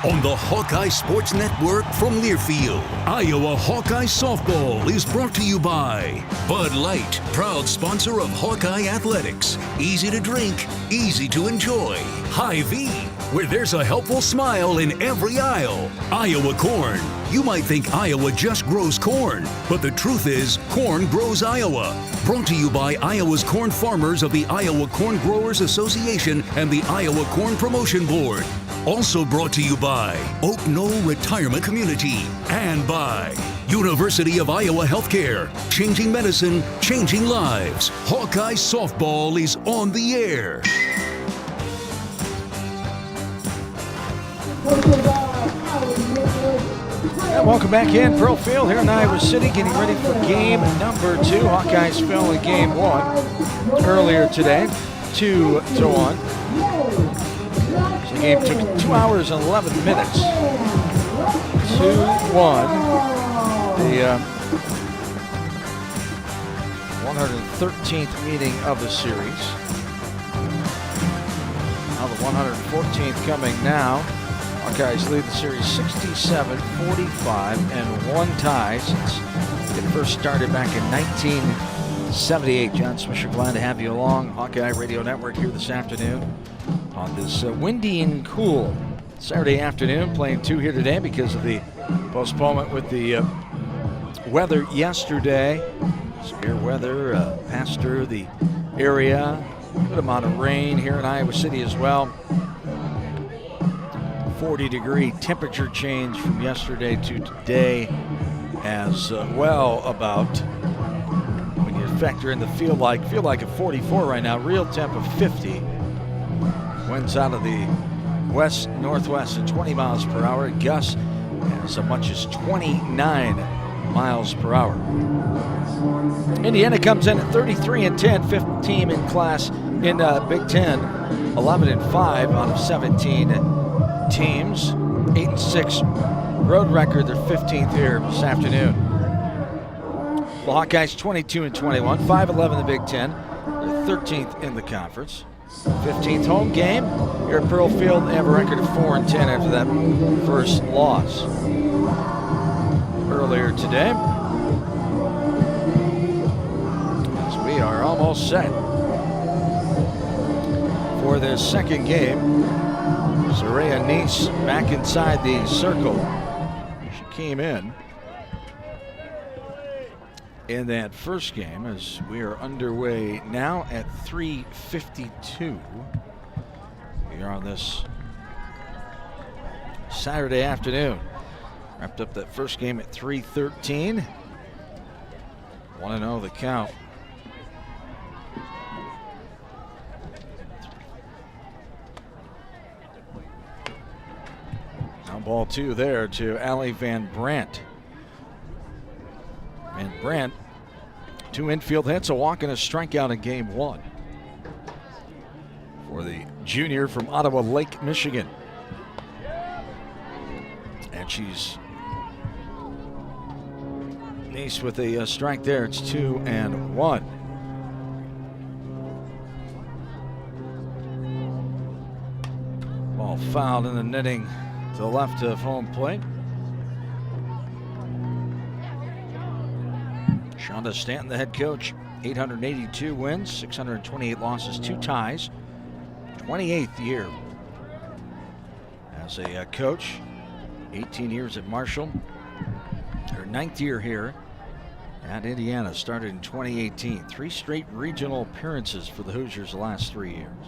On the Hawkeye Sports Network from Learfield, Iowa Hawkeye Softball is brought to you by Bud Light, proud sponsor of Hawkeye Athletics. Easy to drink, easy to enjoy. Hy-Vee, where there's a helpful smile in every aisle. Iowa Corn. You might think Iowa just grows corn, but the truth is, corn grows Iowa. Brought to you by Iowa's corn farmers of the Iowa Corn Growers Association and the Iowa Corn Promotion Board. Also brought to you by Oak Knoll Retirement Community and by University of Iowa Healthcare. Changing medicine, changing lives. Hawkeye Softball is on the air. And welcome back in Pearl Field here in Iowa City, getting ready for game number 2. Hawkeyes fell in game 1 earlier today, 2-1. The game took 2 hours and 11 minutes. 2-1. The 113th meeting of the series. Now the 114th coming now. Hawkeyes lead the series 67-45 and 1 tie since it first started back in 1978. John Swisher, glad to have you along. Hawkeye Radio Network here this afternoon on this windy and cool Saturday afternoon. Playing 2 here today because of the postponement with the weather yesterday. Severe weather passed through the area. Good amount of rain here in Iowa City as well. 40-degree temperature change from yesterday to today as well. About, when you factor in the feel like at 44 right now, real temp of 50. Winds out of the west-northwest at 20 miles per hour. Gusts as much as 29 miles per hour. Indiana comes in at 33-10, 5th team in class in Big Ten. 11-5 out of 17 teams. 8-6 road record. They're 15th here this afternoon. The Hawkeyes 22-21, 5-11 in the Big Ten. They're 13th in the conference. 15th home game here at Pearl Field. They have a record of 4-10 after that first loss earlier today. As we are almost set for this second game. Soraya Nice back inside the circle. She came in that first game as we are underway now at 3:52. We are on this Saturday afternoon. Wrapped up that first game at 3:13. 1-0 the count. Ball 2 there to Allie Van Brandt. Van Brandt, 2 infield hits, a walk and a strikeout in game 1 for the junior from Ottawa Lake, Michigan. And she's Nice with a strike there. It's 2-1. Ball fouled in the netting to the left of home plate. Shonda Stanton, the head coach, 882 wins, 628 losses, 2 ties, 28th year as a coach, 18 years at Marshall, her 9th year here at Indiana, started in 2018. 3 straight regional appearances for the Hoosiers the last 3 years.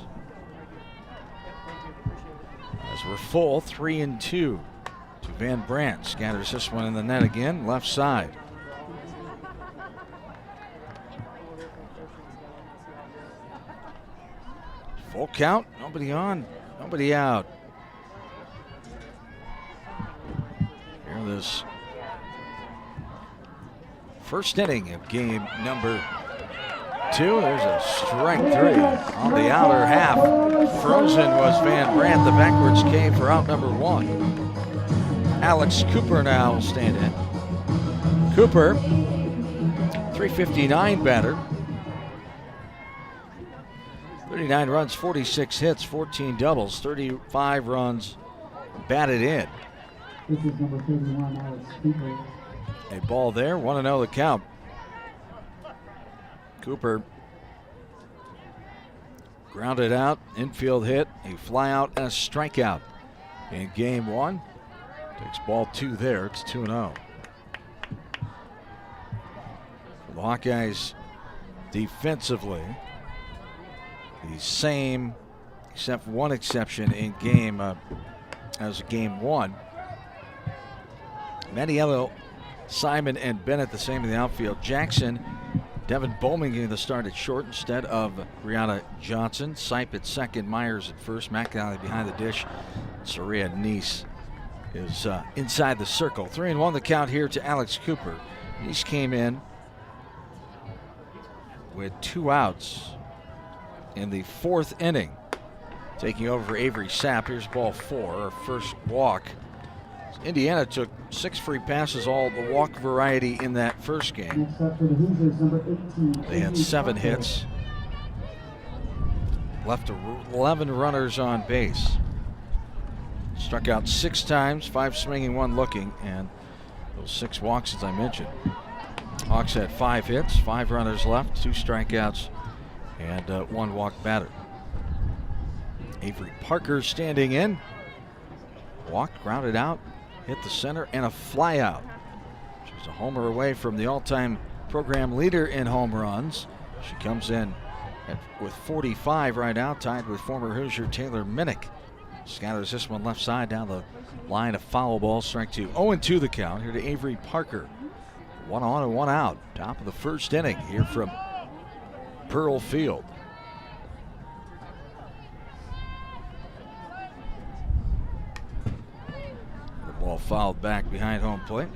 As we're full, 3-2 to Van Brandt. Scatters this one in the net again, left side. Full count, nobody on, nobody out. Here this first inning of game number 2. There's a strike 3 on the outer half. Frozen was Van Brandt. The backwards K for out number 1. Alex Cooper now will stand in. Cooper, .359 batter. 39 runs, 46 hits, 14 doubles, 35 runs, batted in. This is number 31, Alex Cooper. A ball there, 1-0 the count. Cooper grounded out, infield hit, a fly out, and a strikeout in game one. Takes ball 2 there, it's 2-0. The Hawkeyes defensively, the same, except one exception in game as game one. Maniello, Simon, and Bennett the same in the outfield. Jackson, Devin Bowman getting the start at short instead of Brianna Johnson. Sipe at second, Myers at first, McAllister behind the dish. Soria Neese is inside the circle. 3-1 the count here to Alex Cooper. Neese came in with 2 outs in the 4th inning, taking over for Avery Sapp. Here's ball 4, our first walk. Indiana took 6 free passes, all the walk variety in that first game. Next up for the Hoosiers, number 18. They had 7 hits, left 11 runners on base. Struck out 6 times, 5 swinging, 1 looking, and those 6 walks as I mentioned. Hawks had 5 hits, 5 runners left, 2 strikeouts, and 1 walk batter. Avery Parker standing in. Walked, grounded out, hit the center, and a fly out. She's a homer away from the all-time program leader in home runs. She comes in with 45 right now, tied with former Hoosier Taylor Minnick. Scatters this one left side down the line, a foul ball, strike 2. 0-2 the count here to Avery Parker. 1 on and 1 out. Top of the first inning here from Pearl Field. The ball fouled back behind home plate.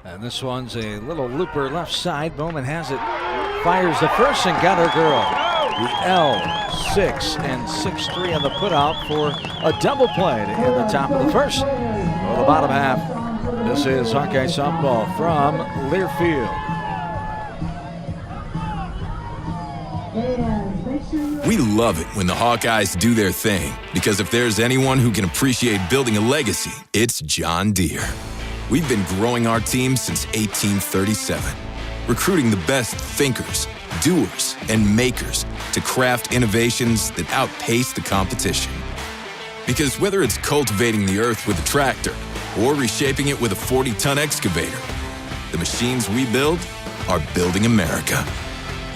And this one's a little looper left side. Bowman has it, fires the first and got her girl. The L6 and 6-3 on the putout for a double play to end the top of the first. For the bottom half, this is Hawkeye softball from Learfield. We love it when the Hawkeyes do their thing, because if there's anyone who can appreciate building a legacy, it's John Deere. We've been growing our team since 1837, recruiting the best thinkers, doers, and makers to craft innovations that outpace the competition. Because whether it's cultivating the earth with a tractor or reshaping it with a 40-ton excavator, the machines we build are building America.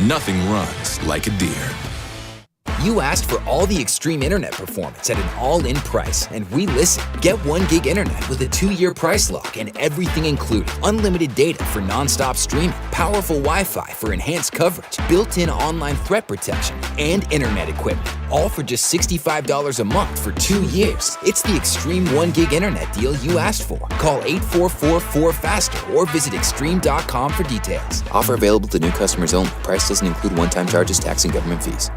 Nothing runs like a Deere. You asked for all the extreme internet performance at an all-in price, and we listened. Get 1 gig internet with a 2-year price lock and everything included. Unlimited data for non-stop streaming, powerful Wi-Fi for enhanced coverage, built-in online threat protection, and internet equipment. All for just $65 a month for 2 years. It's the extreme 1 gig internet deal you asked for. Call 844-4FASTER or visit extreme.com for details. Offer available to new customers only. Price doesn't include one-time charges, tax, and government fees.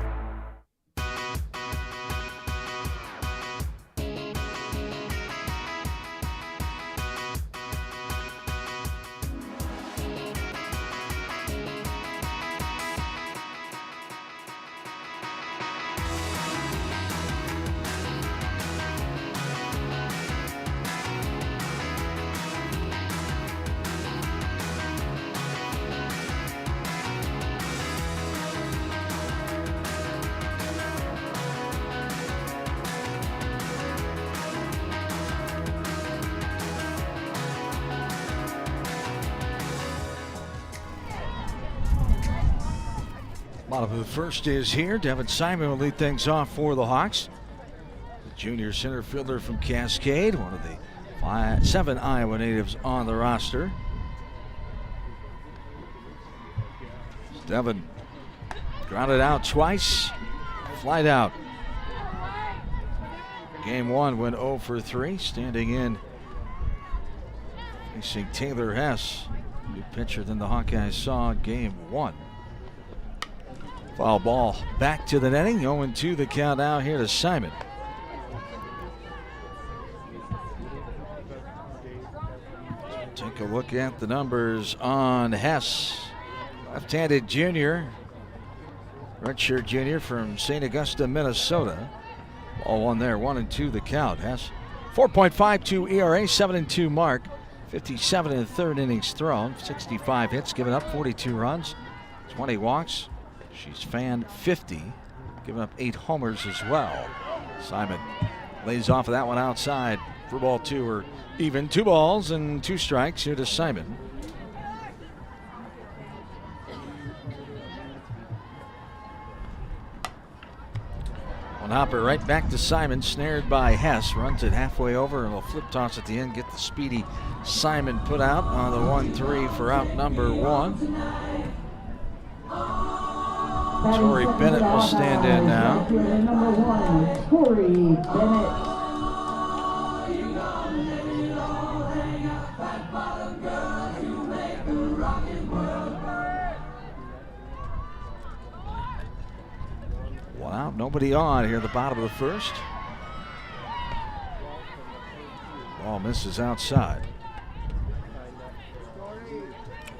Bottom of the first is here. Devin Simon will lead things off for the Hawks. The junior center fielder from Cascade, one of the 7 Iowa natives on the roster. Devin grounded out twice, flied out. Game 1 went 0 for 3, standing in, facing Taylor Hess, new pitcher than the Hawkeyes saw in game 1. Foul ball back to the netting. 0-2 the count now here to Simon. Take a look at the numbers on Hess. Left-handed junior, redshirt junior from St. Augusta, Minnesota. Ball one there, 1-2 the count. Hess, 4.52 ERA, 7-2 mark, 57 in the third innings thrown, 65 hits, given up 42 runs, 20 walks. She's fanned 50, given up 8 homers as well. Simon lays off of that one outside for ball 2, or even 2 balls and 2 strikes here to Simon. One hopper right back to Simon, snared by Hess. Runs it halfway over, and a flip toss at the end. Get the speedy Simon put out on the 1-3 for out number 1. Tori Bennett will stand in now. Number 1, Tori Bennett. Wow, nobody on here at the bottom of the first. Ball misses outside.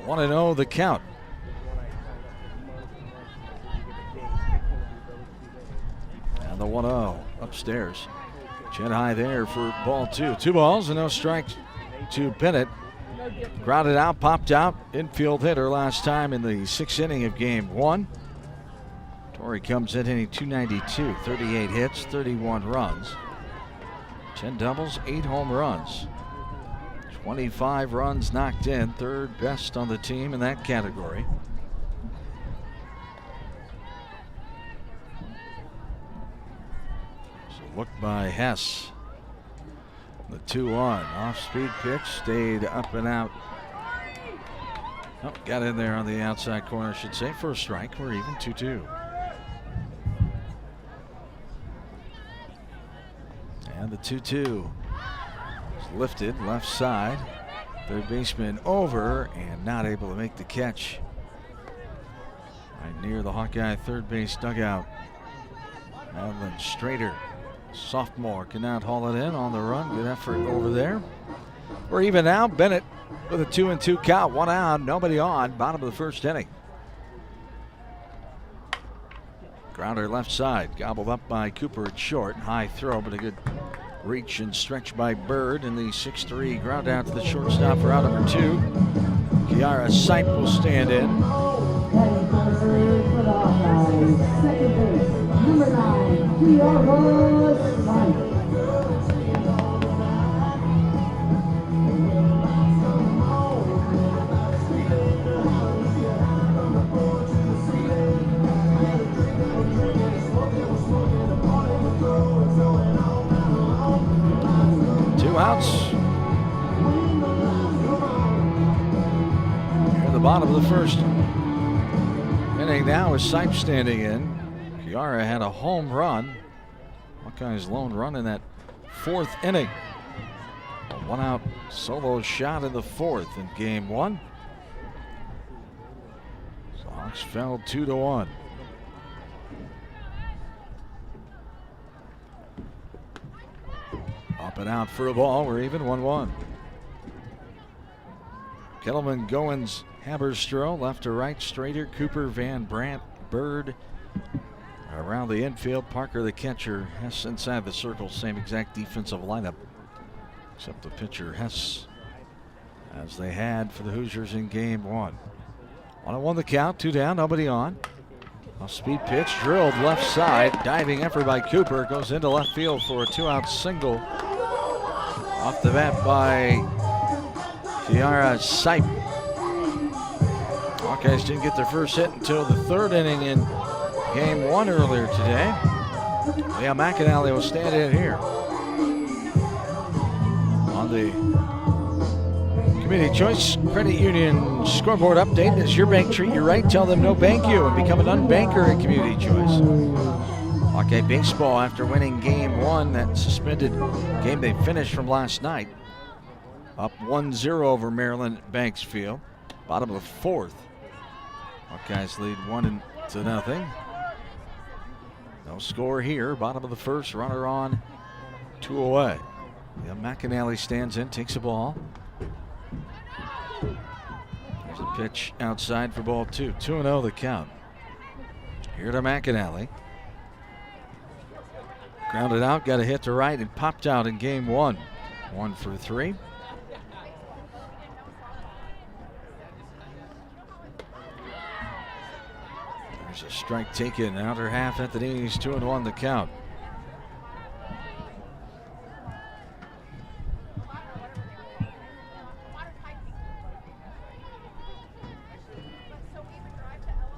1-0 the count. And the 1-0 upstairs. Chin high there for ball 2. 2 balls and no strikes to Bennett. Grounded out, popped out. Infield hitter last time in the 6th inning of game 1. Tori comes in hitting .292, 38 hits, 31 runs, 10 doubles, 8 home runs, 25 runs knocked in, 3rd best on the team in that category. So look by Hess. The 2-1 off-speed pitch, stayed up and out. Oh, got in there on the outside corner, I should say, for a strike. We're even 2-2. And the 2-2 is lifted left side. Third baseman over and not able to make the catch. Right near the Hawkeye third base dugout. Madeline Strader, sophomore, cannot haul it in on the run. Good effort over there. We're even now. Bennett with a 2-2 count. 1 out, nobody on. Bottom of the first inning. Grounder left side, gobbled up by Cooper at short. High throw, but a good reach and stretch by Bird. And the 6-3 ground out to the shortstop for out number 2. Kiara Sipe will stand in. Second base, number 9, Kiara Sipe. Outs. Here at the bottom of the first inning now is Sipe standing in. Kiara had a home run. Hawkeye's lone run in that 4th inning. A 1-out solo shot in the 4th in game 1. So Hawks fell 2-1. Up and out for a ball. We're even 1-1. Kettleman, Goins, Haberstroh, left to right. Strader, Cooper, Van Brandt, Bird. Around the infield, Parker the catcher. Hess inside the circle. Same exact defensive lineup, except the pitcher Hess, as they had for the Hoosiers in game 1. 1-1 the count. 2 down. Nobody on. A speed pitch drilled left side. Diving effort by Cooper. Goes into left field for a 2-out single. Off the bat by Kiara Sipe. Hawkeyes didn't get their first hit until the 3rd inning in game 1 earlier today. Leah McAnally will stand in here. On the Community Choice Credit Union scoreboard update, as your bank treat you right, tell them no bank you and become an unbanker at Community Choice. Hawkeye baseball, after winning game 1, that suspended game they finished from last night, up 1-0 over Maryland at Banks Field. Bottom of the 4th. Hawkeyes lead 1-0. No score here. Bottom of the 1st. Runner on, 2 away. Yeah, McAnally stands in, takes the ball. There's a pitch outside for ball 2. 2-0 the count. Here to McAnally. Grounded out, got a hit to right, and popped out in game 1. 1 for 3. There's a strike taken, outer half at the knees, 2-1 the count.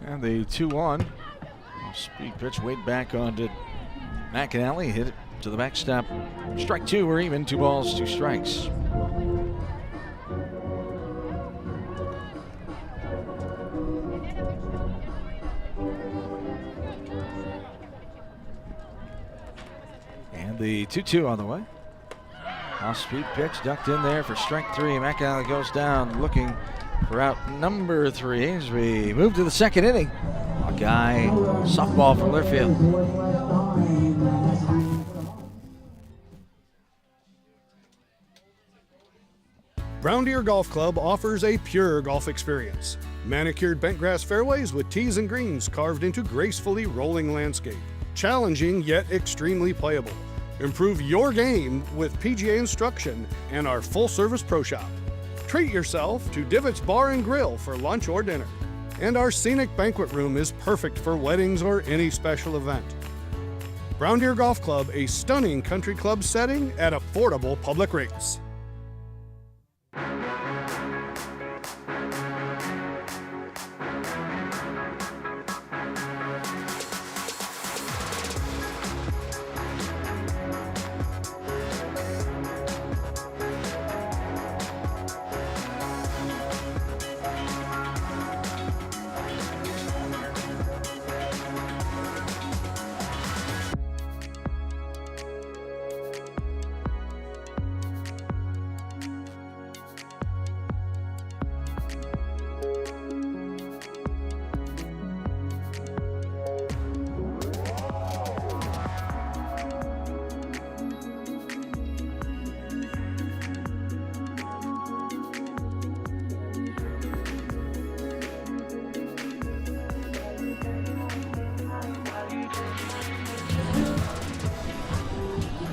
And the 2-1. Speed pitch, weight back onto McAnally, hit it to the backstop. Strike 2, we're even, 2 balls, 2 strikes. And the 2-2 on the way. Off-speed pitch, ducked in there for strike 3. McAnally goes down, looking for out number 3 as we move to the second inning. Hawkeye softball from Learfield. Brown Deer Golf Club offers a pure golf experience. Manicured bentgrass fairways with tees and greens carved into gracefully rolling landscape. Challenging yet extremely playable. Improve your game with PGA instruction and our full-service pro shop. Treat yourself to Divots Bar and Grill for lunch or dinner. And our scenic banquet room is perfect for weddings or any special event. Brown Deer Golf Club, a stunning country club setting at affordable public rates.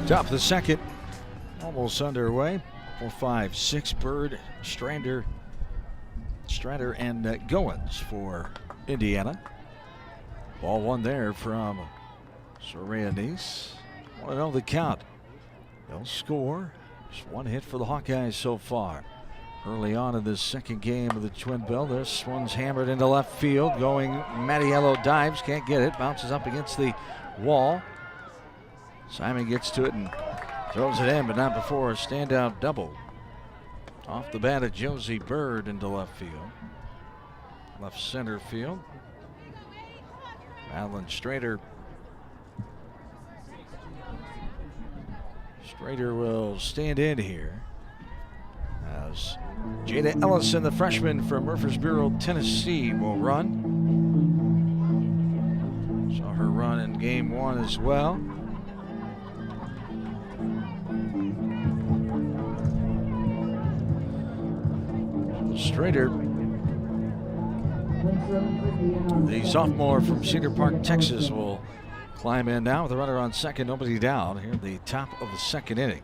Top of the second, almost underway. 4, 5, 6, Bird, Strader, and Goins for Indiana. Ball 1 there from Soraya Nice. 1-0 the count. They'll score. Just 1 hit for the Hawkeyes so far. Early on in this second game of the Twin Bill, this one's hammered into left field. Going Mattiello dives, can't get it. Bounces up against the wall. Simon gets to it and throws it in, but not before a standout double. Off the bat of Josie Bird into left field. Left center field. Alan Strader. Strader will stand in here as Jada Ellison, the freshman from Murfreesboro, Tennessee, will run. Saw her run in game 1 as well. Strader, the sophomore from Cedar Park, Texas, will climb in now with a runner on second, nobody down here at the top of the second inning.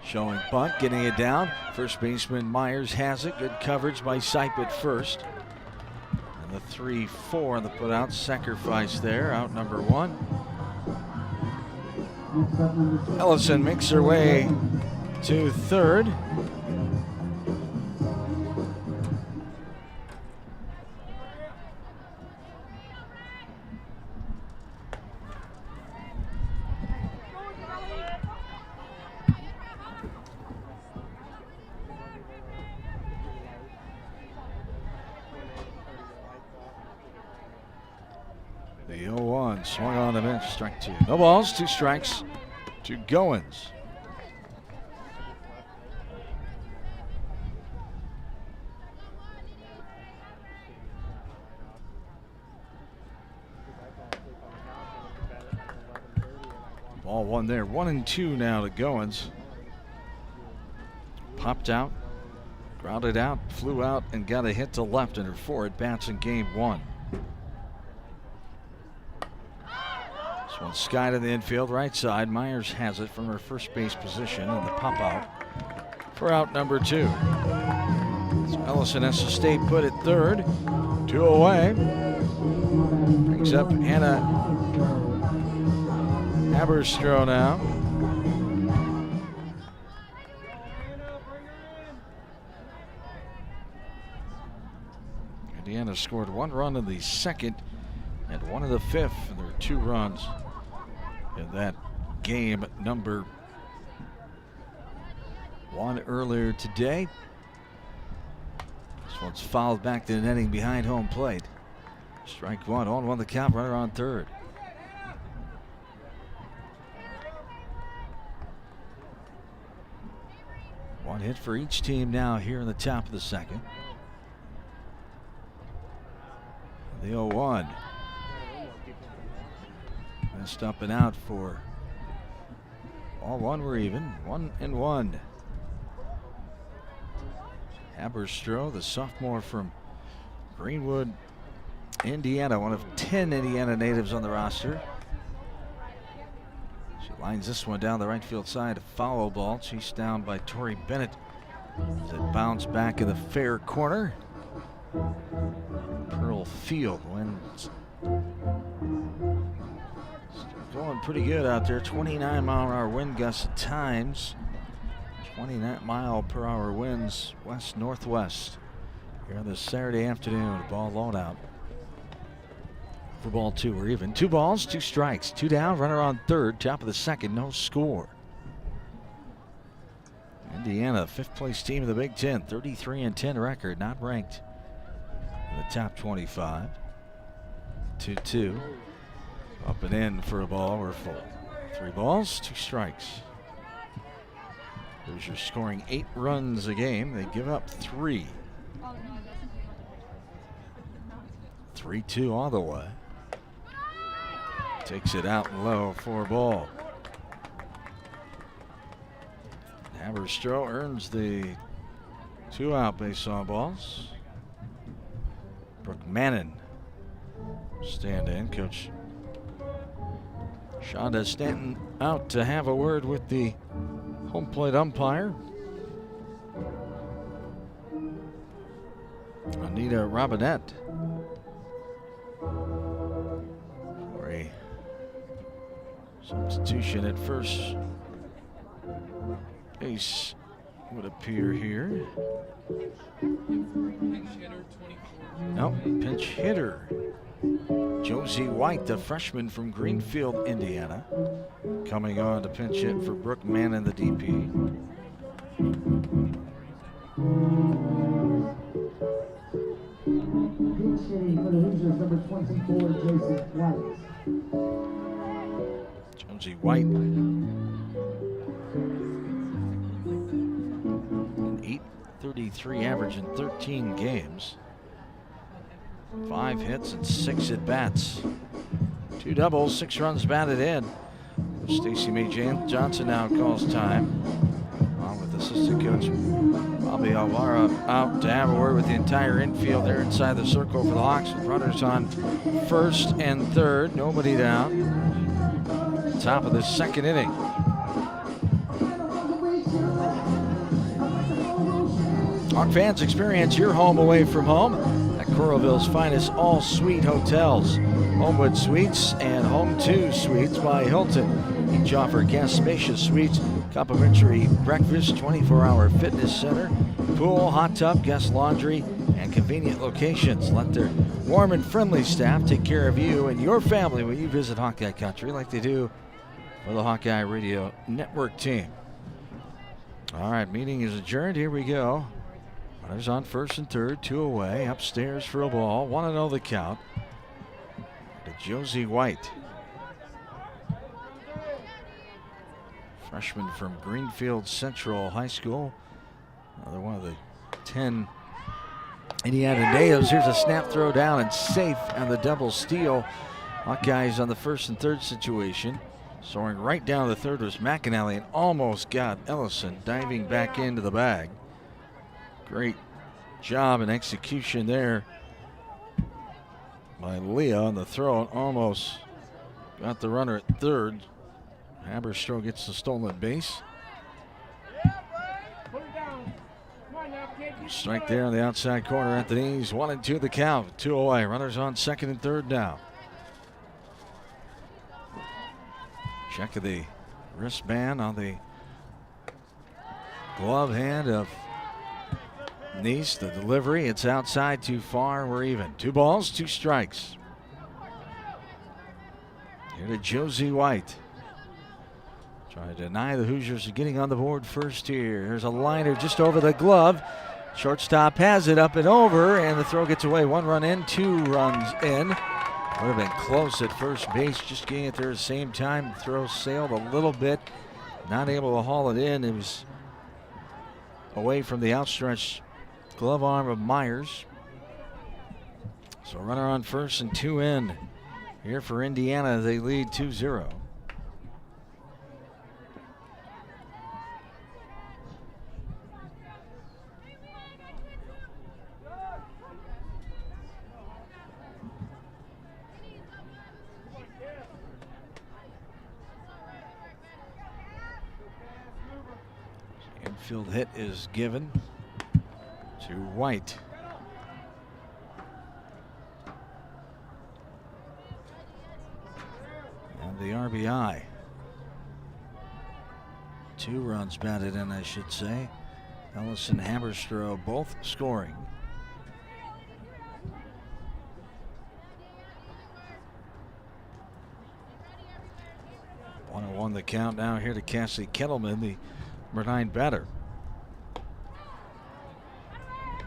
Showing bunt, getting it down. First baseman Myers has it. Good coverage by Sipe at first. And the 3-4 on the putout, sacrifice there, out number 1. Ellison makes her way to third. The 0-1 swung on the bench, strike 2. No balls, 2 strikes to Goins. Ball 1 there, 1-2 now to Goins. Popped out. Grounded out, flew out, and got a hit to left in her 4 at-bats in game 1. This one's skied in the infield, right side. Myers has it from her first base position, and the pop out for out number 2. So Ellison has to stay put at third. 2 away. Brings up Hannah Haberstroh now. Indiana scored 1 run in the second and 1 in the 5th, and there are 2 runs in that game number 1 earlier today. This one's fouled back to the netting behind home plate. Strike 1, 0-1 the count, runner on third. One hit for each team now here in the top of the second. The 0-1. Messed up and out for all 1 were even. 1-1. Haberstroh, the sophomore from Greenwood, Indiana, one of 10 Indiana natives on the roster. She lines this one down the right field side, a foul ball, chased down by Tori Bennett as it bounced back in the fair corner. Pearl Field wins. Still going pretty good out there. 29-mile-an-hour wind gusts at times. 29-mile-per-hour winds west-northwest here on this Saturday afternoon. Ball blown out. For ball 2, we're even. 2 balls, 2 strikes, 2 down, runner on third, top of the second, no score. Indiana, 5th place team in the Big Ten, 33-10 record, not ranked in the top 25. 2-2. Up and in for a ball, we're full. 3 balls, 2 strikes. Hoosiers scoring 8 runs a game. They give up 3. 3-2 all the way. Takes it out low for a ball. Haberstroh earns the 2 out base on balls. Brooke Mannon stand in. Coach Shonda Stanton out to have a word with the home plate umpire. Anita Robinette for a substitution at first base would appear here. Nope, pinch hitter Josie White, the freshman from Greenfield, Indiana, coming on to pinch hit for Brooke Mannon, the DP. Pinch hitting for the Hoosiers, number 24, Josie White. Josie White, an .833 average in 13 games. 5 hits and 6 at-bats. 2 doubles, 6 runs batted in. Stacey May Johnson now calls time, along with assistant coach Bobby Alvara out to have a word with the entire infield there inside the circle for the Hawks, with runners on first and third. Nobody down. Top of the second inning. Hawk fans, experience your home away from home at Coralville's finest all-suite hotels. Homewood Suites and Home 2 Suites by Hilton. Each offer guest spacious suites, complimentary breakfast, 24-hour fitness center, pool, hot tub, guest laundry, and convenient locations. Let their warm and friendly staff take care of you and your family when you visit Hawkeye Country, like they do for the Hawkeye Radio Network team. All right, meeting is adjourned. Here we go. Runners on first and third, 2 away, upstairs for a ball. 1-0 the count to Josie White. Freshman from Greenfield Central High School. Another one of the 10 Indiana natives. Here's a snap throw down and safe on the double steal. Hawkeyes on the first and third situation. Soaring right down the third was McAnally and almost got Ellison diving back into the bag. Great job and execution there by Leah on the throw. Almost got the runner at third. Haberstroh gets the stolen base. Strike there on the outside corner at the knees. 1-2 the count. 2 away. Runners on second and third down. Check of the wristband on the glove hand of Nice. The delivery, it's outside too far. We're even. 2 balls, 2 strikes. Here to Josie White. Trying to deny the Hoosiers are getting on the board first here. There's a liner just over the glove. Shortstop has it up and over, and the throw gets away. 1 run in, 2 runs in. Would have been close at first base, just getting it there at the same time. The throw sailed a little bit, not able to haul it in. It was away from the outstretched glove arm of Myers. So runner on first and 2 in. Here for Indiana, they lead 2-0. Infield hit is given to White. And the RBI. 2 runs batted in, I should say. Ellis and Haberstroh both scoring. One the count now here to Cassie Kettleman, the number 9 batter.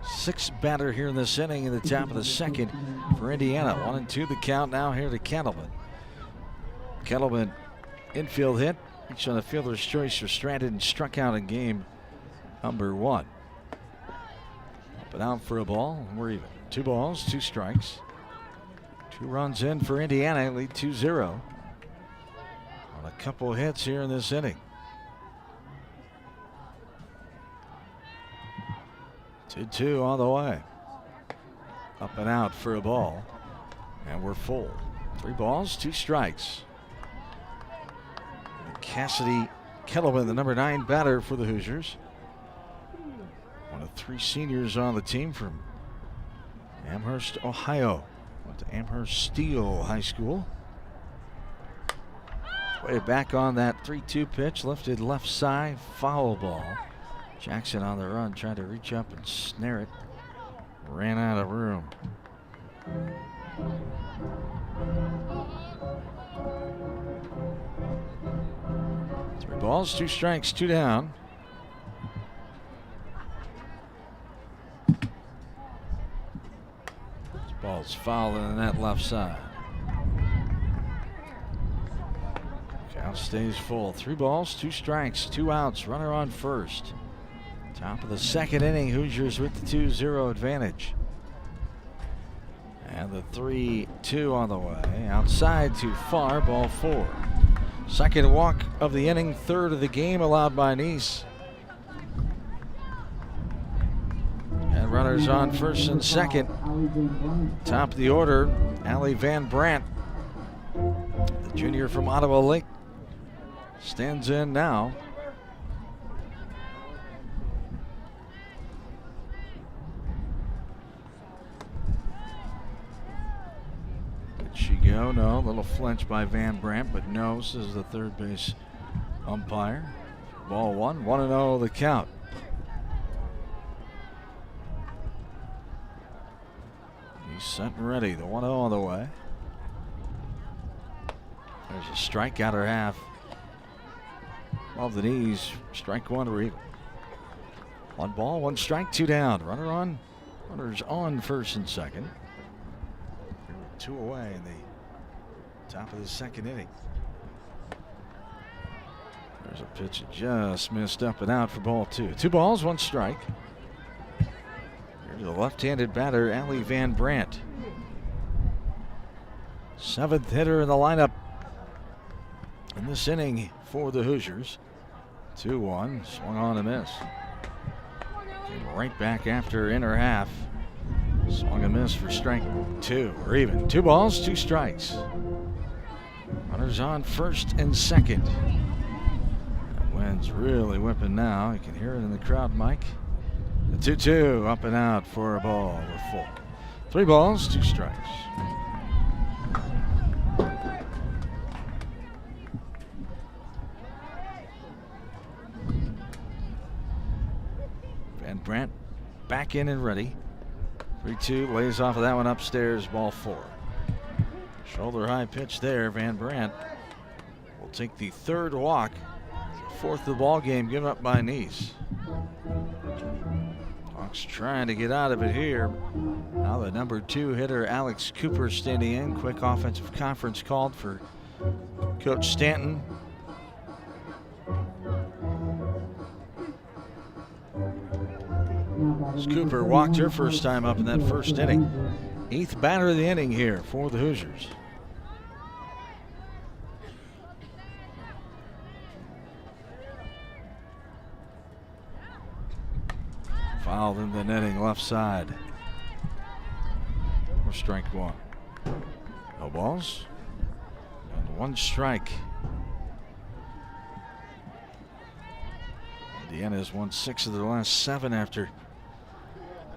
6th batter here in this inning in the top of the second for Indiana. 1-2 the count now here to Kettleman. Kettleman, infield hit. Each on the fielder's choice for stranded and struck out in game number 1. Up and out for a ball, and we're even. 2 balls, 2 strikes. 2 runs in for Indiana, lead 2-0. On a couple hits here in this inning. 2-2 on the way. Up and out for a ball. And we're full. 3 balls, 2 strikes. And Cassidy Kettleman, the number 9 batter for the Hoosiers. One of 3 seniors on the team from Amherst, Ohio. Went to Amherst Steel High School. Way back on that 3-2 pitch, lifted left side, foul ball. Jackson on the run, tried to reach up and snare it. Ran out of room. Three balls, 2 strikes, 2 down. This ball's foul in the net left side. Count stays full. 3 balls, 2 strikes, 2 outs. Runner on first. Top of the second inning, Hoosiers with the 2-0 advantage. And the 3-2 on the way. Outside too far, ball 4. Second walk of the inning, 3rd of the game allowed by Nice. And runners on first and second. Top of the order, Allie Van Brandt, the junior from Ottawa Lake, stands in now. She go? No, a little flinch by Van Brandt, but no, says the third base umpire. Ball 1, 1-0 the count. He's set and ready, the 1-0 on the way. There's a strike out her half. Off the knees, strike 1 or even. 1 ball, 1 strike, 2 down. Runners on first and second. 2 away in the top of the second inning. There's a pitch that just missed up and out for ball 2. 2 balls, 1 strike. Here's the left-handed batter, Allie Van Brandt. 7th hitter in the lineup in this inning for the Hoosiers. 2-1, swung on a miss. Came right back after inner half. Swung and missed for strike 2. We're even. 2 balls, 2 strikes. Runners on first and second. That wind's really whipping now. You can hear it in the crowd, Mike. The 2-2 up and out for a ball. We're full. 3 balls, 2 strikes. Van Brandt back in and ready. 3-2, lays off of that one upstairs, ball 4. Shoulder high pitch there. Van Brandt will take the 3rd walk, 4th of the ball game given up by Nice. Hawks trying to get out of it here. Now the number 2 hitter Alex Cooper standing in. Quick offensive conference called for Coach Stanton. Cooper walked her first time up in that first inning. 8th batter of the inning here for the Hoosiers. Fouled in the netting left side. For strike 1. No balls. And 1 strike. Indiana has won 6 of their last 7 after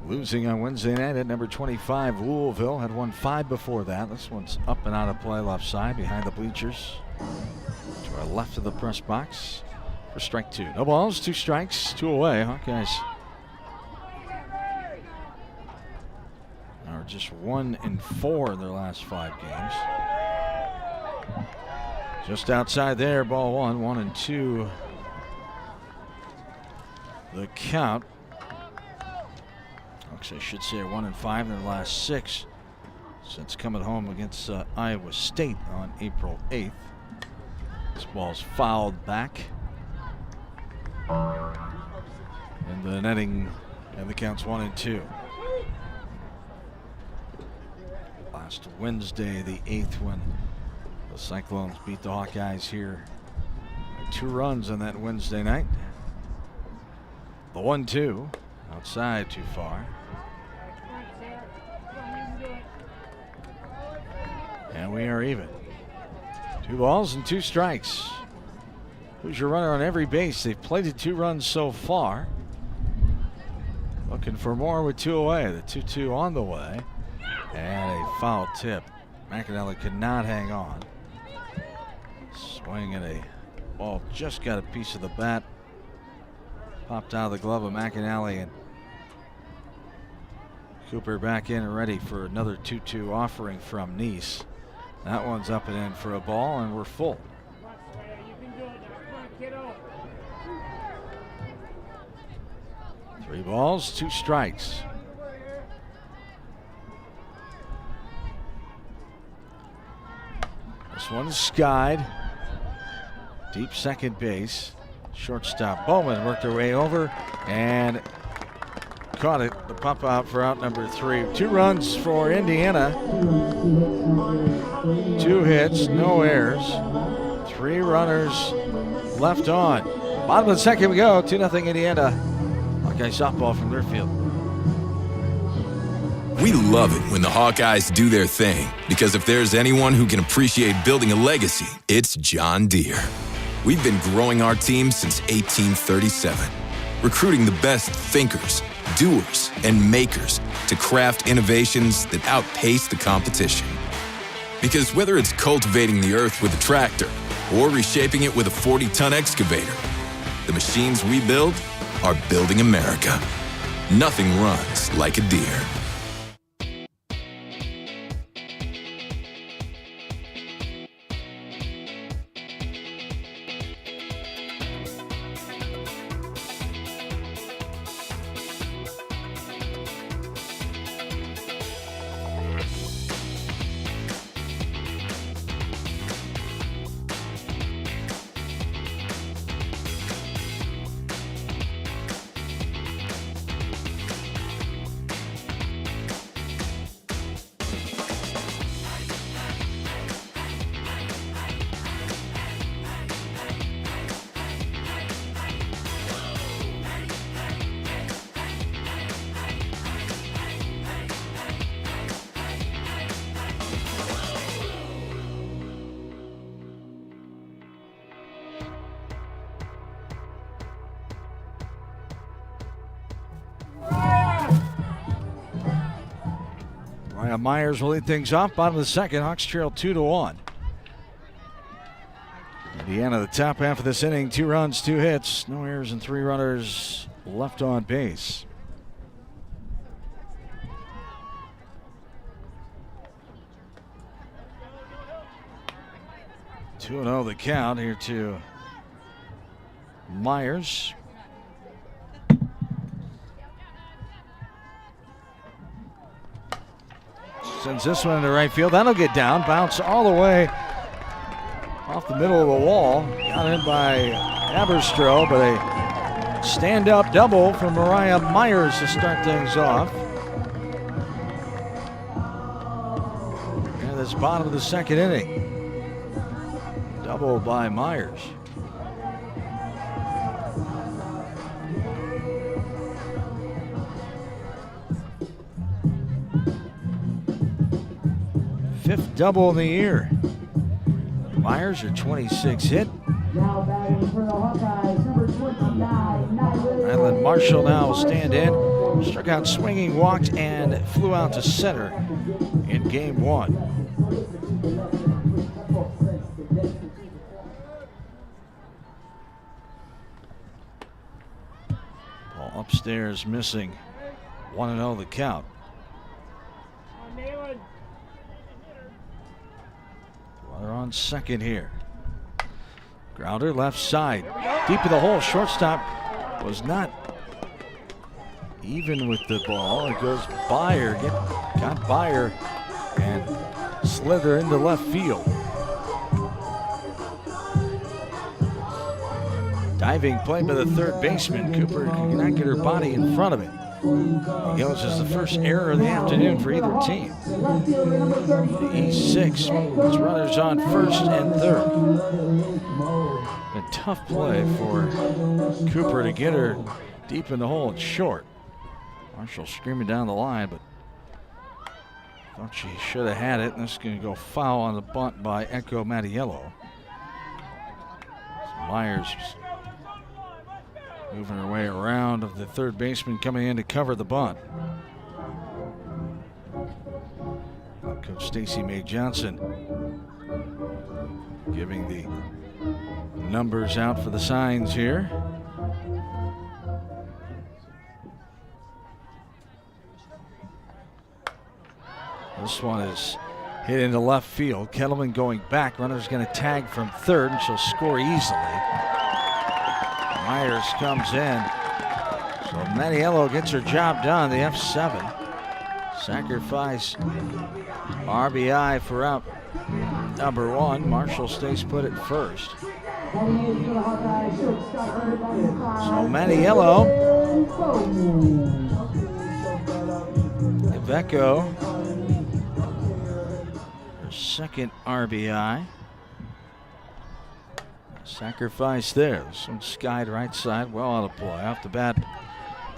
losing on Wednesday night at number 25. Louisville had won 5 before that. This one's up and out of play left side behind the bleachers. To our left of the press box for strike 2. No balls, 2 strikes, 2 away. Hawkeyes are just 1-4 in their last 5 games. Just outside there, ball 1, 1-2. The count. I should say 1-5 in their last 6 since coming home against Iowa State on April 8th. This ball's fouled back. And the netting, and the count's 1-2. Last Wednesday, the 8th, when the Cyclones beat the Hawkeyes here. 2 runs on that Wednesday night. The 1-2, outside too far. And we are even. 2 balls and 2 strikes. Hoosier runner on every base. They've plated 2 runs so far. Looking for more with 2 away. The 2-2 on the way. And a foul tip. McAnally could not hang on. Swing and a ball just got a piece of the bat. Popped out of the glove of McAnally, and Cooper back in and ready for another 2-2 offering from Nice. That one's up and in for a ball, and we're full. Three balls, 2 strikes. This one's skied. Deep second base. Shortstop Bowman worked her way over and caught it. The pop out for out number 3. 2 runs for Indiana. 2 hits, no errors. 3 runners left on. Bottom of the second we go. 2-0 Indiana. Hawkeye softball from their field. We love it when the Hawkeyes do their thing, because if there's anyone who can appreciate building a legacy, it's John Deere. We've been growing our team since 1837, recruiting the best thinkers, doers, and makers to craft innovations that outpace the competition. Because whether it's cultivating the earth with a tractor or reshaping it with a 40-ton excavator, the machines we build are building America. Nothing runs like a Deere. Myers will lead things off. Bottom of the second, Hawks trail 2-1. Indiana, the top half of this inning, 2 runs, 2 hits, no errors, and 3 runners left on base. Two and 0 the count here to Myers. Sends this one into right field. That'll get down. Bounce all the way off the middle of the wall. Got in by Aberstro, but a stand-up double from Mariah Myers to start things off. And this bottom of the second inning. Double by Myers. Fifth double in the year. Myers, her 26 hit. Now batting for the Hawkeyes, number 29, Madeline Marshall now will stand in. Struck out swinging, walked, and flew out to center in game 1. Ball upstairs missing. 1-0 the count. Runner on second here. Grounder left side. Deep in the hole. Shortstop was not even with the ball. It goes Byer. Got Byer and slither into left field. Diving play by the third baseman. Cooper could not get her body in front of it. He goes as the first error of the afternoon for either team. The E6 puts runners on first and third. A tough play for Cooper to get her deep in the hole and short. Marshall screaming down the line, but thought she should have had it. And this is going to go foul on the bunt by Echo Mattiello. So Myers moving her way around of the third baseman coming in to cover the bunt. Coach Stacy May Johnson giving the numbers out for the signs here. This one is hit into left field. Kettleman going back. Runner's going to tag from third, and she'll score easily. Myers comes in. So Mattiello gets her job done, the F7. Sacrifice RBI for out number 1. Marshall stays put at first. So Mattiello, Iveco, her second RBI. Sacrifice there. This one skied right side, well out of play. Off the bat,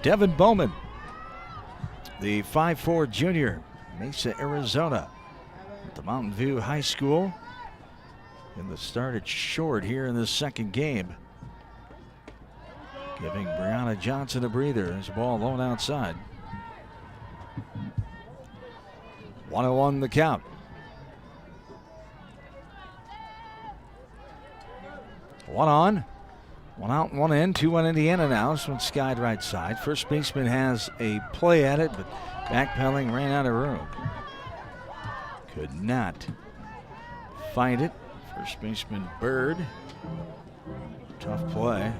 Devin Bowman, the 5'4" junior, Mesa, Arizona, at the Mountain View High School. And the started short here in the second game, giving Brianna Johnson a breather. There's a ball low outside. 1-1 the count. 1 on, 1 out, 1 in, 2-1 Indiana now. This one skied right side. First baseman has a play at it, but backpedaling, ran out of room. Could not find it. First baseman Bird. Tough play.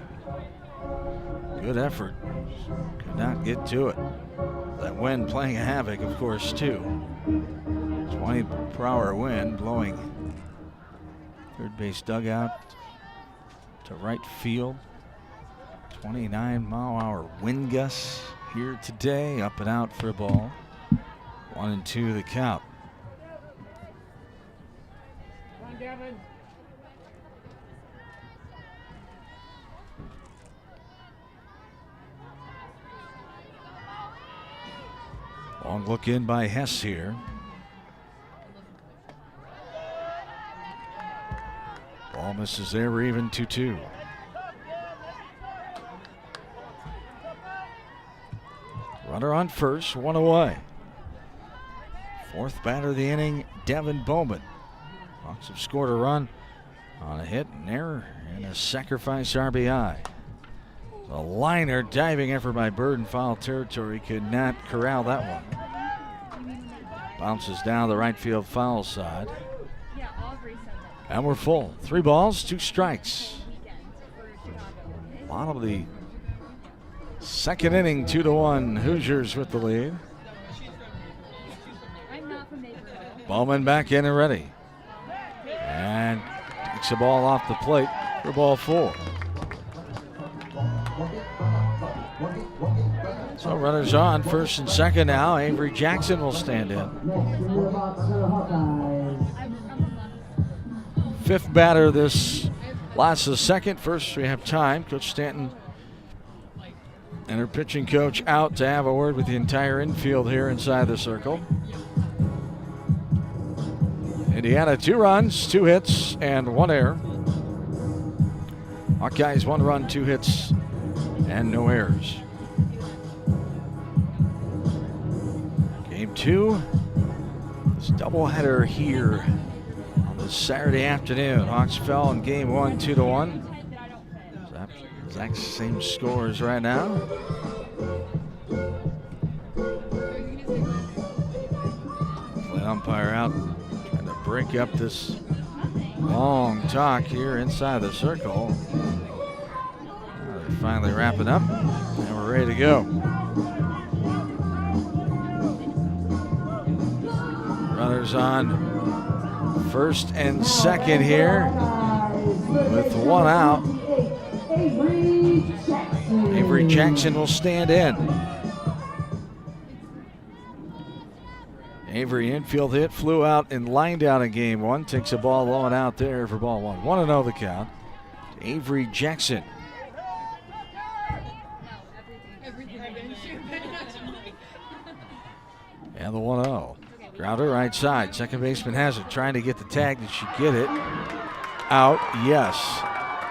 Good effort. Could not get to it. That wind playing havoc, of course, too. 20 per hour wind blowing third base dugout to right field. 29-mile-an-hour wind gusts here today. Up and out for a ball. 1-2 the count. Long look in by Hess here. Ball misses there. We're even 2-2. Runner on first, 1 away. Fourth batter of the inning, Devin Bowman. Hawks have scored a run on a hit, an error, and a sacrifice RBI. A liner diving effort by Bird in foul territory could not corral that one. Bounces down the right field foul side. And we're full. 3 balls, 2 strikes. Bottom of the second inning, 2-1. Hoosiers with the lead. Bowman back in and ready. And takes the ball off the plate for ball 4. So runners on, first and second now. Avery Jackson will stand in. Fifth batter this last the second. First we have time. Coach Stanton and her pitching coach out to have a word with the entire infield here inside the circle. Indiana 2 runs, 2 hits, and 1 error. Hawkeyes 1 run, 2 hits, and no errors. Game 2, this doubleheader here on this Saturday afternoon. Hawks fell in game 1, 2-1. Exact same scores right now. Play umpire out, trying to break up this long talk here inside the circle. They're finally wrapping up, and we're ready to go. Runners on first and second here with 1 out. Avery Jackson will stand in. Avery infield hit, flew out and lined out in game 1. Takes a ball low and out there for ball 1. 1-0 the count. Avery Jackson. And the 1-0. Grounder right side. Second baseman has it. Trying to get the tag. Did she get it? Out. Yes.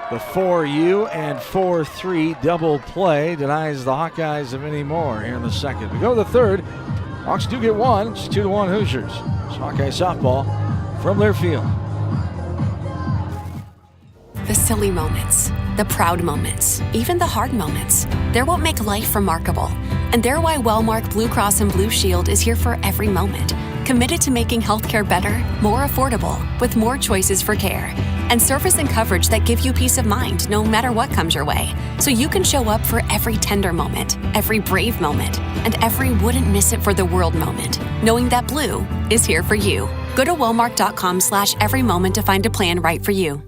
The 4U and 4-3 double play denies the Hawkeyes of any more here in the second. We go to the third. Hawks do get 1. It's 2-1 Hoosiers. It's Hawkeye softball from Learfield. The silly moments, the proud moments, even the hard moments. They're what make life remarkable. And they're why Wellmark Blue Cross and Blue Shield is here for every moment. Committed to making healthcare better, more affordable, with more choices for care. And service and coverage that give you peace of mind no matter what comes your way. So you can show up for every tender moment, every brave moment, and every wouldn't miss it for the world moment, knowing that Blue is here for you. Go to Wellmark.com/every moment to find a plan right for you.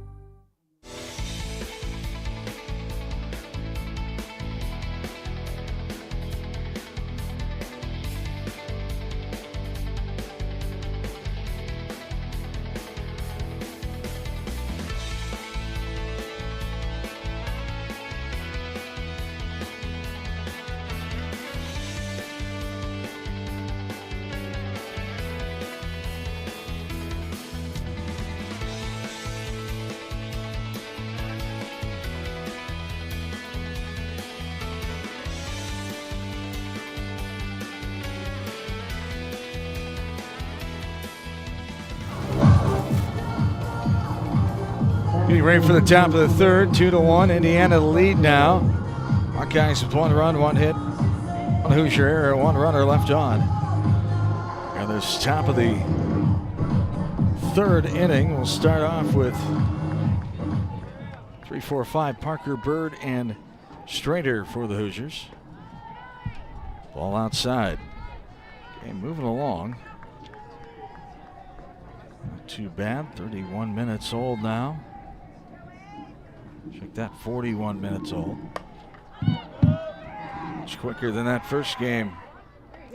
Getting ready for the top of the third, 2-1. Indiana the lead now. Hawkeyes with 1 run, 1 hit, 1 Hoosier error, 1 runner left on. And this top of the third inning, we'll start off with 3-4-5 Parker, Bird, and Strader for the Hoosiers. Ball outside. Game moving along. Not too bad. 31 minutes old now. Check that, 41 minutes old. Much quicker than that first game.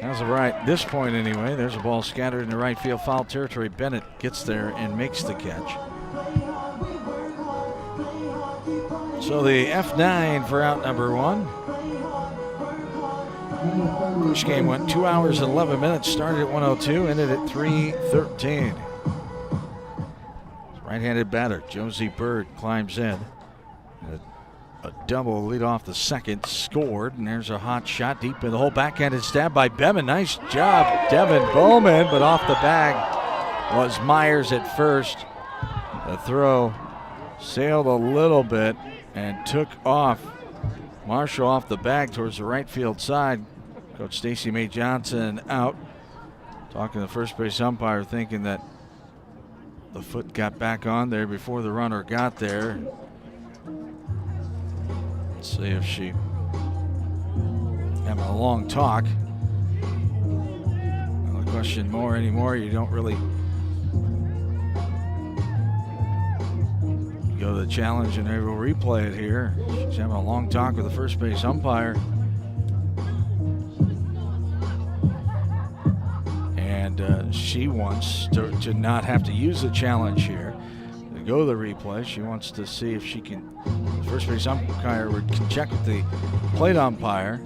As of right this point anyway, there's a ball scattered in the right field foul territory. Bennett gets there and makes the catch. So the F9 for out number 1. First game went 2 hours and 11 minutes, started at 1:02, ended at 3:13. Right-handed batter Josie Bird climbs in. A double lead off the second, scored, and there's a hot shot deep in the hole. Backhanded stab by Bevan. Nice job, Devin Bowman, but off the bag was Myers at first. The throw sailed a little bit and took off. Marshall off the bag towards the right field side. Coach Stacy Mae Johnson out. Talking to the first base umpire, thinking that the foot got back on there before the runner got there. Let's see if she having a long talk. No question more anymore. You don't really go to the challenge and they will replay it here. She's having a long talk with the first base umpire. And she wants to not have to use the challenge here. To go to the replay, she wants to see if she can. The first base umpire can check with the plate umpire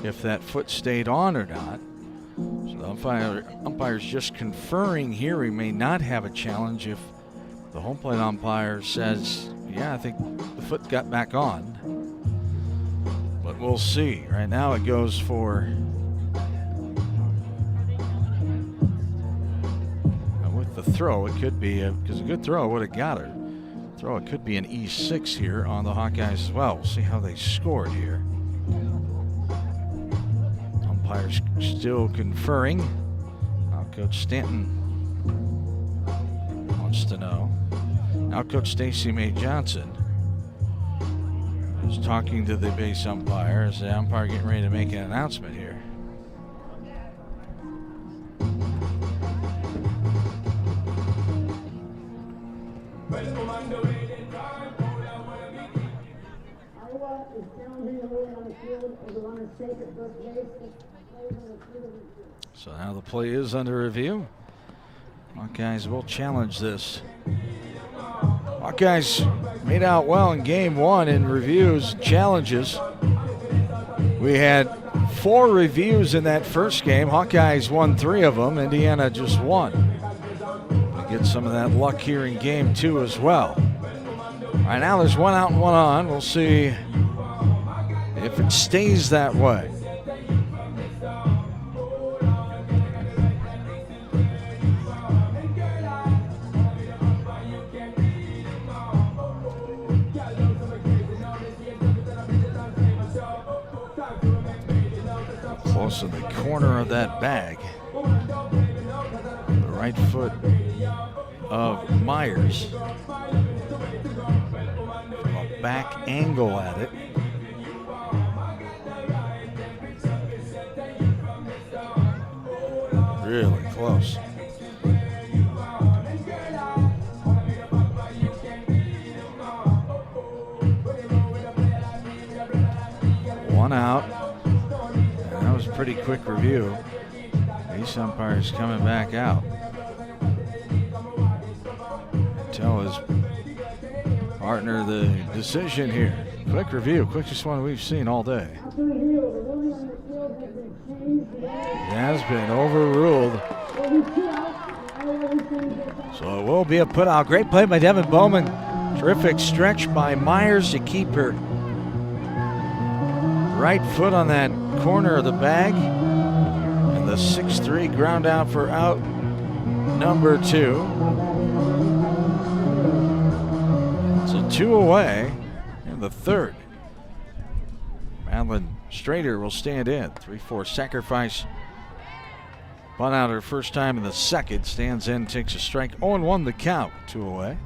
if that foot stayed on or not. So the umpire's just conferring here. We may not have a challenge if the home plate umpire says, yeah, I think the foot got back on. But we'll see. Right now it goes for, with the throw, it could be, because a good throw would have got her. Throw, it could be an E6 here on the Hawkeyes as well. We'll see how they scored here. Umpires still conferring. Now Coach Stanton wants to know. Now Coach Stacy Mae Johnson is talking to the base umpire as the umpire getting ready to make an announcement here. So now the play is under review. Hawkeyes will challenge this. Hawkeyes made out well in game one in reviews, challenges. We had 4 reviews in that first game. Hawkeyes won 3 of them. Indiana just 1. We get some of that luck here in game 2 as well. All right, now there's 1 out and 1 on. We'll see if it stays that way. Close to the corner of that bag. The right foot of Myers. From a back angle at it. Really close. One out. And that was a pretty quick review. These umpires coming back out. Tell his partner the decision here. Quick review, quickest one we've seen all day. It has been overruled. So it will be a putout. Great play by Devin Bowman. Terrific stretch by Myers to keep her right foot on that corner of the bag. And the 6-3 ground out for out number 2. So 2 away in the third. Madeline Strader will stand in. 3-4 sacrifice. Bunt out her first time in the second. Stands in, takes a strike. 0-1 the count. 2 away.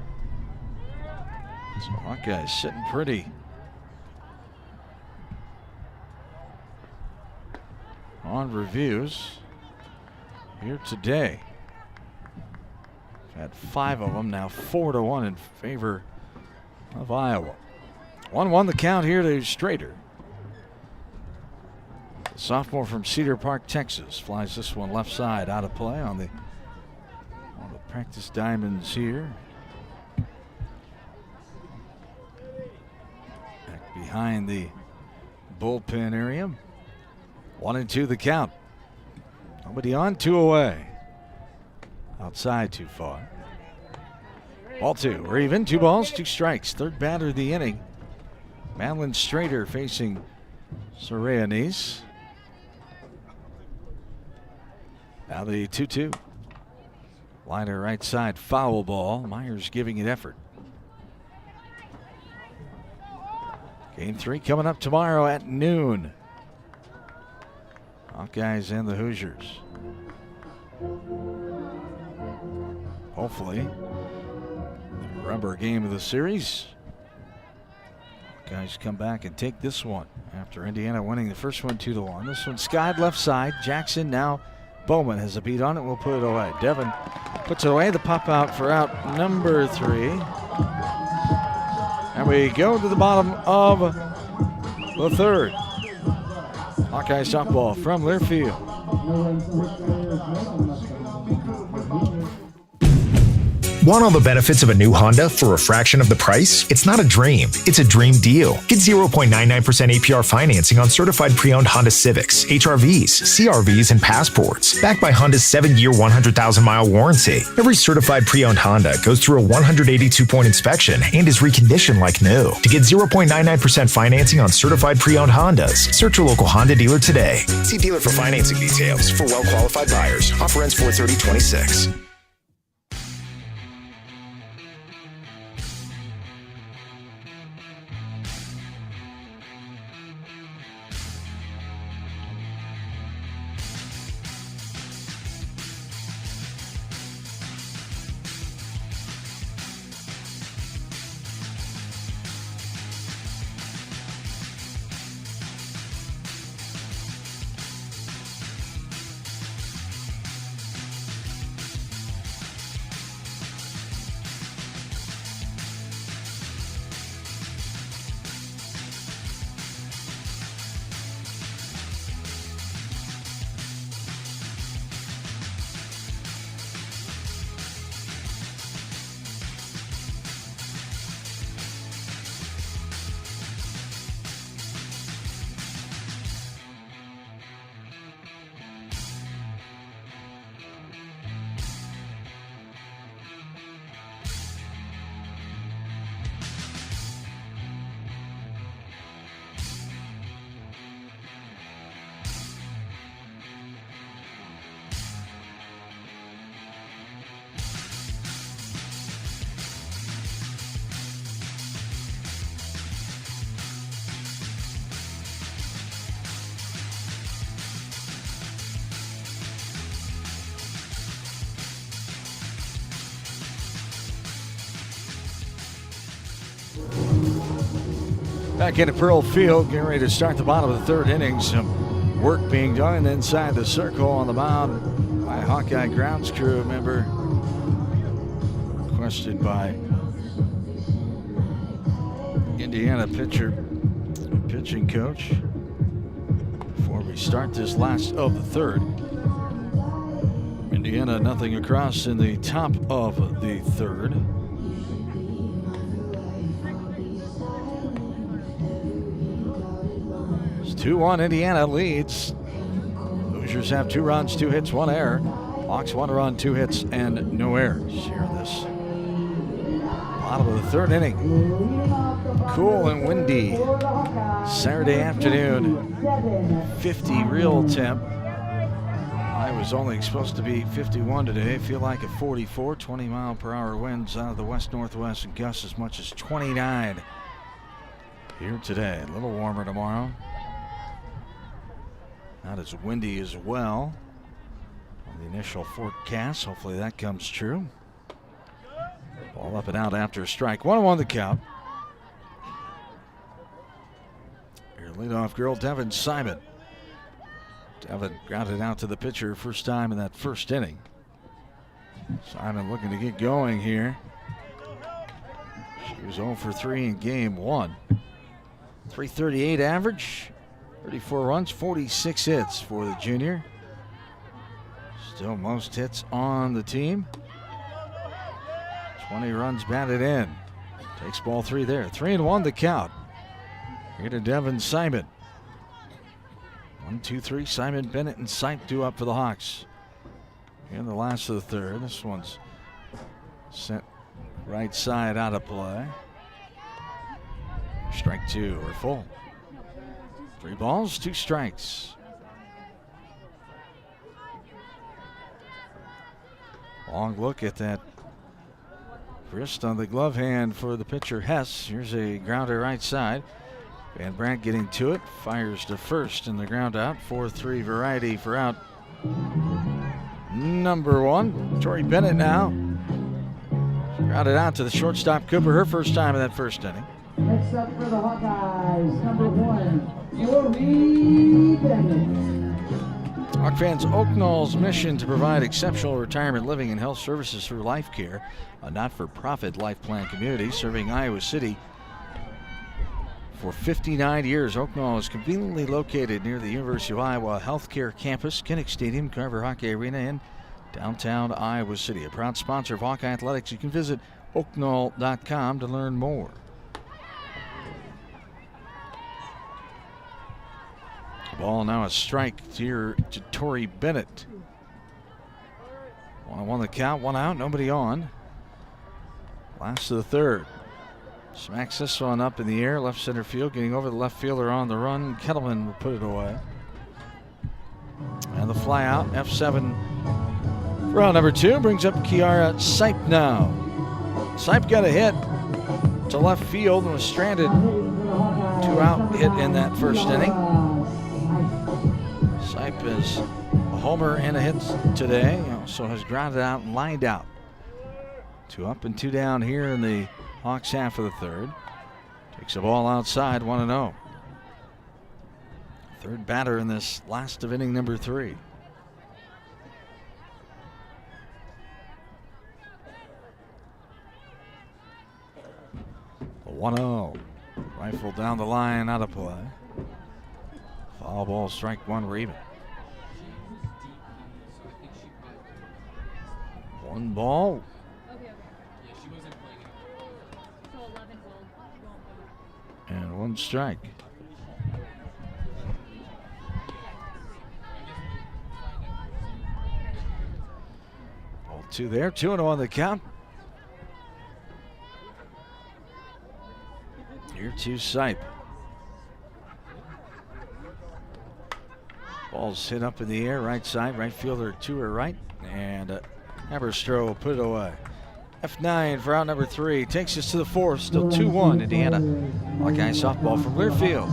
So Hawkeyes sitting pretty. On reviews here today. Had 5 of them, now 4-1 in favor of Iowa. 1-1 the count here to Strader. The sophomore from Cedar Park, Texas, flies this one left side out of play on the practice diamonds here. Back behind the bullpen area. 1-2 the count. Nobody on, 2 away. Outside too far. Ball 2. We're even. 2 balls, 2 strikes. Third batter of the inning. Madeline Strader facing Soraya Nice. Now the 2-2. Liner right side, foul ball. Myers giving it effort. Game 3 coming up tomorrow at noon. Hawkeyes and the Hoosiers. Hopefully, the rubber game of the series. Hawkeyes come back and take this one after Indiana winning the first one 2-1. This one skied left side. Jackson now. Bowman has a beat on it. We'll put it away. Devin puts it away. The pop out for out number 3. And we go to the bottom of the third. Hawkeye softball from Learfield. Want all the benefits of a new Honda for a fraction of the price? It's not a dream, it's a dream deal. Get 0.99% APR financing on certified pre-owned Honda Civics, HRVs, CRVs, and Passports. Backed by Honda's 7-year, 100,000-mile warranty. Every certified pre-owned Honda goes through a 182-point inspection and is reconditioned like new. To get 0.99% financing on certified pre-owned Hondas, search your local Honda dealer today. See dealer for financing details. For well-qualified buyers. Offer ends 4/30/26. Back into Pearl Field, getting ready to start the bottom of the third inning. Some work being done inside the circle on the mound by Hawkeye grounds crew member, requested by Indiana pitching coach. Before we start this last of the third, Indiana nothing across in the top of the third. It's 2-1, Indiana leads. Hoosiers have 2 runs, 2 hits, 1 error. Hawks 1 run, 2 hits, and no errors here in this bottom of the third inning. Cool and windy Saturday afternoon. 50 real temp. I was only supposed to be 51 today. Feel like a 44. 20-mile-per-hour winds out of the west-northwest and gusts as much as 29 here today. A little warmer tomorrow. Not as windy as well on the initial forecast. Hopefully that comes true. Ball up and out after a strike. 1-1 the count. Your leadoff girl, Devin Simon. Devin grounded out to the pitcher first time in that first inning. Simon looking to get going here. She was 0 for 3 in game 1. 338 average, 34 runs, 46 hits for the junior. Still most hits on the team. 20 runs batted in. Takes ball 3 there. 3-1 the count. Here to Devin Simon. 1-2-3. Simon, Bennett, and Sipe due up for the Hawks. In the last of the third. This one's sent right side out of play. Strike two or full. 3 balls, 2 strikes. Long look at that wrist on the glove hand for the pitcher, Hess. Here's a grounder right side. Van Brandt getting to it, fires to first in the ground out. 4-3 variety for out number 1. Tori Bennett now. Grounded out to the shortstop, Cooper, her first time in that first inning. Next up for the Hawkeyes, number 1, Tori Bennett. Hawk fans, Oaknall's mission to provide exceptional retirement living and health services through Life Care, a not-for-profit life plan community serving Iowa City for 59 years. Oaknall is conveniently located near the University of Iowa Healthcare Campus, Kinnick Stadium, Carver Hockey Arena in downtown Iowa City. A proud sponsor of Hawkeye Athletics. You can visit oaknall.com to learn more. Ball now a strike here to Tori Bennett. 1-1 the count, 1 out, nobody on. Last of the third. Smacks this one up in the air, left center field, getting over the left fielder on the run. Kettleman will put it away. And the fly out, F7 for out number 2, brings up Kiara Sipe now. Sipe got a hit to left field and was stranded. 2 out hit in that first inning. Sipe is a homer and a hit today. Also has grounded out and lined out. 2 up and 2 down here in the Hawks half of the third. Takes the ball outside, 1-0. Third batter in this last of inning number 3. A 1-0. Rifle down the line, out of play. Foul ball, strike 1, we're even. 1 ball. And 1 strike. Ball 2 there, 2-0 the count. Here to Sipe. Ball's hit up in the air, right side, right fielder to her right, and Haberstroh will put it away. F9 for out number 3 takes us to the 4th, still 2-1 Indiana. Hawkeye softball from Learfield.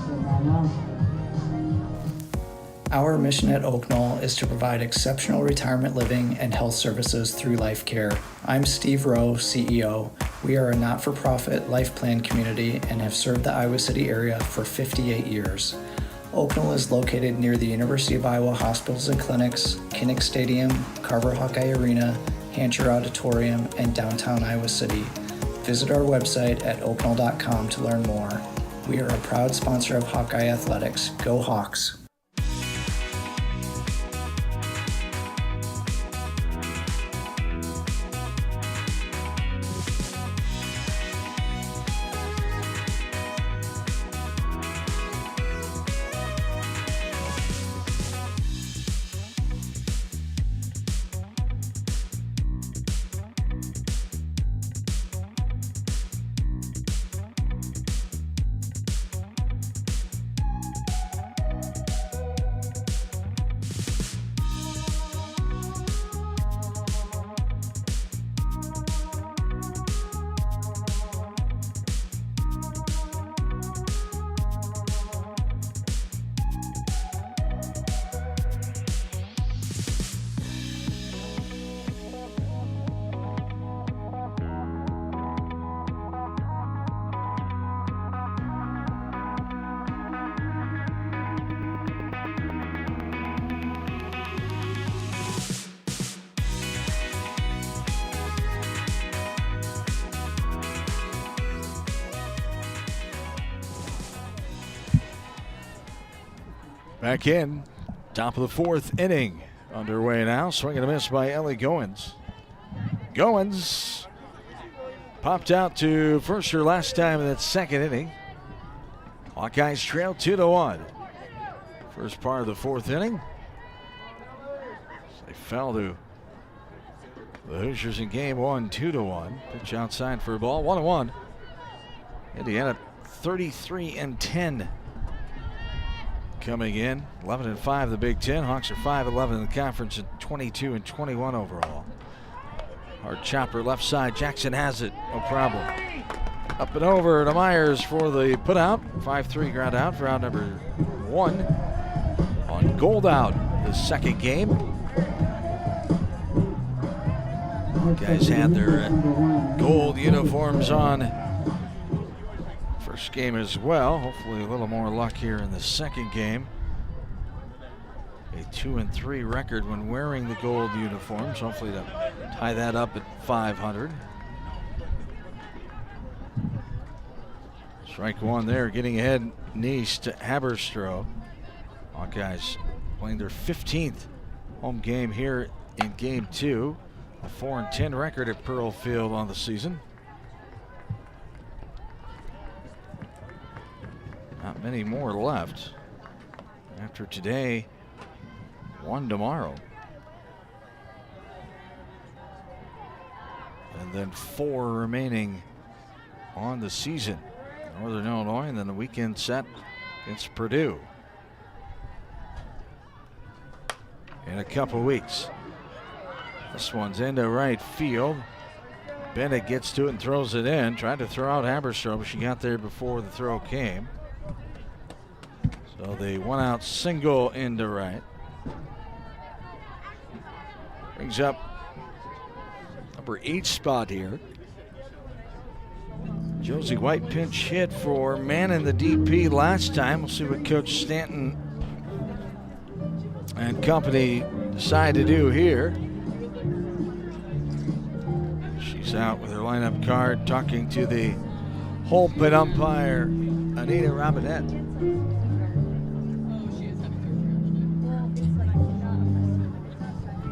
Our mission at Oaknall is to provide exceptional retirement living and health services through Life Care. I'm Steve Rowe, CEO. We are a not-for-profit life plan community and have served the Iowa City area for 58 years. Oaknall is located near the University of Iowa hospitals and clinics, Kinnick Stadium, Carver Hawkeye Arena, Hancher Auditorium, and downtown Iowa City. Visit our website at oaknall.com to learn more. We are a proud sponsor of Hawkeye Athletics. Go Hawks! Back in, top of the 4th inning. Underway now, swing and a miss by Ellie Goins. Goins popped out to first her last time in that 2nd inning. Hawkeyes trail 2-1. First part of the 4th inning. They fell to the Hoosiers in game 1, 2-1. Pitch outside for a ball, 1-1. Indiana 33-10 coming in. 11-5 the Big Ten. Hawks are 5-11 in the conference and 22-21 overall. Hard chopper left side. Jackson has it. No problem. Up and over to Myers for the put out. 5-3 ground out for out number 1 on Gold Out, the second game. Guys had their gold uniforms on first game as well. Hopefully a little more luck here in the second game. A 2-3 record when wearing the gold uniforms. Hopefully to tie that up at 500. Strike one there, getting ahead Nice to Haberstroh. Hawkeyes playing their 15th home game here in game 2. A 4-10 record at Pearl Field on the season. Not many more left. After today, 1 tomorrow. And then 4 remaining on the season. Northern Illinois, and then the weekend set against Purdue in a couple weeks. This one's into right field. Bennett gets to it and throws it in. Tried to throw out Haberstroh, but she got there before the throw came. So the 1-out single into right. Brings up number 8 spot here. Josie White pinch hit for Mannon, the DP, last time. We'll see what Coach Stanton and company decide to do here. She's out with her lineup card, talking to the whole pit umpire, Anita Robinette.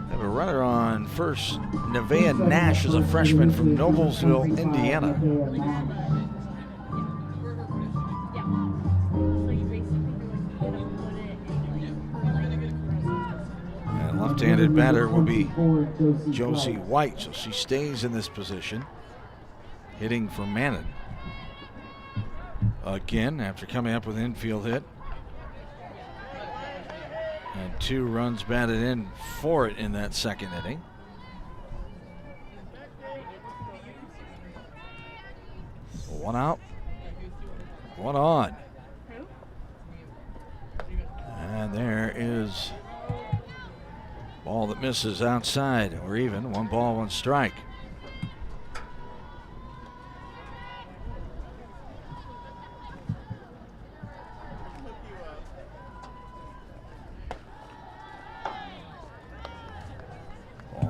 Have a runner on first. Nevaeh Nash is a freshman from Noblesville, Indiana. And left-handed batter will be Josie White, so she stays in this position, hitting for Mannon. Again, after coming up with an infield hit. And 2 runs batted in for it in that second inning. So 1 out, 1 on. And there is ball that misses outside. We're even. 1 ball, 1 strike.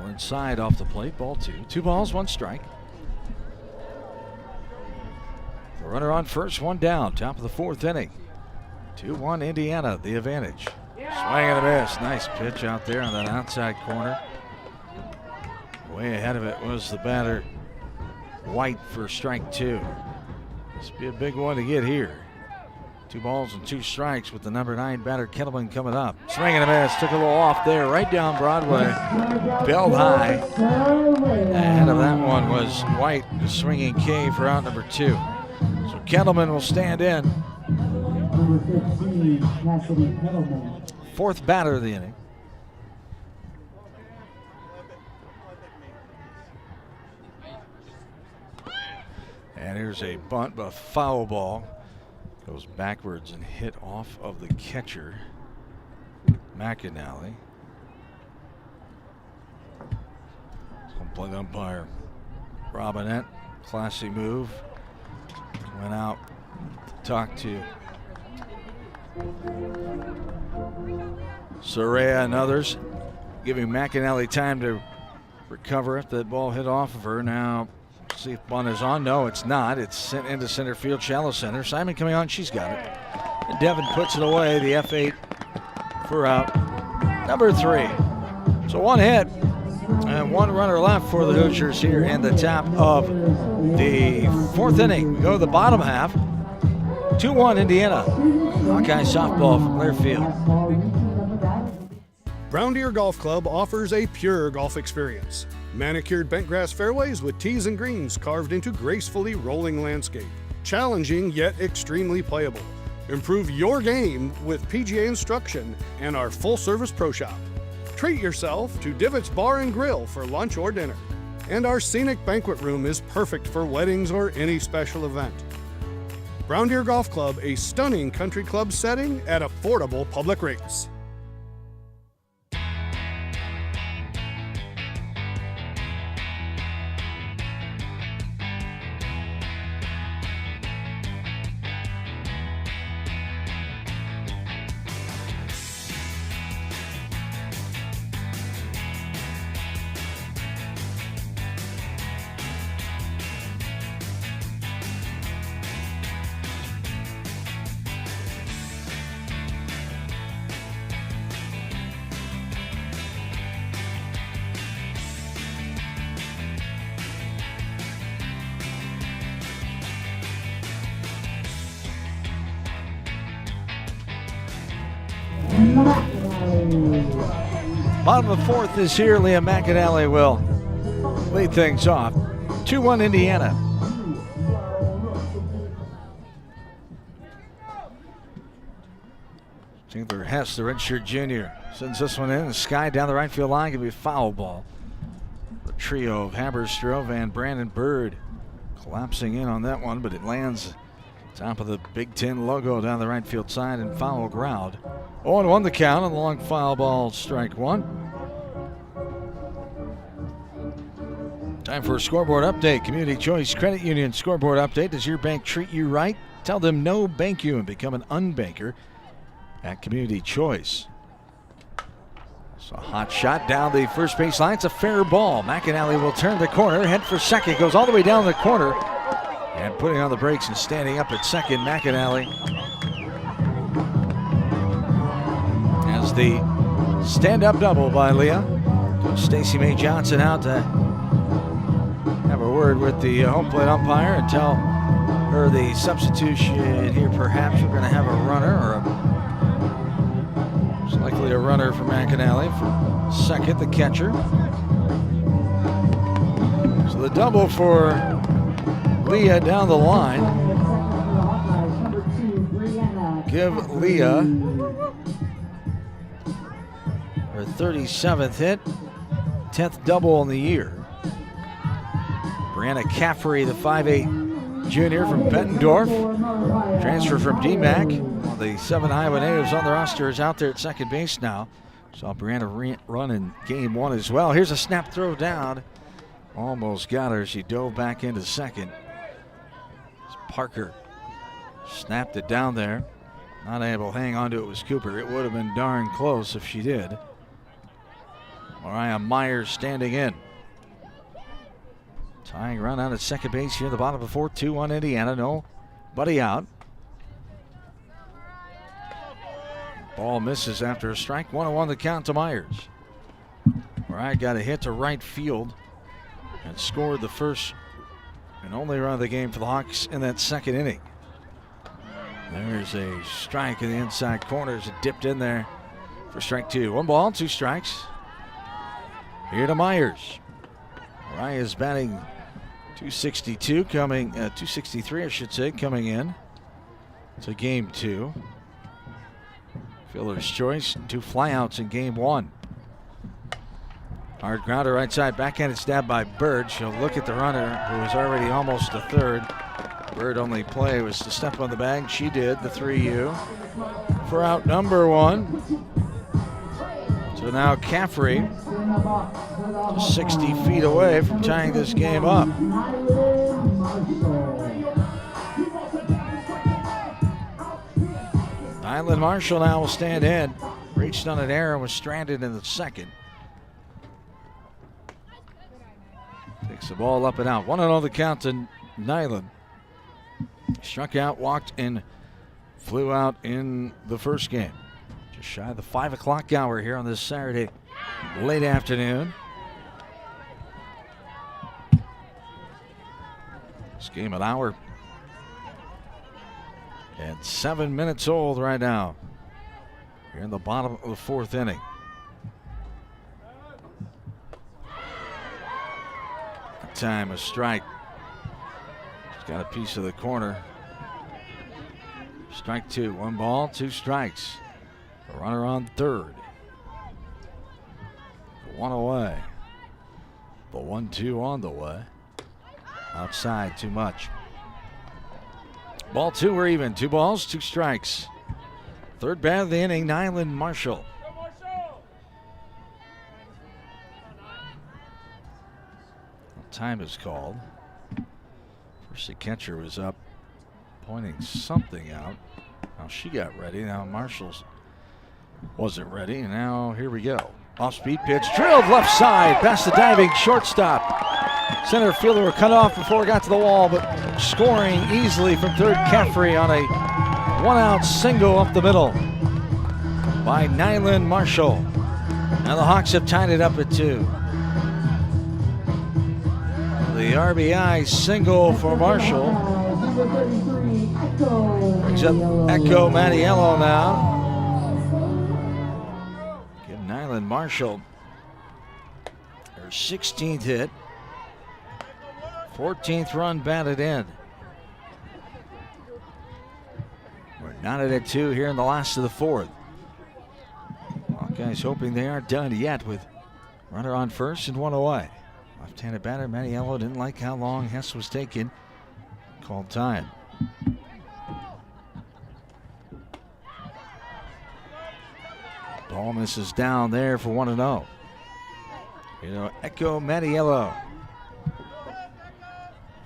Inside off the plate, ball 2. 2 balls, 1 strike. The runner on first, 1 down, top of the 4th inning. 2-1 Indiana, the advantage. Swing and a miss. Nice pitch out there on that outside corner. Way ahead of it was the batter, White, for strike 2. This will be a big one to get here. 2 balls and 2 strikes with the number 9 batter, Kettleman, coming up. Swing and a miss. Took a little off there, right down Broadway. Belled high. Ahead of that one was White, the swinging K for out number 2. So Kettleman will stand in. 4th batter of the inning. And here's a bunt, but a foul ball. Goes backwards and hit off of the catcher, McAnally. Home plate umpire Robinette, classy move. Went out to talk to Soraya and others, giving McAnally time to recover if that ball hit off of her. Now, see if bunt is on. No, it's not. It's sent into center field, shallow center. Simon coming on. She's got it. And Devin puts it away. The F8 for out number 3. So 1 hit and 1 runner left for the Hoosiers here in the top of the 4th inning. We go to the bottom half. 2-1 Indiana. Hawkeye softball from Learfield. Brown Deer Golf Club offers a pure golf experience. Manicured bentgrass fairways with tees and greens carved into gracefully rolling landscape. Challenging yet extremely playable. Improve your game with PGA instruction and our full-service pro shop. Treat yourself to Divots Bar and Grill for lunch or dinner. And our scenic banquet room is perfect for weddings or any special event. Brown Deer Golf Club, a stunning country club setting at affordable public rates. Bottom of the fourth is here. Liam McAnally will lead things off. 2-1 Indiana. Taylor Hess, the redshirt junior, sends this one in. The sky down the right field line can be a foul ball. The trio of Haberstroh and Brandon Bird collapsing in on that one, but it lands top of the Big Ten logo down the right field side and foul ground. 0-1 the count on the long foul ball, strike one. Time for a scoreboard update. Community Choice Credit Union scoreboard update. Does your bank treat you right? Tell them no, bank you, and become an unbanker at Community Choice. So a hot shot down the first base line. It's a fair ball. McAnally will turn the corner, head for second, goes all the way down the corner. And putting on the brakes and standing up at second, McAnally has the stand-up double by Leah. Stacey Mae Johnson out to have a word with the home plate umpire and tell her the substitution here. Perhaps we're going to have a runner, or most likely a runner for McAnally for second, the catcher. So the double for Leah down the line. Give Leah her 37th hit, 10th double in the year. Brianna Caffrey, the 5'8" junior from Bettendorf, transfer from DMAC. One of the 7 Iowa natives on the roster is out there at second base now. Saw Brianna run in game one as well. Here's a snap throw down. Almost got her. She dove back into second. Parker snapped it down there. Not able to hang on to it was Cooper. It would have been darn close if she did. Mariah Myers standing in. Tying run out at second base here in the bottom of the fourth. 2-1 Indiana. Nobody out. Ball misses after a strike. 1-1 the count to Myers. Mariah got a hit to right field and scored the first and only run of the game for the Hawks in that second inning. There's a strike in the inside corners. It dipped in there for strike two. 1 ball, 2 strikes. Here to Myers. Mariah's batting 262 coming, 263 I should say, coming in to game two. Fielder's choice, 2 flyouts in game one. Hard grounder right side, backhanded stab by Bird. She'll look at the runner who is already almost to third. Bird only play was to step on the bag. She did, the 3U. For out number 1. So now Caffrey just 60 feet away from tying this game up. Nyland Marshall now will stand in. Reached on an error and was stranded in the second. Takes the ball up and out. 1-0 the count to Nyland. Struck out, walked, and flew out in the first game. Just shy of the 5 o'clock hour here on this Saturday late afternoon. This game an hour and 7 minutes old right now. Here in the bottom of the fourth inning. Time a strike. He's got a piece of the corner. Strike two. 1 ball, 2 strikes. The runner on third. The 1 away. The 1-2 on the way. Outside, too much. Ball 2, we're even. 2 balls, 2 strikes. Third bat of the inning, Nyland Marshall. Time is called. First, the catcher was up, pointing something out. Now she got ready. Now Marshall's wasn't ready. And now here we go. Off-speed pitch, drilled left side, past the diving shortstop. Center fielder were cut off before it got to the wall, but scoring easily from third, Caffrey on a 1-out single up the middle by Nyland Marshall. Now the Hawks have tied it up at 2. The RBI single for Marshall brings up Echo Mattiello now. Give Nyland Marshall her 16th hit, 14th run batted in. We're knotted at 2 here in the last of the 4th. Hawkeyes hoping they aren't done yet with runner on first and 1 away. Left-handed batter Mattiello didn't like how long Hess was taking. Called time. Ball misses down there for 1-0. Echo Mattiello.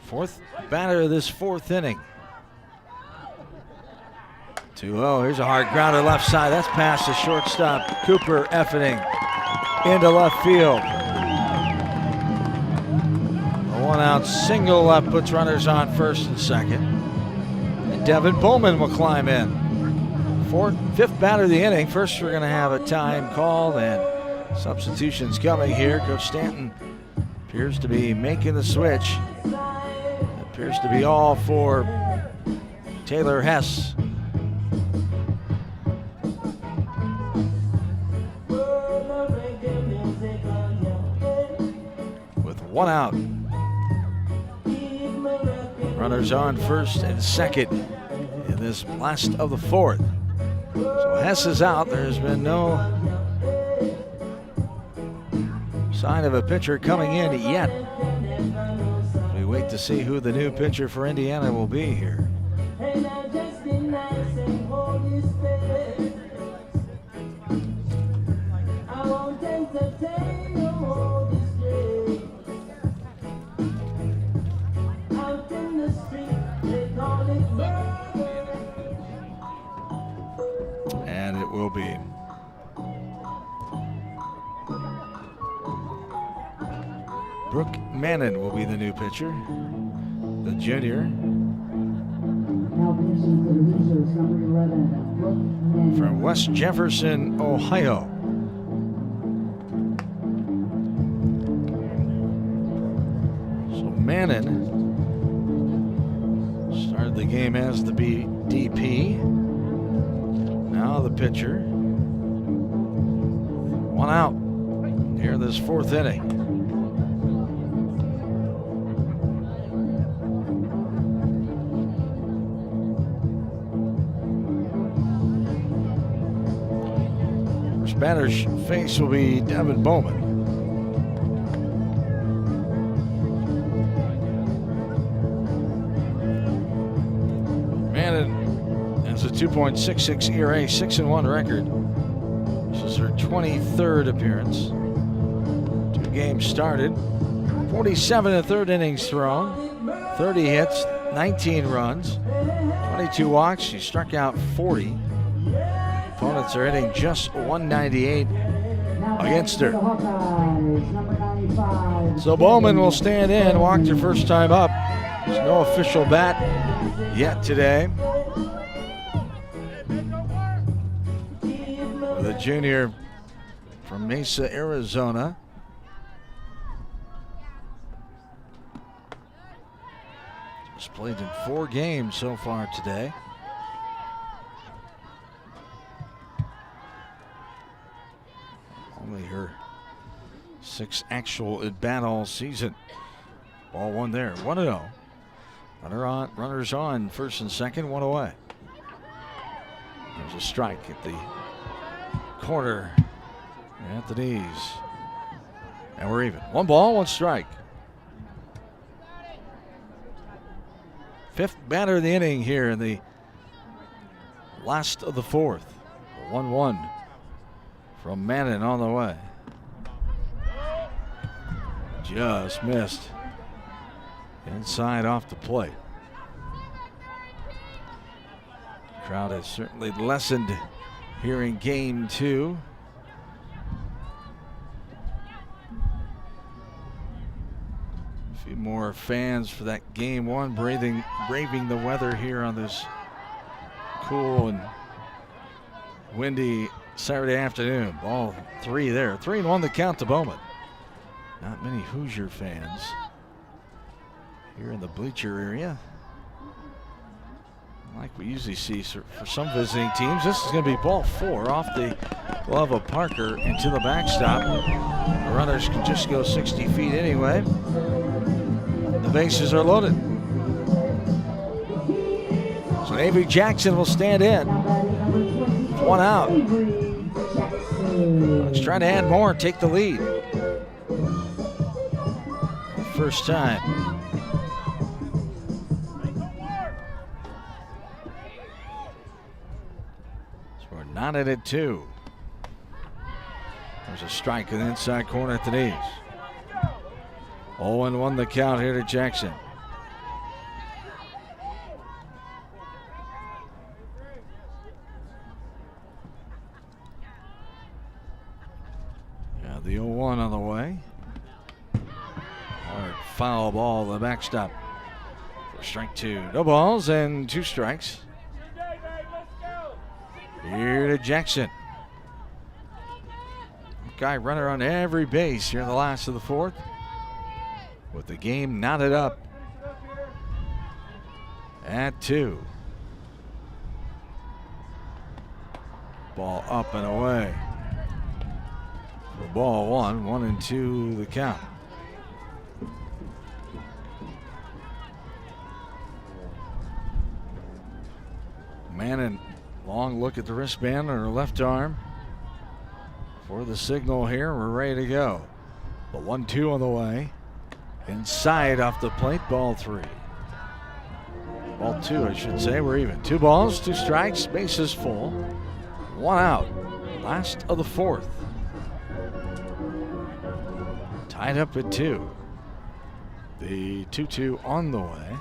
4th batter of this 4th inning. 2-0. Here's a hard grounder left side. That's past the shortstop. Cooper Effening into left field. 1-out single left puts runners on first and second. And Devin Bowman will climb in. 5th batter of the inning. First, we're going to have a time called and substitutions coming here. Coach Stanton appears to be making the switch. Appears to be all for Taylor Hess. With 1 out. Runners on first and second in this last of the 4th. So Hess is out. There's been no sign of a pitcher coming in yet. We wait to see who the new pitcher for Indiana will be here. And it will be Brooke Mannon will be the new pitcher, the junior from West Jefferson, Ohio. So Mannon started the game as the DP. Now the pitcher. 1 out here in this 4th inning. First batter's face will be Devin Bowman. Mannon has a 2.66 ERA, 6-1 record. This is her 23rd appearance. 2 games started. 47 and 3rd innings thrown. 30 hits, 19 runs, 22 walks. She struck out 40. Opponents are hitting just 198 against her. So Bowman will stand in, walked her first time up. There's no official bat yet today. The junior from Mesa, Arizona. Just played in 4 games so far today. Only her 6th actual at bat all season. Ball 1 there, 1-0. Runners on first and second, 1 away. There's a strike at the corner at the knees. And we're even. 1 ball, 1 strike. 5th batter of the inning here in the last of the 4th. 1-1 from Mannon on the way. Just missed. Inside off the plate. Crowd has certainly lessened here in game 2. A few more fans for that game 1, braving the weather here on this cool and windy Saturday afternoon. Ball 3 there. 3-1 the count to Bowman. Not many Hoosier fans here in the bleacher area, like we usually see for some visiting teams. This is going to be ball 4 off the glove of Parker into the backstop. The runners can just go 60 feet anyway. The bases are loaded. So Avery Jackson will stand in. 1 out. Let's try to add more and take the lead. First time. So we're knotted at 2. There's a strike in the inside corner at the knees. 0-1 the count here to Jackson. Yeah, the 0-1 on the way. Hard foul ball, the backstop for strike 2. No balls and 2 strikes. Here to Jackson. Guy runner on every base here in the last of the 4th. With the game knotted up at 2. Ball up and away. For ball 1, 1-2 the count. Mannon, long look at the wristband on her left arm. For the signal here, we're ready to go. The 1-2 on the way. Inside off the plate, ball 3. Ball 2, I should say. We're even. 2 balls, 2 strikes, bases full. 1 out. Last of the 4th. Tied up at 2. The 2-2 on the way.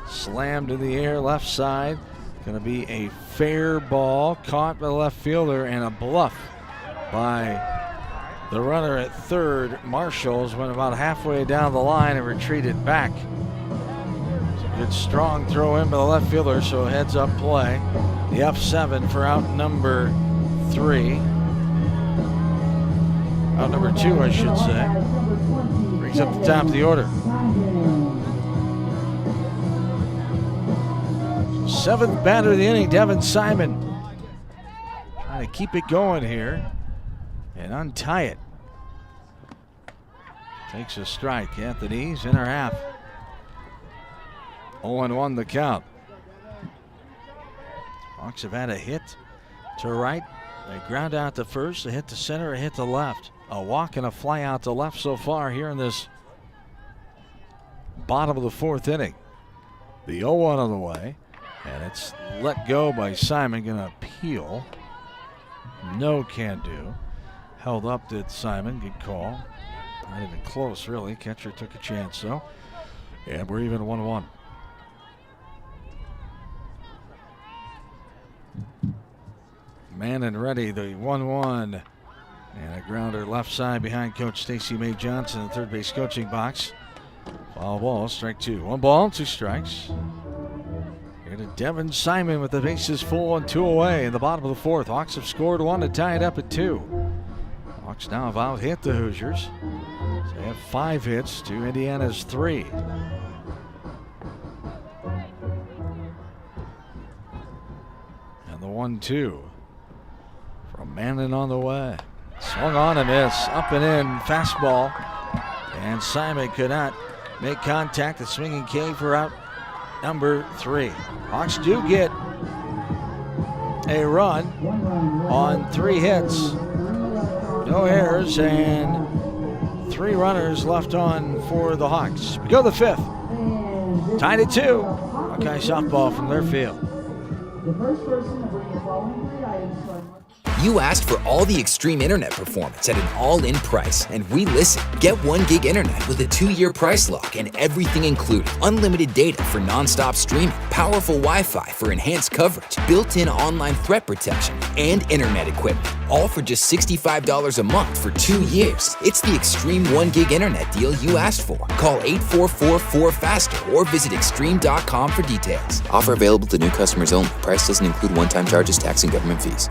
Slammed in the air, left side. Going to be a fair ball, caught by the left fielder, and a bluff by the runner at 3rd. Marshalls went about halfway down the line and retreated back. Good strong throw in by the left fielder, so heads up play. The F7 for out number 3. Out number 2, I should say. Brings up the top of the order. 7th batter of the inning, Devin Simon. Trying to keep it going here and untie it. Takes a strike at the knees in her half. 0-1 the count. Hawks have had a hit to right, a ground out to first, a hit to center, a hit to left. A walk and a fly out to left so far here in this bottom of the 4th inning. The 0-1 on the way. And it's let go by Simon, going to appeal. No can do. Held up did Simon, good call. Not even close really, catcher took a chance though. And we're even 1-1. Mannon ready, the 1-1. And a grounder left side behind Coach Stacy May Johnson in the third base coaching box. Foul ball, strike 2. 1 ball, 2 strikes. Here to Devin Simon with the bases full and 2 away in the bottom of the 4th. Hawks have scored 1 to tie it up at 2. Hawks now have out-hit the Hoosiers. So they have 5 hits to Indiana's 3. And the 1-2 from Mannon on the way. Swung on a miss, up and in, fastball. And Simon could not make contact. The swinging K for out number 3. Hawks do get a run on 3 hits. No errors and 3 runners left on for the Hawks. We go to the 5th. Tied at 2. Hawkeye softball from their field. The first person to bring the following 3 items to our You asked for all the extreme internet performance at an all-in price, and we listened. Get 1 gig internet with a 2-year price lock and everything included. Unlimited data for non-stop streaming, powerful Wi-Fi for enhanced coverage, built-in online threat protection, and internet equipment. All for just $65 a month for 2 years. It's the extreme 1 gig internet deal you asked for. Call 844-4FASTER or visit extreme.com for details. Offer available to new customers only. Price doesn't include one-time charges, tax, and government fees.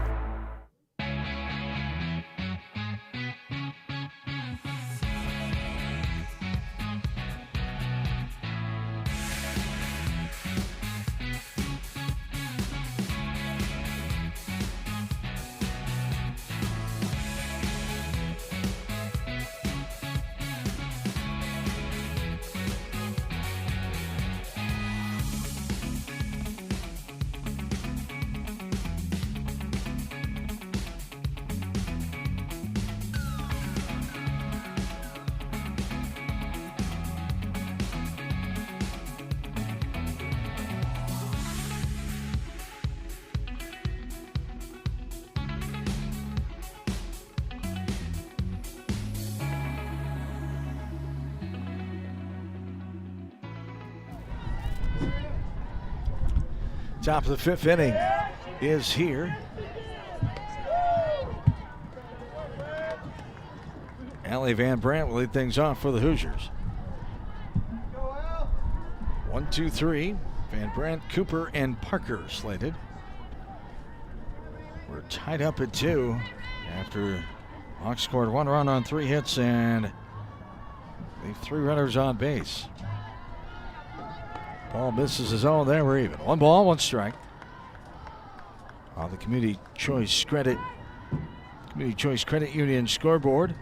Top of the 5th inning is here. Allie Van Brandt will lead things off for the Hoosiers. 1, 2, 3. Van Brandt, Cooper, and Parker slated. We're tied up at 2 after Hawks scored 1 run on 3 hits and leave 3 runners on base. Ball misses his own. There we're even. 1 ball, 1 strike. On the Community Choice Credit Union scoreboard.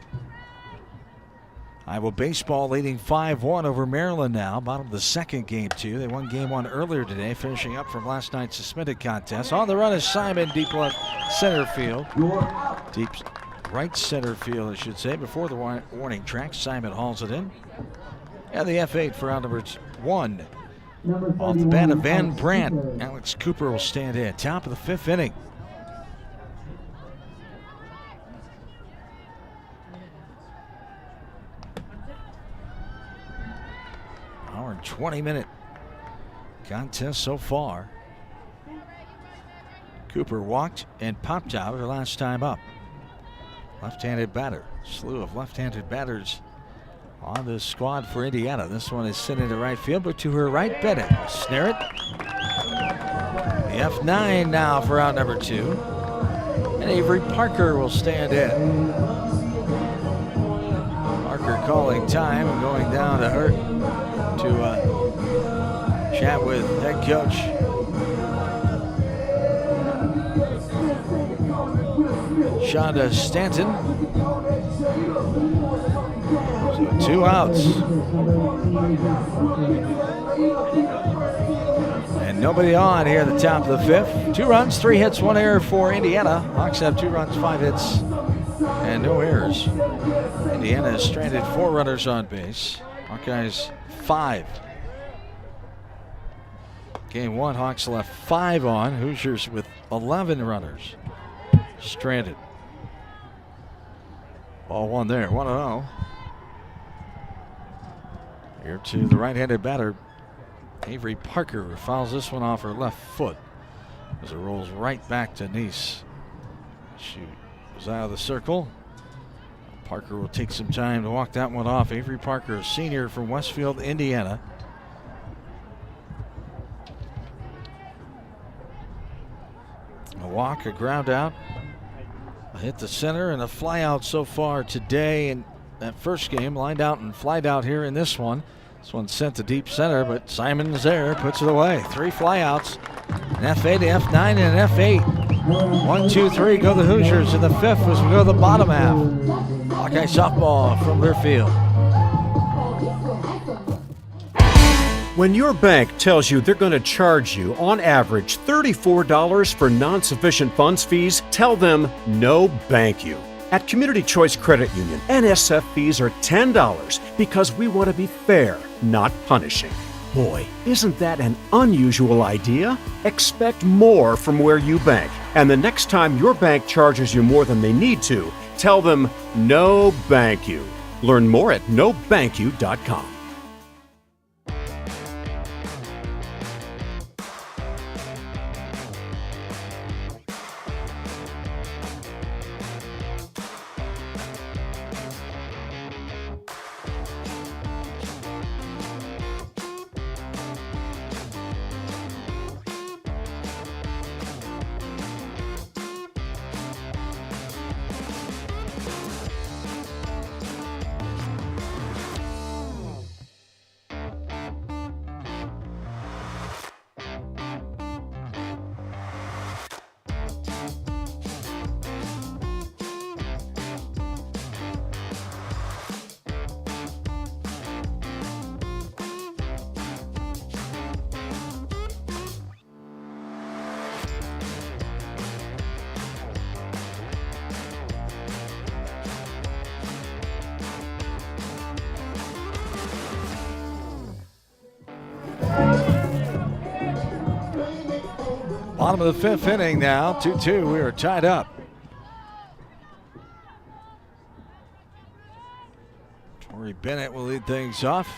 Iowa baseball leading 5-1 over Maryland now. Bottom of the 2nd game 2. They won game 1 earlier today, finishing up from last night's suspended contest. On the run is Simon, deep left center field. Deep right center field, I should say, before the warning track. Simon hauls it in. And the F8 for out number 1. Off the bat of Van Brandt, Alex Cooper will stand in. Top of the 5th inning. Hour and 20-minute contest so far. Cooper walked and popped out her last time up. Left-handed batter. Slew of left-handed batters on the squad for Indiana. This one is sitting to right field, but to her right, Bennett will snare it. The F9 now for out number 2. And Avery Parker will stand in. Parker calling time and going down to Hurt to chat with head coach Shonda Stanton. So 2 outs. And nobody on here at the top of the 5th. 2 runs, 3 hits, 1 error for Indiana. Hawks have 2 runs, 5 hits, and no errors. Indiana has stranded 4 runners on base. Hawkeyes 5. Game 1, Hawks left 5 on. Hoosiers with 11 runners stranded. Ball 1 there, 1-0. Here to the right-handed batter, Avery Parker, fouls this one off her left foot as it rolls right back to Nice. She was out of the circle. Parker will take some time to walk that one off. Avery Parker, a senior from Westfield, Indiana. A walk, a ground out, a hit to center, and a fly out so far today. And that first game, lined out and flied out here in this one. This one's sent to deep center, but Simon's there, puts it away. 3 flyouts, an F8, an F9, and an F8. 1, 2, 3, go the Hoosiers in the 5th as we go to the bottom half. Hawkeye softball from their field. When your bank tells you they're going to charge you, on average, $34 for non-sufficient funds fees, tell them no bank you. At Community Choice Credit Union, NSF fees are $10 because we want to be fair, not punishing. Boy, isn't that an unusual idea? Expect more from where you bank. And the next time your bank charges you more than they need to, tell them no bank you. Learn more at nobankyou.com. Bottom of the fifth inning now, 2-2. We are tied up. Torrey Bennett will lead things off.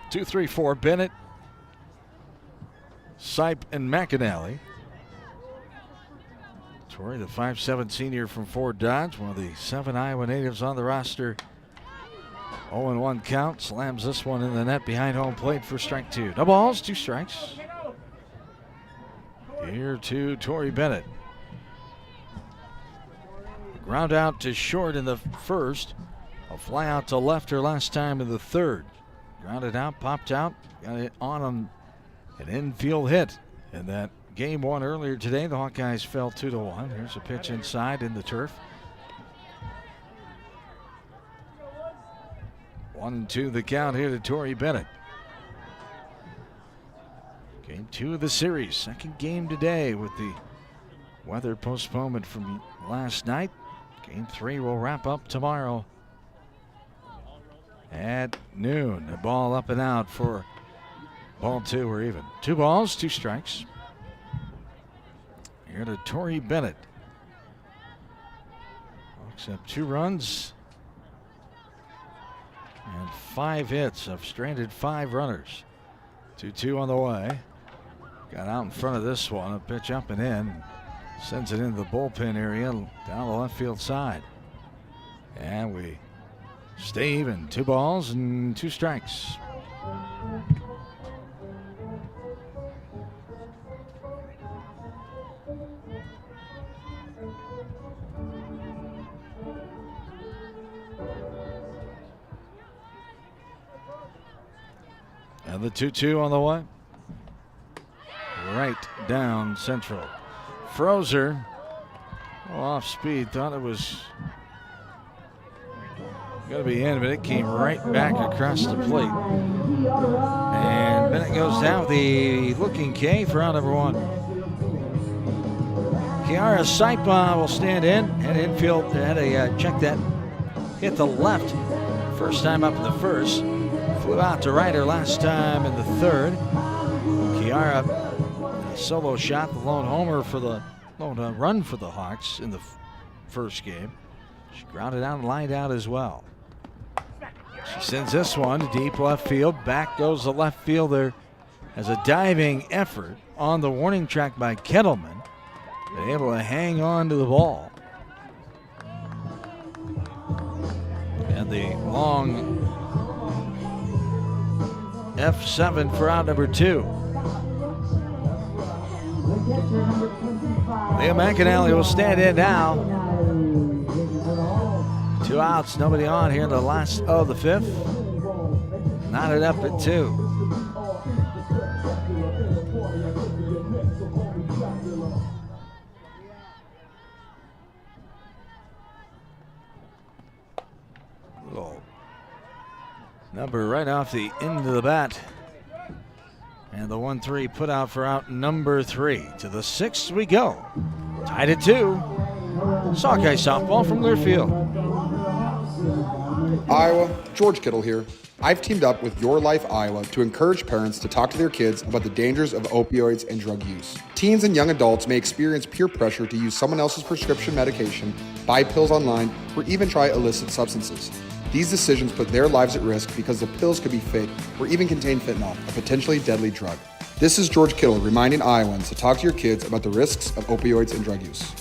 2-3-4 Bennett, Sipe, and McAnally. Torrey, the 5'7" senior from Fort Dodge, one of the 7 Iowa natives on the roster. 0-1 count, slams this one in the net behind home plate for strike 2. No balls, 2 strikes. Here to Torrey Bennett. Ground out to short in the first. A fly out to left her last time in the third. Grounded out, popped out, got it on an infield hit. In that game one earlier today, the Hawkeyes fell 2-1. Here's a pitch inside in the turf. 1-2 the count here to Torrey Bennett. Game 2 of the series. Second game today with the weather postponement from last night. Game 3 will wrap up tomorrow at noon. The ball up and out for ball 2 or even. 2 balls, 2 strikes. Here to Torrey Bennett. Hawks have 2 runs and 5 hits. Have stranded 5 runners. 2-2 on the way. Got out in front of this one. A pitch up and in. Sends it into the bullpen area down the left field side. And we stay even. 2 balls and 2 strikes. And the 2-2 on the way. Right down central. Frozer, off speed, thought it was going to be in, but it came right back across the plate. And Bennett goes down with the looking K for out number 1. Kiara Sipe will stand in, and infield had a check that hit the left first time up in the first. Flew out to right her last time in the third. Kiara, a solo shot, the lone homer for the lone run for the Hawks in the first game. She grounded out and lined out as well. She sends this one to deep left field. Back goes the left fielder as a diving effort on the warning track by Kettleman. Been able to hang on to the ball. And the long F7 for out number 2. Leah McAnally will stand in now. 2 outs, nobody on here in the last of the 5th. Knotted up at 2. Little Number right off the end of the bat. And the 1-3 put out for out number 3. To the 6th we go. Tied at 2. Hawkeye softball from Learfield. Iowa, George Kittle here. I've teamed up with Your Life Iowa to encourage parents to talk to their kids about the dangers of opioids and drug use. Teens and young adults may experience peer pressure to use someone else's prescription medication, buy pills online, or even try illicit substances. These decisions put their lives at risk because the pills could be fake or even contain fentanyl, a potentially deadly drug. This is George Kittle reminding Iowans to talk to your kids about the risks of opioids and drug use.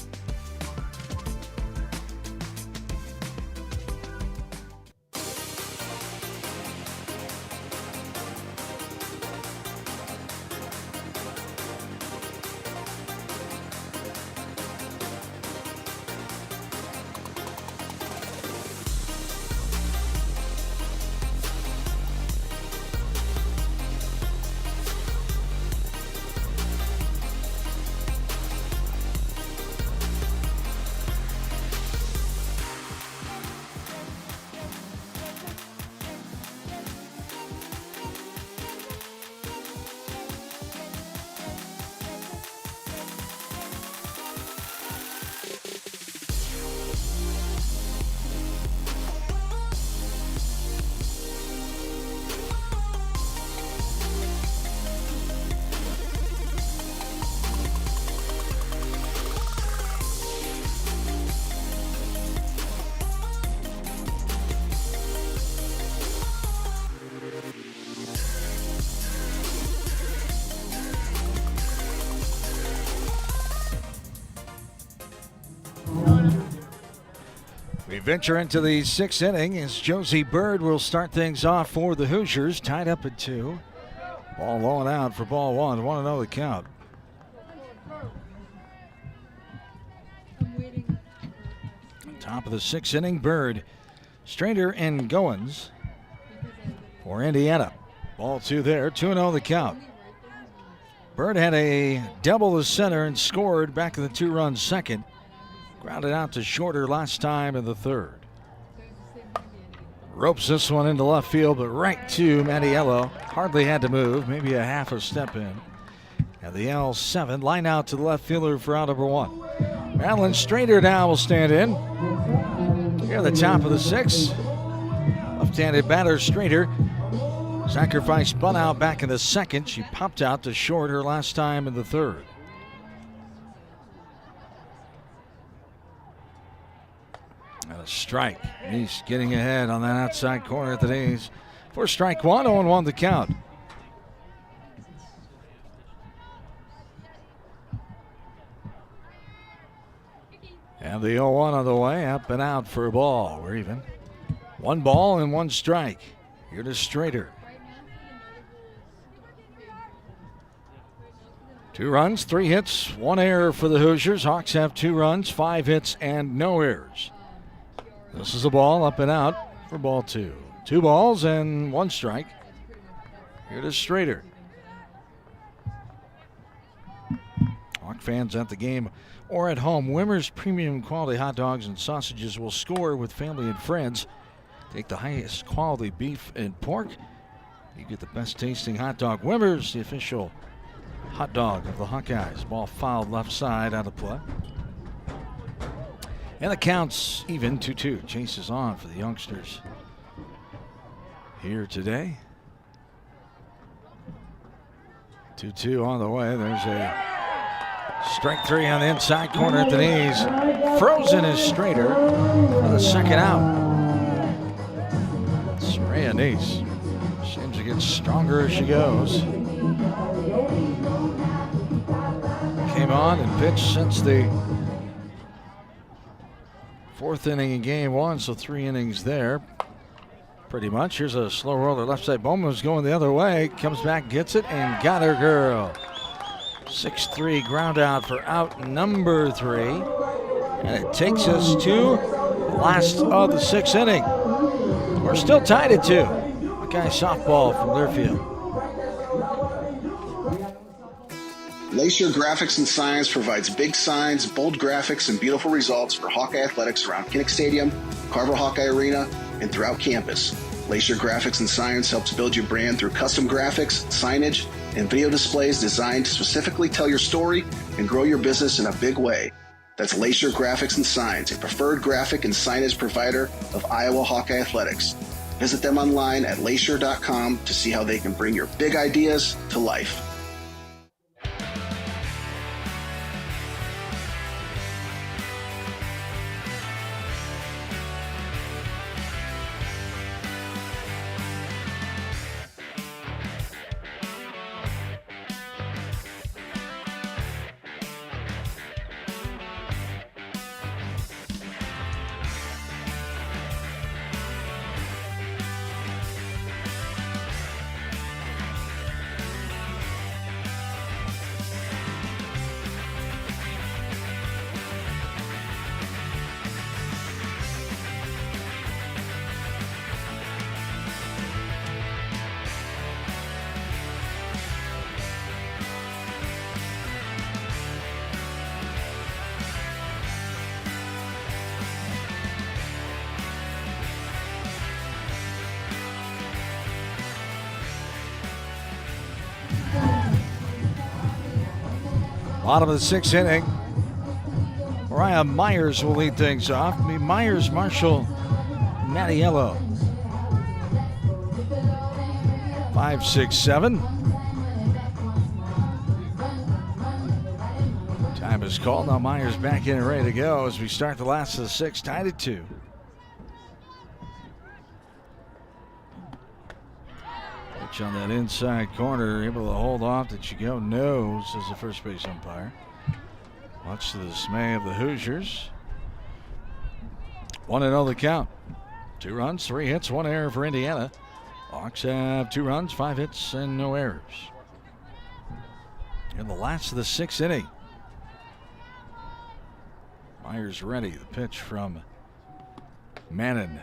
We venture into the 6th inning as Josie Bird will start things off for the Hoosiers, tied up at 2. Ball low and out for ball 1. 1-0 the count. On top of the 6th inning, Bird, Strader, and Goins for Indiana. Ball 2 there, 2-0 the count. Bird had a double to center and scored back in the 2-run second. Grounded out to shorter last time in the 3rd. Ropes this one into left field, but right to Mandiello. Hardly had to move, maybe a half a step in. And the L7 line out to the left fielder for out number 1. Alan Strader now will stand in. Here at the top of the 6th. Left-handed batter Strader. Sacrifice spun out back in the 2nd. She popped out to short her last time in the 3rd. And a strike. He's getting ahead on that outside corner at the knees. For strike 1, 0-1 the count. And the 0-1 on the way, up and out for a ball. We're even. 1 ball and 1 strike. Here to Strader. 2 runs, 3 hits, 1 error for the Hoosiers. Hawks have 2 runs, 5 hits, and no errors. This is a ball up and out for ball 2. 2 balls and 1 strike. Here to Strader. Hawk fans at the game or at home, Wimmer's premium quality hot dogs and sausages will score with family and friends. Take the highest quality beef and pork. You get the best tasting hot dog. Wimmer's, the official hot dog of the Hawkeyes. Ball fouled left side out of play. And the count's even 2-2. Chase is on for the youngsters here today. 2-2 on the way. There's a strike 3 on the inside corner at the knees. Frozen is Strader for the 2nd out. Soraya Nice seems to get stronger as she goes. Came on and pitched since the 4th inning in game 1, so 3 innings there. Pretty much. Here's a slow roller left side. Bowman's going the other way. Comes back, gets it, and got her girl. 6-3 ground out for out number 3. And it takes us to the last of the 6th inning. We're still tied at 2. Hawkeye softball from Learfield. Lacier Graphics and Signs provides big signs, bold graphics, and beautiful results for Hawkeye athletics around Kinnick Stadium, Carver Hawkeye Arena, and throughout campus. Lacier Graphics and Signs helps build your brand through custom graphics, signage, and video displays designed to specifically tell your story and grow your business in a big way. That's Lacier Graphics and Signs, a preferred graphic and signage provider of Iowa Hawkeye Athletics. Visit them online at lacier.com to see how they can bring your big ideas to life. Bottom of the sixth inning. Mariah Myers will lead things off. Myers, Marshall, Mattiello. 5, 6, 7. Time is called. Now Myers back in and ready to go as we start the last of the sixth, tied at 2. Pitch on that inside corner, able to hold off. Did she go? No, says the first base umpire. Much to the dismay of the Hoosiers. 1-0 the count. 2 runs, 3 hits, 1 error for Indiana. Hawks have 2 runs, 5 hits, and no errors. In the last of the sixth inning. Myers ready. The pitch from Mannon.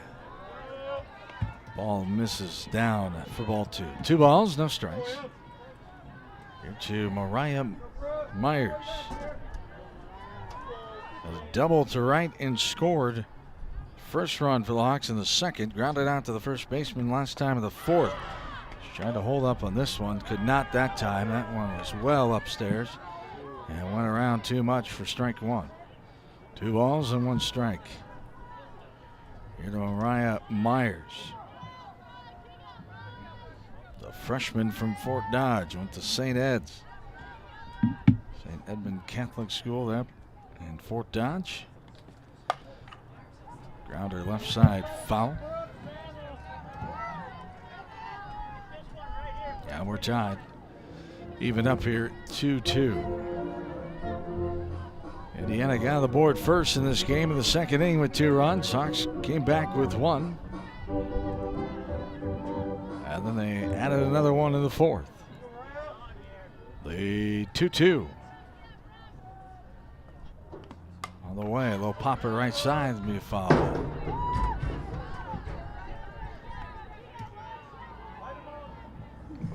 Ball misses down for ball 2. 2 balls, no strikes. Here to Mariah Myers. A double to right and scored. First run for the Hawks in the second. Grounded out to the first baseman last time in the fourth. She tried to hold up on this one. Could not that time. That one was well upstairs. And went around too much for strike 1. 2 balls and 1 strike. Here to Mariah Myers. The freshman from Fort Dodge. Went to St. Ed's. St. Edmund Catholic School there in Fort Dodge. Grounder left side foul. Yeah, we're tied. Even up here 2-2. Indiana got on the board first in this game in the second inning with 2 runs. Hawks came back with 1. And then they added another one in the fourth. The 2-2. On the way, a little popper right side will be a foul.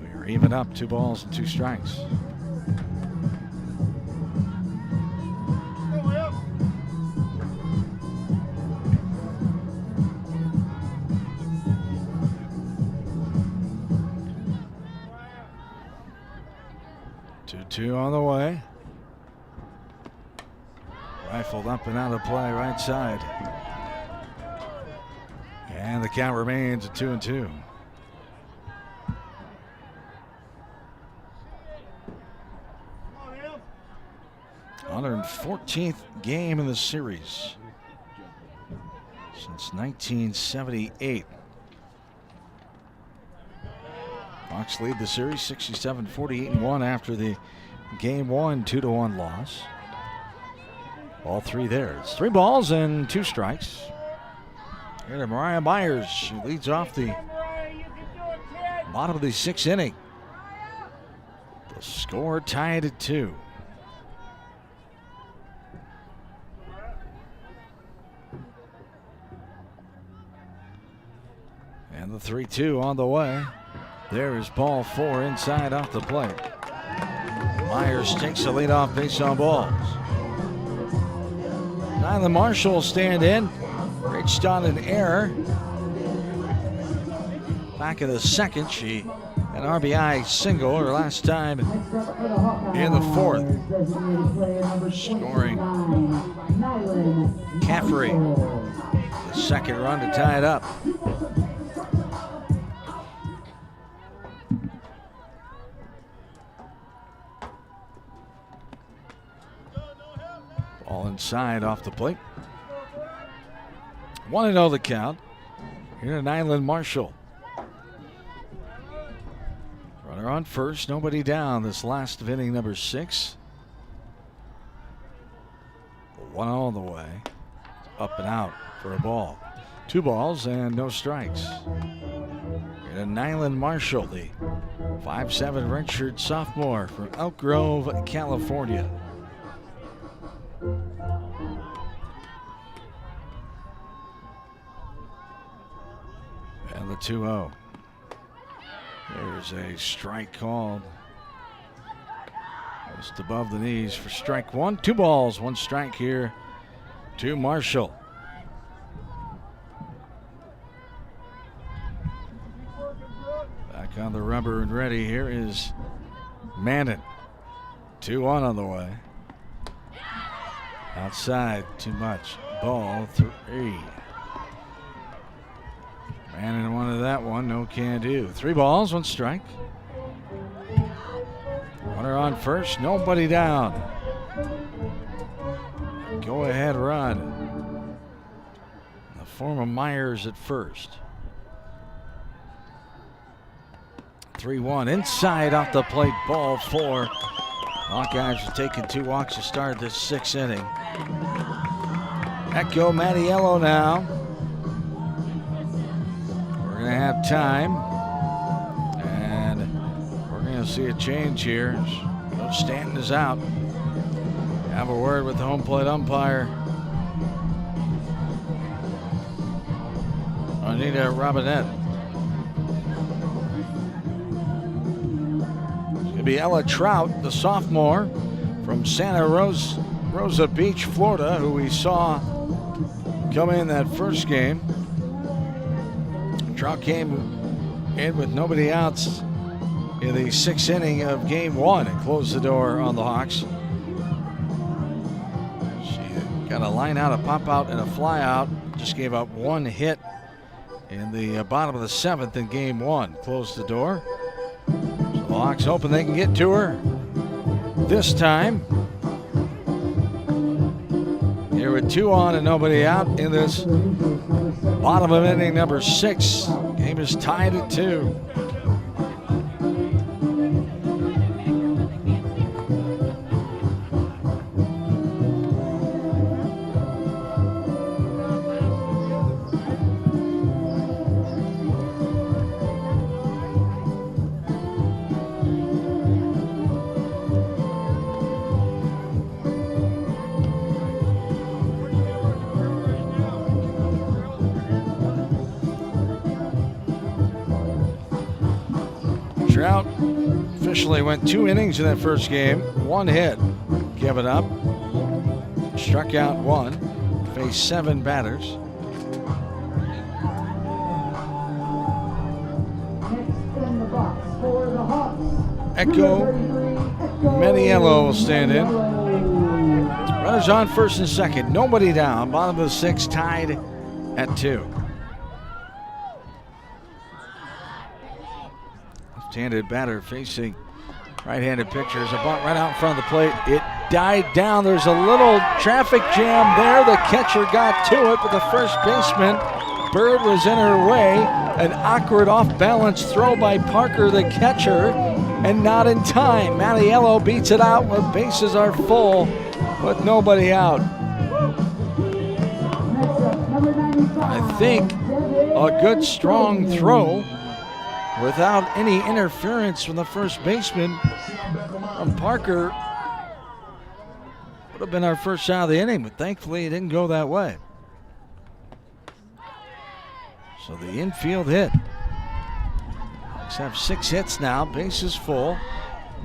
We're even up, 2 balls and 2 strikes. Two on the way. Rifled up and out of play, right side. And the count remains at 2-2. On 114th game in the series since 1978. Hawks lead the series 67-48-1 after the Game 1 2-1 loss. All 3 there. It's 3 balls and 2 strikes. Here to Mariah Myers. She leads off the bottom of the 6th inning. The score tied at 2. And the 3-2 on the way. There is ball 4 inside off the plate. Myers takes the lead off base on balls. Nyland Marshall will stand in. Reached on an error. Back in the second, she an RBI single her last time in the fourth. Scoring Caffrey, the second run to tie it up. Ball inside off the plate. 1-0 the count. Here at Nyland Marshall. Runner on first, nobody down this last of inning number 6. 1-0 on the way. Up and out for a ball. 2 balls and no strikes. Here at Nyland Marshall, the 5'7" redshirt sophomore from Elk Grove, California. And the 2-0. There's a strike called just above the knees for strike 1. 2 balls, 1 strike here to Marshall. Back on the rubber and ready. Here is Mannon. 2-1 on the way. Outside, too much. Ball 3. Mannon wanted that one, no can do. 3 balls, 1 strike. Runner on first, nobody down. Go ahead run. In the form of Myers at first. 3-1 inside off the plate, ball 4. Hawkeyes are taking 2 walks to start this 6th inning. Echo Mattiello now. We're going to have time. And we're going to see a change here. Coach Stanton is out. Have a word with the home plate umpire. Anita Robinette. It's going to be Ella Trout, the sophomore from Santa Rosa Beach, Florida, who we saw come in that first game. Trout came in with nobody outs in the 6th inning of game 1 and closed the door on the Hawks. She got a line out, a pop out, and a fly out. Just gave up 1 hit in the bottom of the 7th in game 1. Closed the door. So the Hawks hoping they can get to her this time. Here with 2 on and nobody out in this bottom of inning number 6. Game is tied at 2. Trout officially went 2 innings in that first game. 1 hit, give it up. Struck out 1, faced 7 batters. Echo Mattiello will stand in. Runners on first and second, nobody down. Bottom of the 6th, tied at 2. Left-handed batter facing right-handed pitcher. There's a bunt right out in front of the plate. It died down. There's a little traffic jam there. The catcher got to it, but the first baseman, Bird, was in her way. An awkward off-balance throw by Parker, the catcher, and not in time. Mattiello beats it out when bases are full with nobody out. I think a good strong throw without any interference from the first baseman from Parker would have been our first shot of the inning, but thankfully it didn't go that way. So the infield hit. Hawks have 6 hits now, bases full,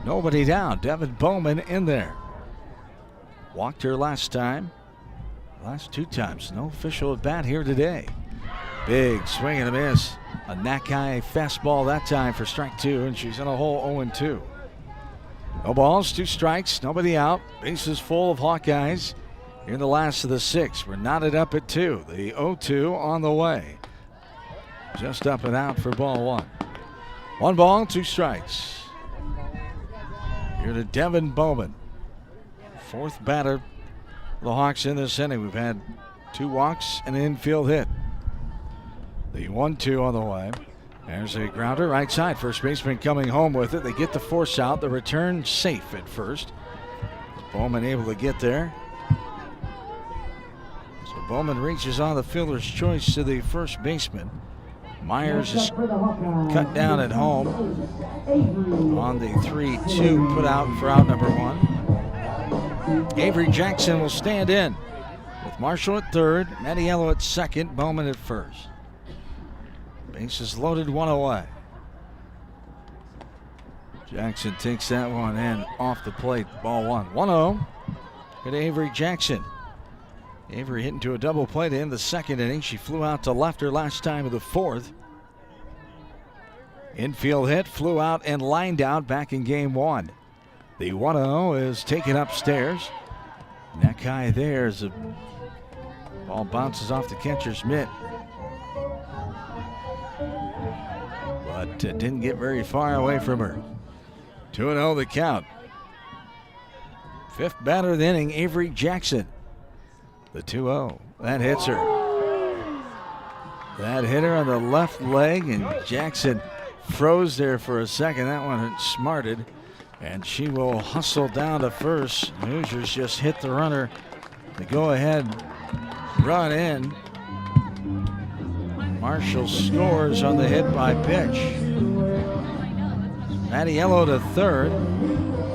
nobody down. Devin Bowman in there. Walked her last time, last 2 times. No official at bat here today. Big swing and a miss A Hawkeye fastball that time for strike 2, and she's in a hole 0-2. No balls, 2 strikes, nobody out. Bases full of Hawkeyes. Here in the last of the 6. We're knotted up at 2. The 0-2 on the way. Just up and out for ball 1. 1 ball, 2 strikes. Here to Devin Bowman. 4th batter for the Hawks in this inning. We've had 2 walks and an infield hit. The 1-2 on the way. There's a grounder right side. First baseman coming home with it. They get the force out. The return safe at first. Bowman able to get there. So Bowman reaches on the fielder's choice to the first baseman. Myers is cut down at home on the 3-2 put out for out number 1. Avery Jackson will stand in with Marshall at third, Mattiello at second, Bowman at first. Bases loaded, 1 away. Jackson takes that one in off the plate. Ball 1. 1-0. Hit Avery Jackson. Avery hit into a double play to end the 2nd inning. She flew out to left her last time of the 4th. Infield hit, flew out and lined out back in game 1. The 1-0 is taken upstairs. Neck high there as the ball bounces off the catcher's mitt. But didn't get very far away from her. 2-0 the count. 5th batter of the inning, Avery Jackson. The 2-0. That hits her. That hit her on the left leg, and Jackson froze there for a second. That one smarted, and she will hustle down to first. Hoosiers just hit the runner to go ahead, run in. Marshall scores on the hit by pitch. Mattiello to third.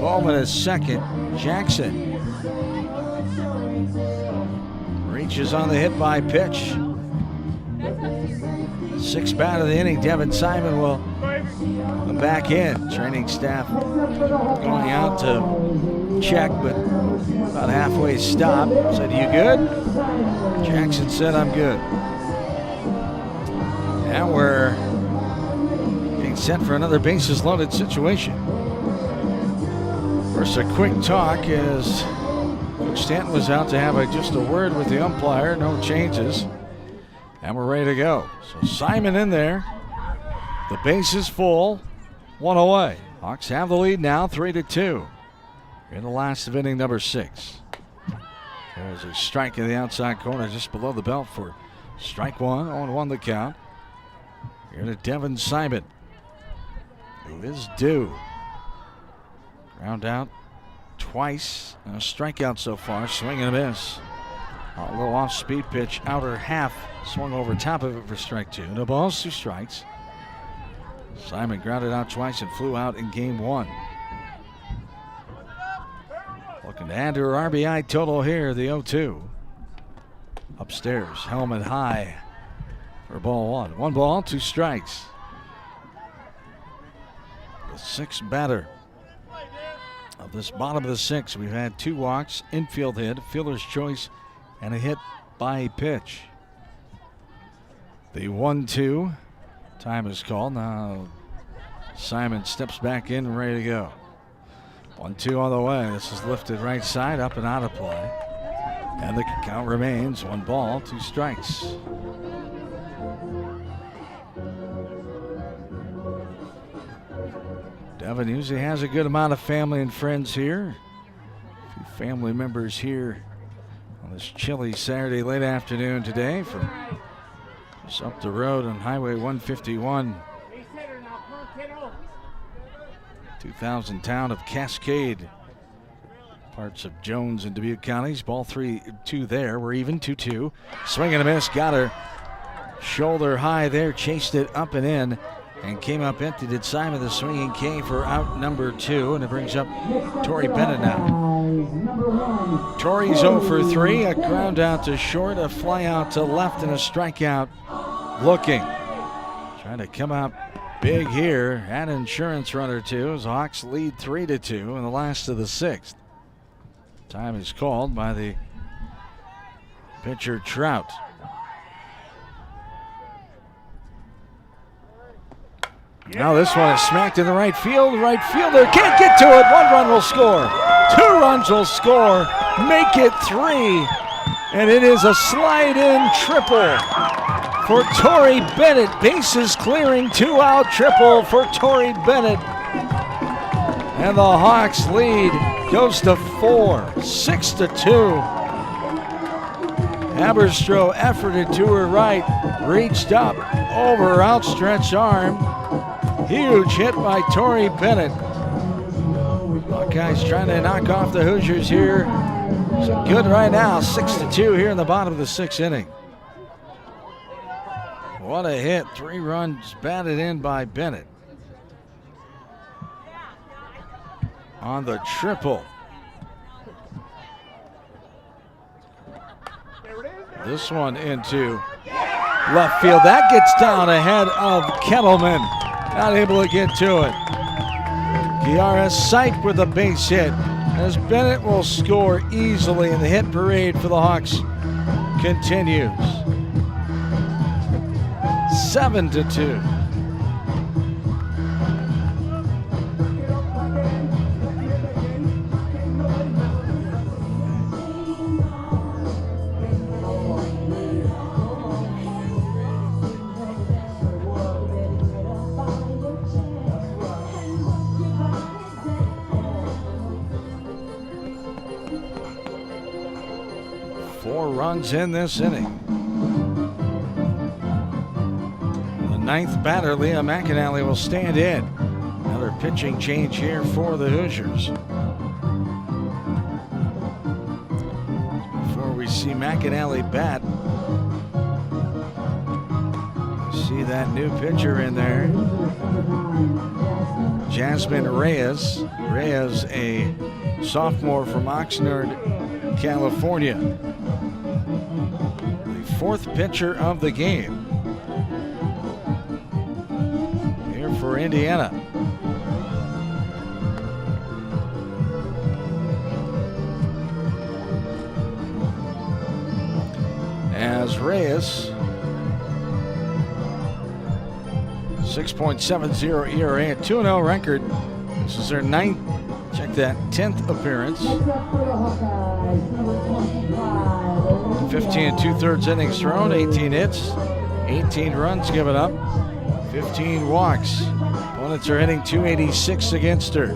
Bowman is second. Jackson reaches on the hit by pitch. 6th bat of the inning. Devin Simon will come back in. Training staff going out to check, but about halfway stopped. Said, "You good?" Jackson said, "I'm good." Now we're getting set for another bases loaded situation. First, a quick talk as Coach Stanton was out to have just a word with the umpire. No changes. And we're ready to go. So Simon in there. The base is full. 1 away. Hawks have the lead now, 3-2. In the last of inning number 6. There's a strike in the outside corner just below the belt for strike 1. 0-1 the count. Here to Devin Simon, who is due. Ground out twice. A strikeout so far. Swing and a miss. A little off-speed pitch. Outer half. Swung over top of it for strike 2. No balls, 2 strikes. Simon grounded out twice and flew out in game 1. Looking to add to her RBI total here, the 0-2. Upstairs, helmet high for ball 1. 1 ball, 2 strikes. The 6th batter of this bottom of the 6th. We've had 2 walks, infield hit, fielder's choice, and a hit by pitch. The 1-2. Time is called. Now Simon steps back in and ready to go. 1-2 on the way. This is lifted right side, up and out of play. And the count remains 1 ball, 2 strikes. Devin usually has a good amount of family and friends here. A few family members here on this chilly Saturday late afternoon today from just up the road on Highway 151. 2000 town of Cascade. Parts of Jones and Dubuque counties. Ball 3-2 there. We're even 2-2. Swing and a miss. Got her shoulder high there. Chased it up and in. And came up empty. Did Simon the swinging K for out number 2. And it brings up Tori Bennett now. Tori's 0 for 3. A ground out to short. A fly out to left and a strikeout. Looking. Trying to come out big here. Had an insurance run or 2 as Hawks lead 3-2 in the last of the 6th. Time is called by the pitcher Trout. Now this one is smacked in the right field. Right fielder can't get to it. 1 run will score. 2 runs will score. Make it 3. And it is a slide-in triple for Torrey Bennett. Bases clearing, 2-out triple for Torrey Bennett. And the Hawks lead goes to 4, 6-2. Haberstroh efforted to her right, reached up over her outstretched arm. Huge hit by Torrey Bennett. Hawkeyes trying to knock off the Hoosiers here. So good right now, 6-2 here in the bottom of the 6th inning. What a hit, 3 runs batted in by Bennett. On the triple. This one into left field. That gets down ahead of Kettleman. Not able to get to it. Kiara Sight with a base hit, as Bennett will score easily, and the hit parade for the Hawks continues. 7-2. Runs in this inning. The 9th batter, Leah McAnally, will stand in. Another pitching change here for the Hoosiers. Before we see McAnally bat, see that new pitcher in there, Jasmine Reyes. Reyes, a sophomore from Oxnard, California. 4th pitcher of the game here for Indiana. As Reyes, 6.70 ERA, a 2-0 record. This is their 9th, check that, 10th appearance. 15 2/3 innings thrown, 18 hits, 18 runs given up, 15 walks. Opponents are hitting .286 against her.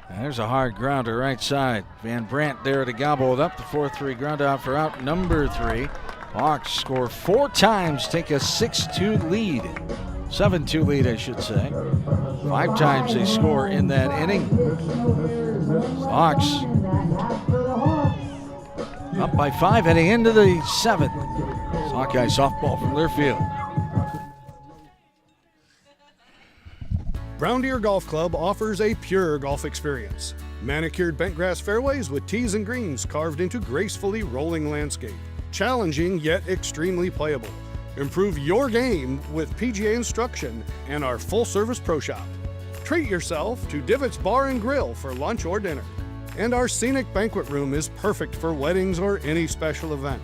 And there's a hard grounder right side. Van Brandt there to gobble it up. The 4-3 ground out for out number 3. Hawks score 4 times, take a 6-2 lead. 7-2 lead, I should say. 5 times they score in that inning. Hawks up by 5 heading into the 7th. Hawkeye softball from Learfield. Brown Deer Golf Club offers a pure golf experience. Manicured bentgrass fairways with tees and greens carved into gracefully rolling landscape. Challenging yet extremely playable. Improve your game with PGA instruction and our full-service pro shop. Treat yourself to Divots Bar and Grill for lunch or dinner. And our scenic banquet room is perfect for weddings or any special event.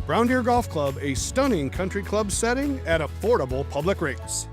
Brown Deer Golf Club, a stunning country club setting at affordable public rates.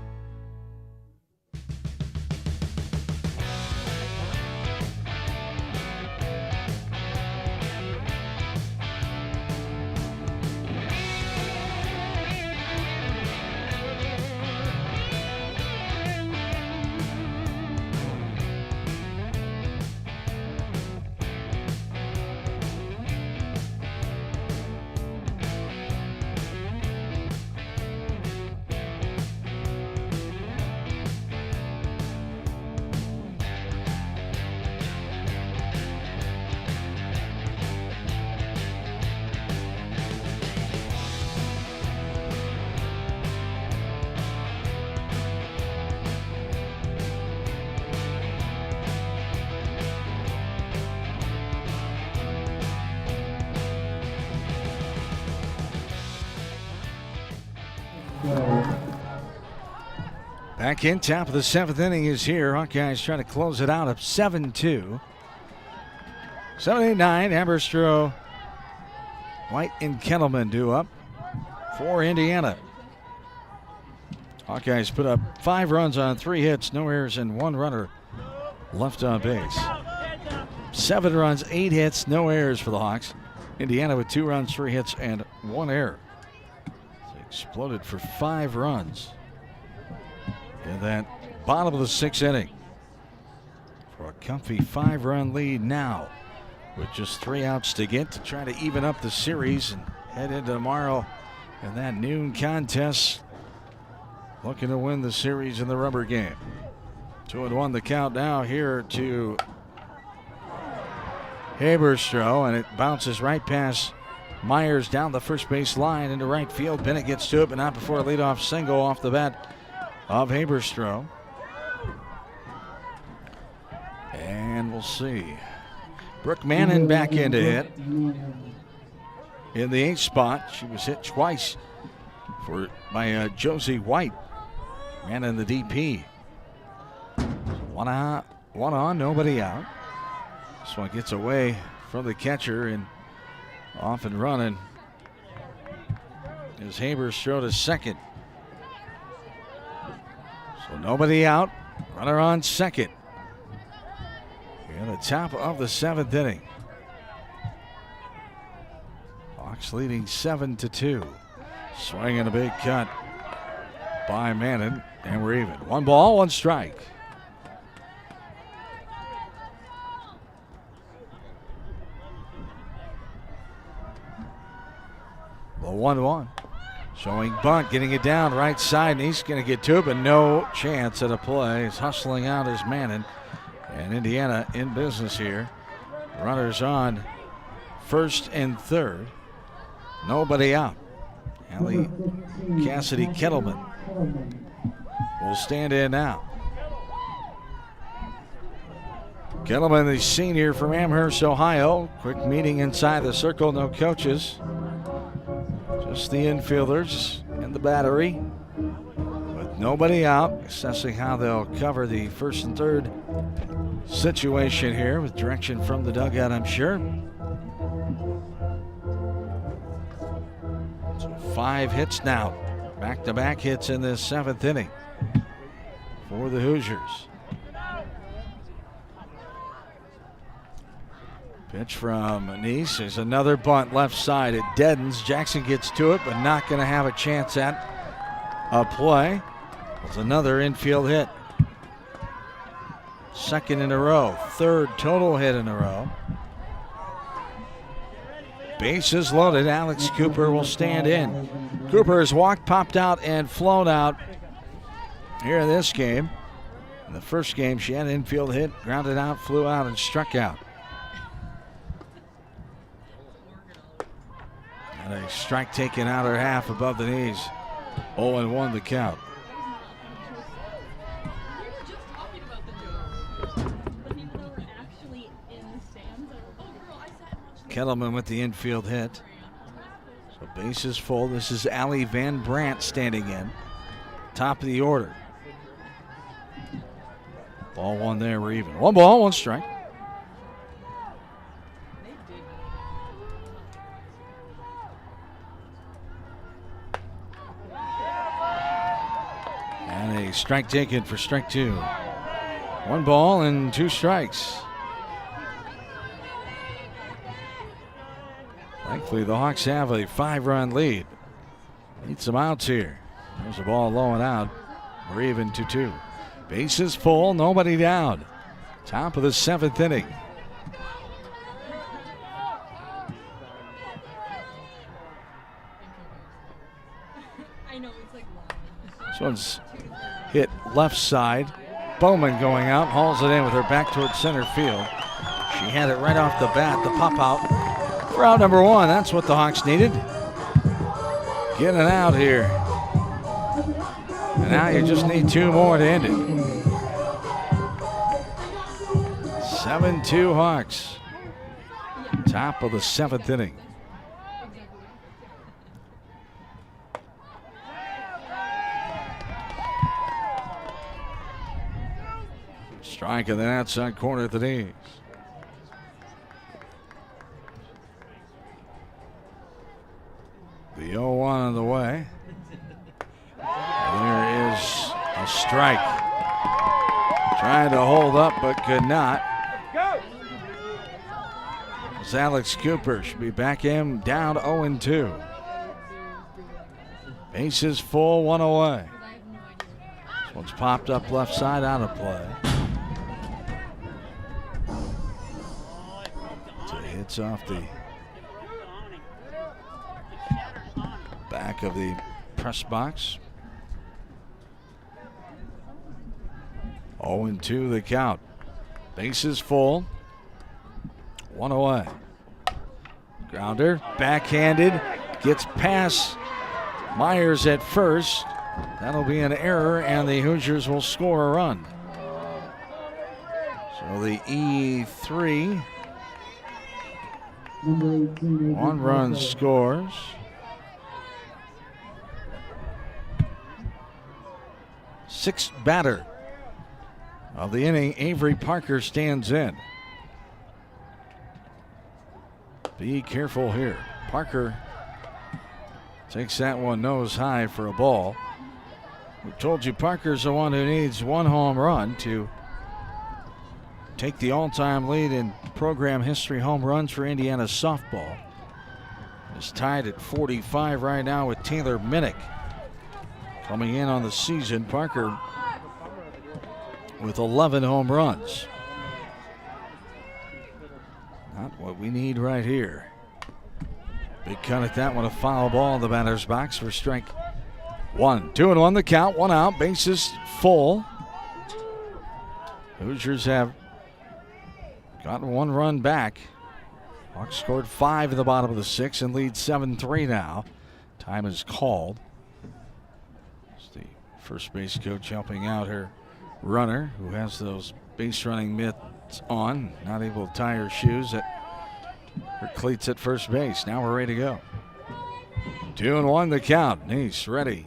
Back in, top of the 7th inning is here. Hawkeyes trying to close it out of 7-2. 7-8-9, Haberstroh, White and Kettleman due up. for Indiana. Hawkeyes put up 5 runs on 3 hits, no errors, and 1 runner left on base. 7 runs, 8 hits, no errors for the Hawks. Indiana with 2 runs, 3 hits, and 1 error. It's exploded for 5 runs in that bottom of the 6th inning. For a comfy 5-run lead now, with just 3 outs to get to try to even up the series and head into tomorrow in that noon contest, looking to win the series in the rubber game. 2-1 the count now here to Haberstroh, and it bounces right past Myers down the first base line into right field. Bennett gets to it, but not before a leadoff single off the bat of Haberstroh. And we'll see. Brooke Mannon back in to hit in the 8th spot. She was hit twice by Josie White. Mannon the DP. One on, nobody out. This one gets away from the catcher and off and running is Haberstroh to second. So nobody out. Runner on second. Here at the top of the 7th inning. Hawks leading 7-2. Swinging a big cut by Mannon, and we're even. 1 ball, 1 strike. The 1-1. Showing bunt, getting it down right side, and he's going to get to it, but no chance at a play. He's hustling out as Mannon. And Indiana in business here. Runners on first and third. Nobody out. Allie Cassidy Kettleman will stand in now. Kettleman, the senior from Amherst, Ohio. Quick meeting inside the circle, no coaches. Just the infielders and the battery. With nobody out, assessing how they'll cover the first and third situation here with direction from the dugout, I'm sure. So 5 hits now. Back-to-back hits in this 7th inning for the Hoosiers. Pitch from Nice. There's another bunt left side. It deadens. Jackson gets to it, but not going to have a chance at a play. It's another infield hit. 2nd in a row. 3rd total hit in a row. Bases loaded. Alex Cooper will stand in. Cooper has walked, popped out, and flown out here in this game. In the first game, she had an infield hit, grounded out, flew out, and struck out. And a strike taken out her half above the knees. 0-1 the count. Kettleman with the infield hit. So bases full. This is Allie Van Brandt standing in. Top of the order. Ball 1 there, we're even. 1 ball, 1 strike. And a strike taken for strike 2. 1 ball and 2 strikes. Thankfully, the Hawks have a 5-run lead. Need some outs here. There's a ball low and out. We're even 2-2. Bases full, nobody down. Top of the 7th inning. This one's hit left side. Bowman going out, hauls it in with her back towards center field. She had it right off the bat, the pop out. For out number 1, that's what the Hawks needed. Getting out here. And now you just need 2 more to end it. 7-2 Hawks. Top of the 7th inning. Strike in the outside corner at the knees. The 0-1 on the way. There is a strike. Trying to hold up, but could not. As Alex Cooper should be back in, down 0-2. Bases full, one away. This one's popped up left side, out of play. So it hits off the back of the press box. 0-2 the count. Bases full. One away. Grounder, backhanded, gets past Myers at first. That'll be an error, and the Hoosiers will score a run. So the E3. One run scores. Sixth batter of the inning, Avery Parker stands in. Be careful here. Parker takes that one nose high for a ball. We told you Parker's the one who needs one home run to take the all-time lead in program history home runs for Indiana softball. Is tied at 45 right now with Taylor Minnick. Coming in on the season, Parker with 11 home runs. Not what we need right here. Big cut at that one, a foul ball in the batter's box for strike one. 2-1 the count, one out, bases full. Hoosiers have gotten one run back. Hawks scored 5 in the bottom of the 6th and lead 7-3 now. Time is called. It's the first base coach helping out her runner who has those base running mitts on, not able to tie her shoes at her cleats at first base. Now we're ready to go. 2-1 the count. Nice, ready.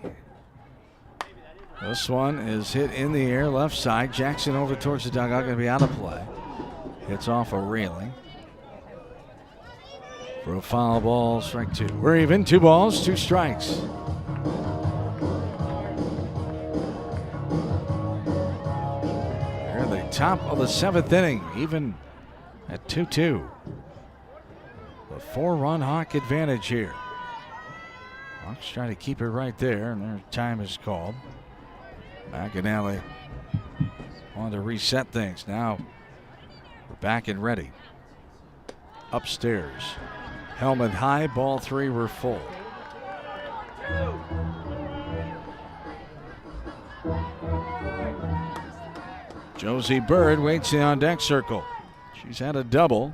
This one is hit in the air, left side. Jackson over towards the dugout, going to be out of play. Hits off a railing. For a foul ball, strike two. We're even, 2 balls, 2 strikes. Top of the 7th inning, even at 2-2. The 4-run Hawk advantage here. Hawks trying to keep it right there, and their time is called. McAnally wanted to reset things. Now we're back and ready. Upstairs, helmet high, ball 3, we're full. Josie Bird waits in the on deck circle. She's had a double.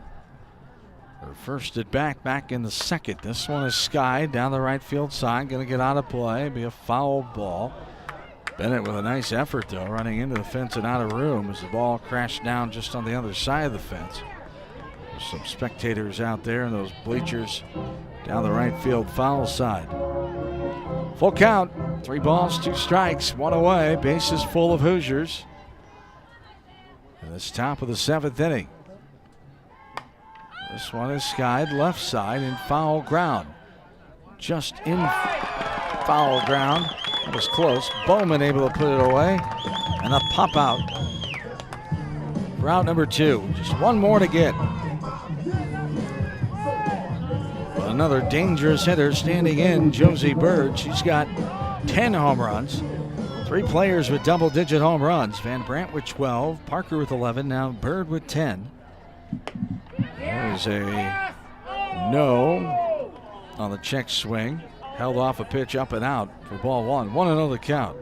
Her first at bat, back in the 2nd. This one is skied down the right field side. Going to get out of play. Be a foul ball. Bennett with a nice effort, though, running into the fence and out of room as the ball crashed down just on the other side of the fence. There's some spectators out there in those bleachers down the right field foul side. Full count. 3 balls, 2 strikes, 1 away. Bases full of Hoosiers. And it's top of the 7th inning. This one is skied left side in foul ground. Just in foul ground. That was close. Bowman able to put it away. And a pop out. Route number 2. Just one more to get. But another dangerous hitter standing in, Josie Bird. She's got 10 home runs. 3 players with double-digit home runs. Van Brandt with 12, Parker with 11, now Bird with 10. There's a no on the check swing. Held off a pitch up and out for ball 1. 1-0 the count.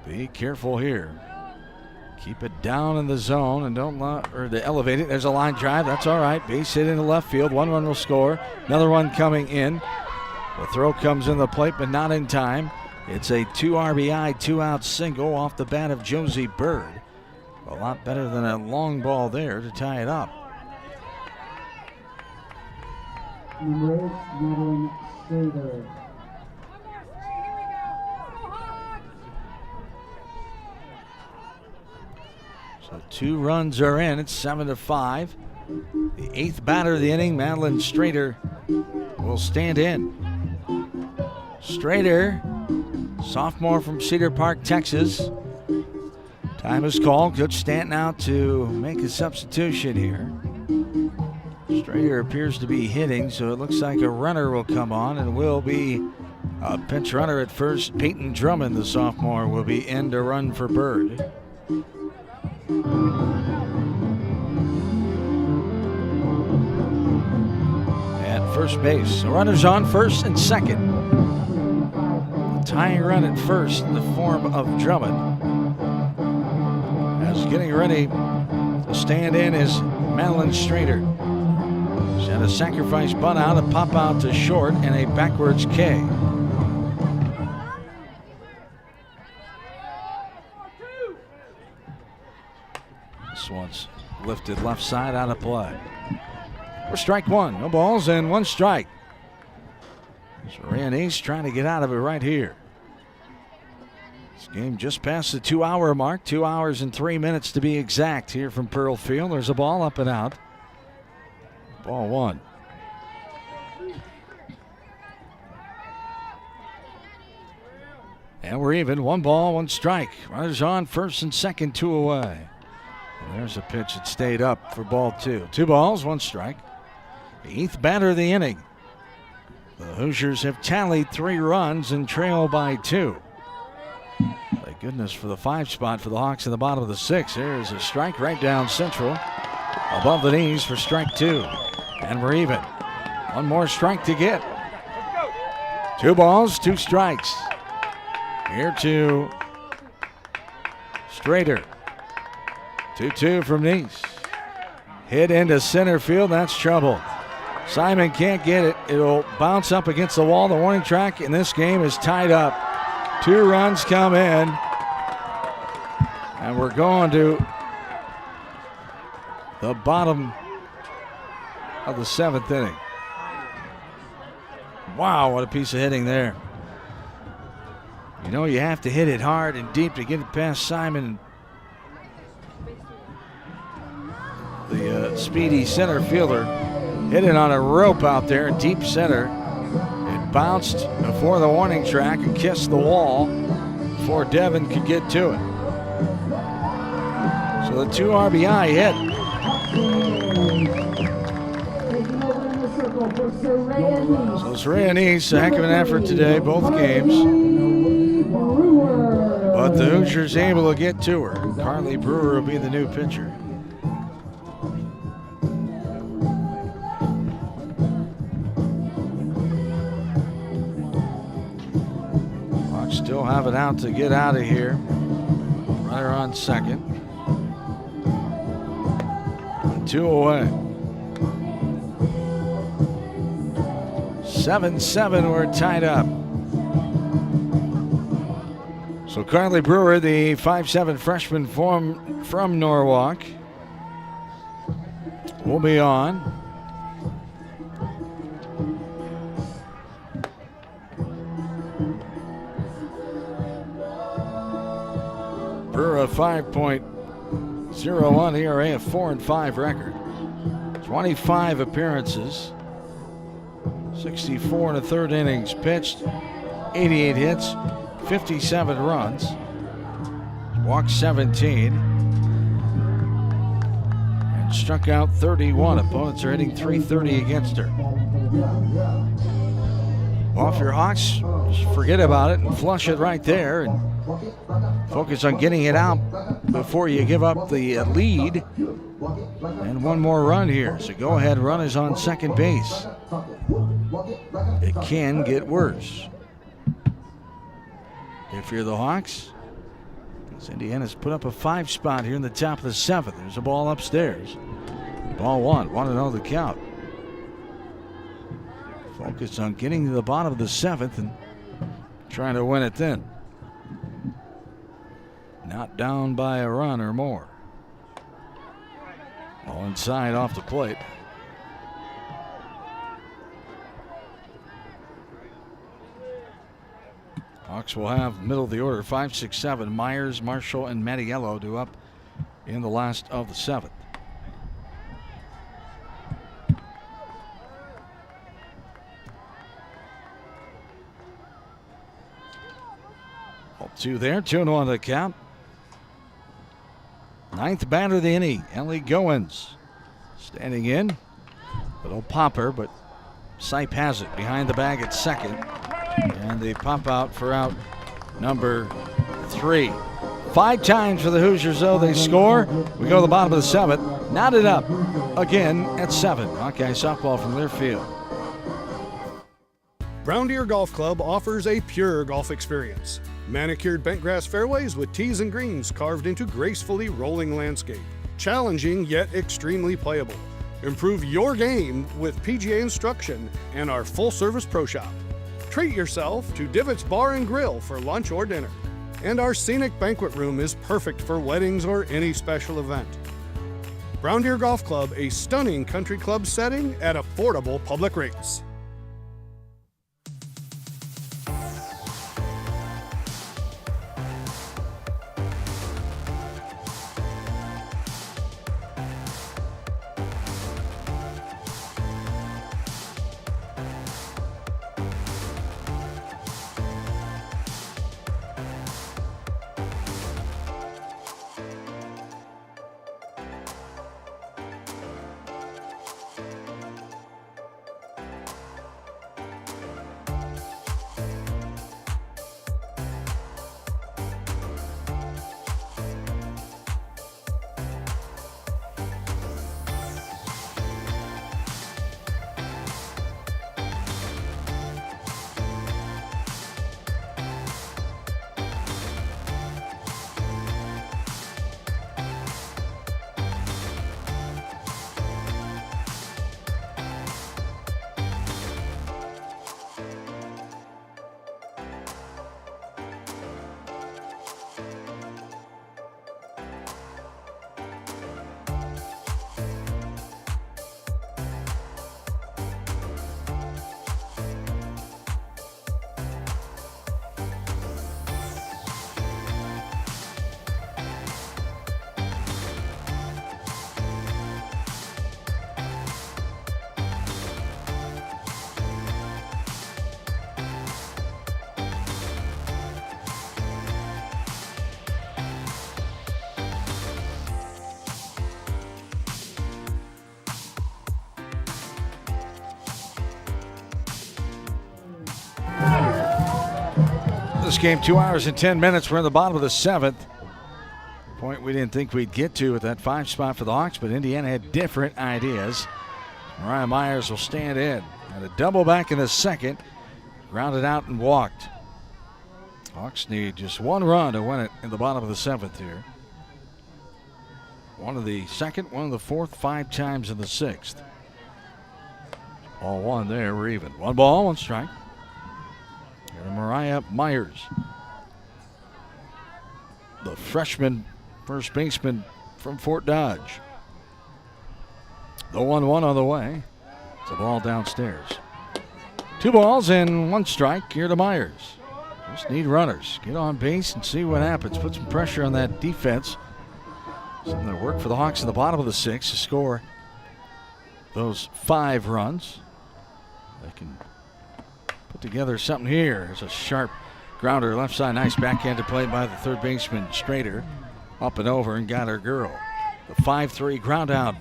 Be careful here. Keep it down in the zone and don't elevate it. There's a line drive. That's all right. Base hit into left field. 1 run will score. Another one coming in. The throw comes in the plate, but not in time. It's a 2 RBI, 2-out single off the bat of Josie Bird. A lot better than a long ball there to tie it up. Number 8, Madeline Strader. So 2 runs are in. It's 7-5. The 8th batter of the inning, Madeline Strader, will stand in. Strader, sophomore from Cedar Park, Texas. Time is called. Coach Stanton out to make a substitution here. Strader appears to be hitting, so it looks like a runner will come on, and will be a pinch runner at first. Peyton Drummond, the sophomore, will be in to run for Bird. At first base, the runners on first and second. A tying run at first in the form of Drummond. As getting ready to stand in is Madeline Strader. She had a sacrifice bunt out, a pop out to short, and a backwards K. This one's lifted left side out of play. For strike one, no balls and one strike. Reyes trying to get out of it right here. This game just past the 2-hour mark, 2 hours and 3 minutes to be exact here from Pearl Field. There's a ball up and out. Ball one. And we're even. 1 ball, 1 strike. Runners on first and second, 2 away. And there's a pitch that stayed up for ball 2. 2 balls, 1 strike. 8th batter of the inning. The Hoosiers have tallied 3 runs and trail by 2. Thank goodness for the 5 spot for the Hawks in the bottom of the 6th. There's a strike right down central. Above the knees for strike 2. And we're even. 1 more strike to get. 2 balls, 2 strikes. Here to Strader. 2-2 from Nice. Hit into center field. That's trouble. Simon can't get it. It'll bounce up against the wall. The warning track in this game is tied up. 2 runs come in. And we're going to the bottom of the 7th inning. Wow, what a piece of hitting there. You know, you have to hit it hard and deep to get it past Simon. The speedy center fielder hit it on a rope out there in deep center. It bounced before the warning track and kissed the wall before Devin could get to it. So the 2 RBI hit. So it's Reyes, a heck of an effort today, both games. But the Hoosiers able to get to her. Carly Brewer will be the new pitcher. Hawks still have it out to get out of here. Runner on second. 2 away. 7-7, we're tied up. So Carly Brewer, the 5'7" freshman from Norwalk, will be on. Brewer, a 5.01 ERA, a 4-5 record. 25 appearances. 64 in the 3rd innings pitched. 88 hits. 57 runs, walked 17, and struck out 31. Opponents are hitting .330 against her. Well, if you're Hawks, just forget about it and flush it right there and focus on getting it out before you give up the lead. And 1 more run here. So go ahead, run is on second base. It can get worse. If you're the Hawks, as Indiana's put up a 5 spot here in the top of the 7th. There's a ball upstairs. Ball 1, 1-0 the count. Focus on getting to the bottom of the 7th and trying to win it then. Not down by a run or more. All inside off the plate. Hawks will have middle of the order 5, 6, 7. Myers, Marshall, and Mattiello due up in the last of the 7th. Two there, 2-1 the count. Ninth batter of the inning, Ellie Goins standing in. Little popper, but Sipe has it behind the bag at second. And they pop out for out number 3. 5 times for the Hoosiers, though. They score. We go to the bottom of the 7th. Knotted up again at 7. Hawkeye softball from Learfield. Brown Deer Golf Club offers a pure golf experience. Manicured bentgrass fairways with tees and greens carved into gracefully rolling landscape. Challenging yet extremely playable. Improve your game with PGA instruction and our full-service pro shop. Treat yourself to Divots Bar and Grill for lunch or dinner. And our scenic banquet room is perfect for weddings or any special event. Brown Deer Golf Club, a stunning country club setting at affordable public rates. This game 2 hours and 10 minutes. We're in the bottom of the 7th. Point we didn't think we'd get to at that 5 spot for the Hawks, but Indiana had different ideas. Mariah Myers will stand in. And a double back in the 2nd. Grounded out and walked. Hawks need just 1 run to win it in the bottom of the 7th here. 1 of the 2nd, 1 of the 4th, 5 times in the 6th. All 1 there, we're even. 1 ball, 1 strike. And Mariah Myers, the freshman first baseman from Fort Dodge. The 1-1 on the way. It's a ball downstairs. 2 balls and 1 strike here to Myers. Just need runners. Get on base and see what happens. Put some pressure on that defense. Something that worked for the Hawks in the bottom of the 6th to score those 5 runs. They can put together something here. There's a sharp grounder left side. Nice backhanded play by the third baseman, Strader. Up and over and got her girl. The 5-3 ground out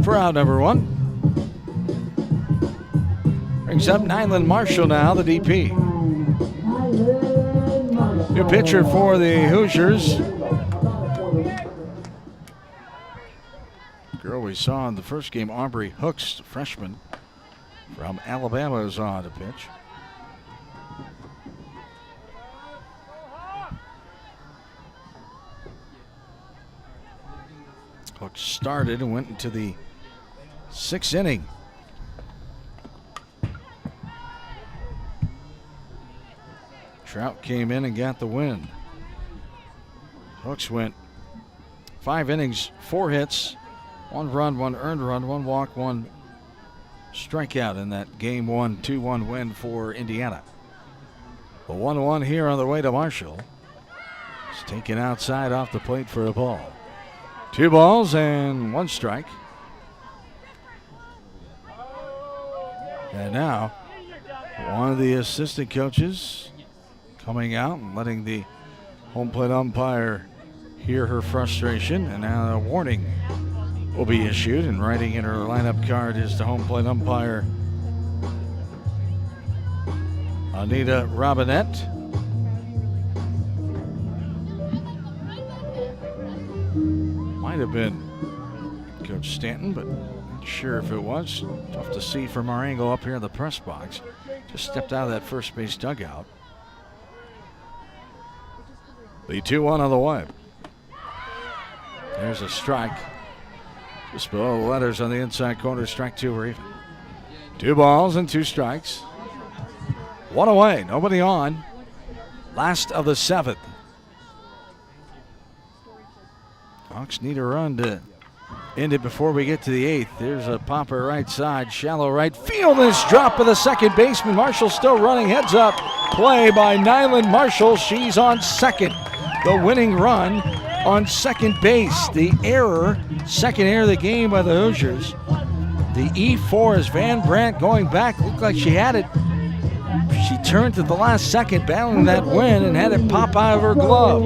for out number 1. Brings up Nyland Marshall now, the DP. New pitcher for the Hoosiers. Girl we saw in the first game, Aubrey Hooks, the freshman from Alabama, is on to pitch. Hooks started and went into the 6th inning. Trout came in and got the win. Hooks went 5 innings, 4 hits, 1 run, 1 earned run, 1 walk, 1 strikeout in that game 1, 2-1 win for Indiana. The 1-1 here on the way to Marshall. It's taken outside off the plate for a ball. 2 balls and 1 strike. And now, one of the assistant coaches coming out and letting the home plate umpire hear her frustration, and now a warning will be issued, and writing in her lineup card is the home plate umpire Anita Robinette. Might have been Coach Stanton, but not sure if it was. Tough to see from our angle up here in the press box. Just stepped out of that first base dugout. The 2-1 on the way. There's a strike. Just below the letters on the inside corner. Strike 2 or even. 2 balls and 2 strikes. 1 away. Nobody on. Last of the 7th. Hawks need a run to end it before we get to the 8th. There's a popper right side. Shallow right field. This drop of the second baseman. Marshall still running. Heads up. Play by Nyland Marshall. She's on second. The winning run on second base. The error, second error of the game by the Hoosiers. The E4 is Van Brandt going back. Looked like she had it. She turned at the last second, battling that win, and had it pop out of her glove.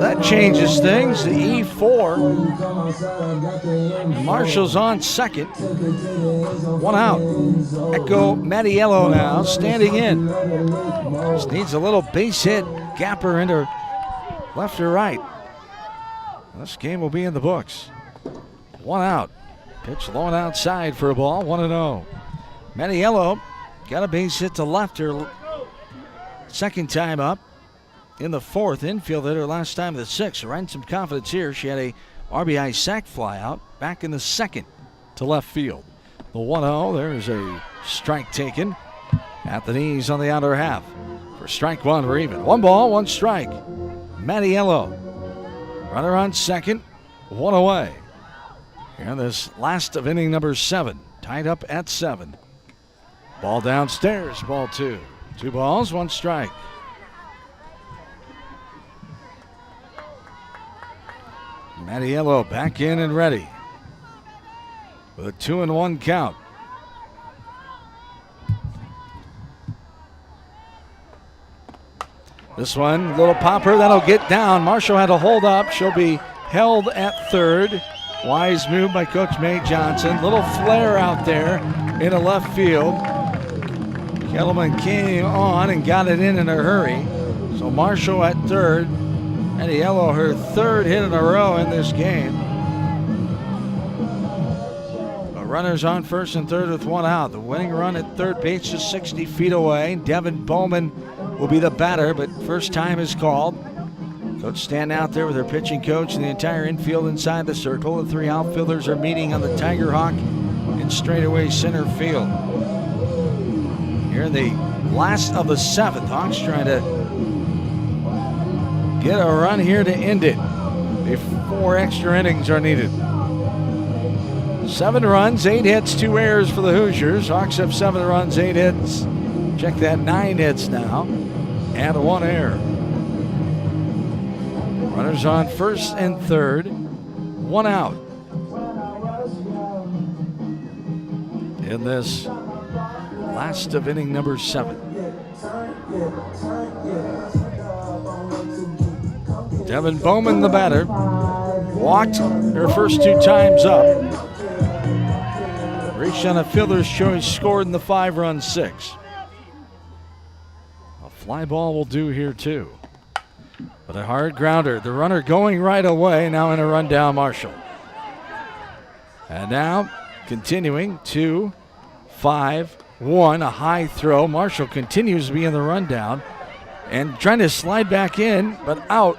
That changes things. The E4. Marshall's on second. 1 out. Echo Mattiello now standing in. Just needs a little base hit. Gapper into left or right. This game will be in the books. 1 out. Pitch low and outside for a ball. 1-0. Mattiello got a base hit to left her second time up in the 4th. Infield hit her last time in the 6th. Riding some confidence here. She had a RBI sac fly out back in the 2nd to left field. The 1-0. There's a strike taken at the knees on the outer half. For strike 1, we're even. 1 ball, 1 strike. Mattiello. Runner on second. 1 away. And this last of inning number 7. Tied up at 7. Ball downstairs, ball 2. 2 balls, 1 strike. Mattiello back in and ready with a 2-1 count. This one, little popper, that'll get down. Marshall had to hold up. She'll be held at third. Wise move by Coach May Johnson. Little flare out there in the left field. Kettleman came on and got it in a hurry. So Marshall at third. Mattiello, her 3rd hit in a row in this game. Runners on first and third with 1 out. The winning run at third base is 60 feet away. Devin Bowman will be the batter, but first time is called. Coach stand out there with her pitching coach and the entire infield inside the circle. The 3 outfielders are meeting on the Tiger Hawk in straightaway center field. Here in the last of the 7th, Hawks trying to get a run here to end it. If 4 extra innings are needed. 7 runs, 8 hits, 2 errors for the Hoosiers. Hawks have 7 runs, 8 hits. Check that, 9 hits now, and 1 error. Runners on first and third, 1 out. In this last of inning number 7. Devin Bowman, the batter, walked her first 2 times up. Reached on a fielder's choice, scored in the 5-run 6. A fly ball will do here too. But a hard grounder. The runner going right away, now in a rundown Marshall. And now continuing 2-5-1, a high throw. Marshall continues to be in the rundown and trying to slide back in, but out.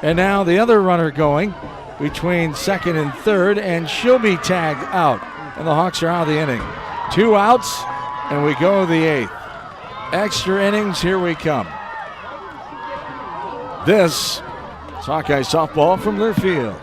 And now the other runner going between second and third, and she'll be tagged out. And the Hawks are out of the inning. 2 outs, and we go the 8th. Extra innings, here we come. This is Hawkeye softball from Learfield.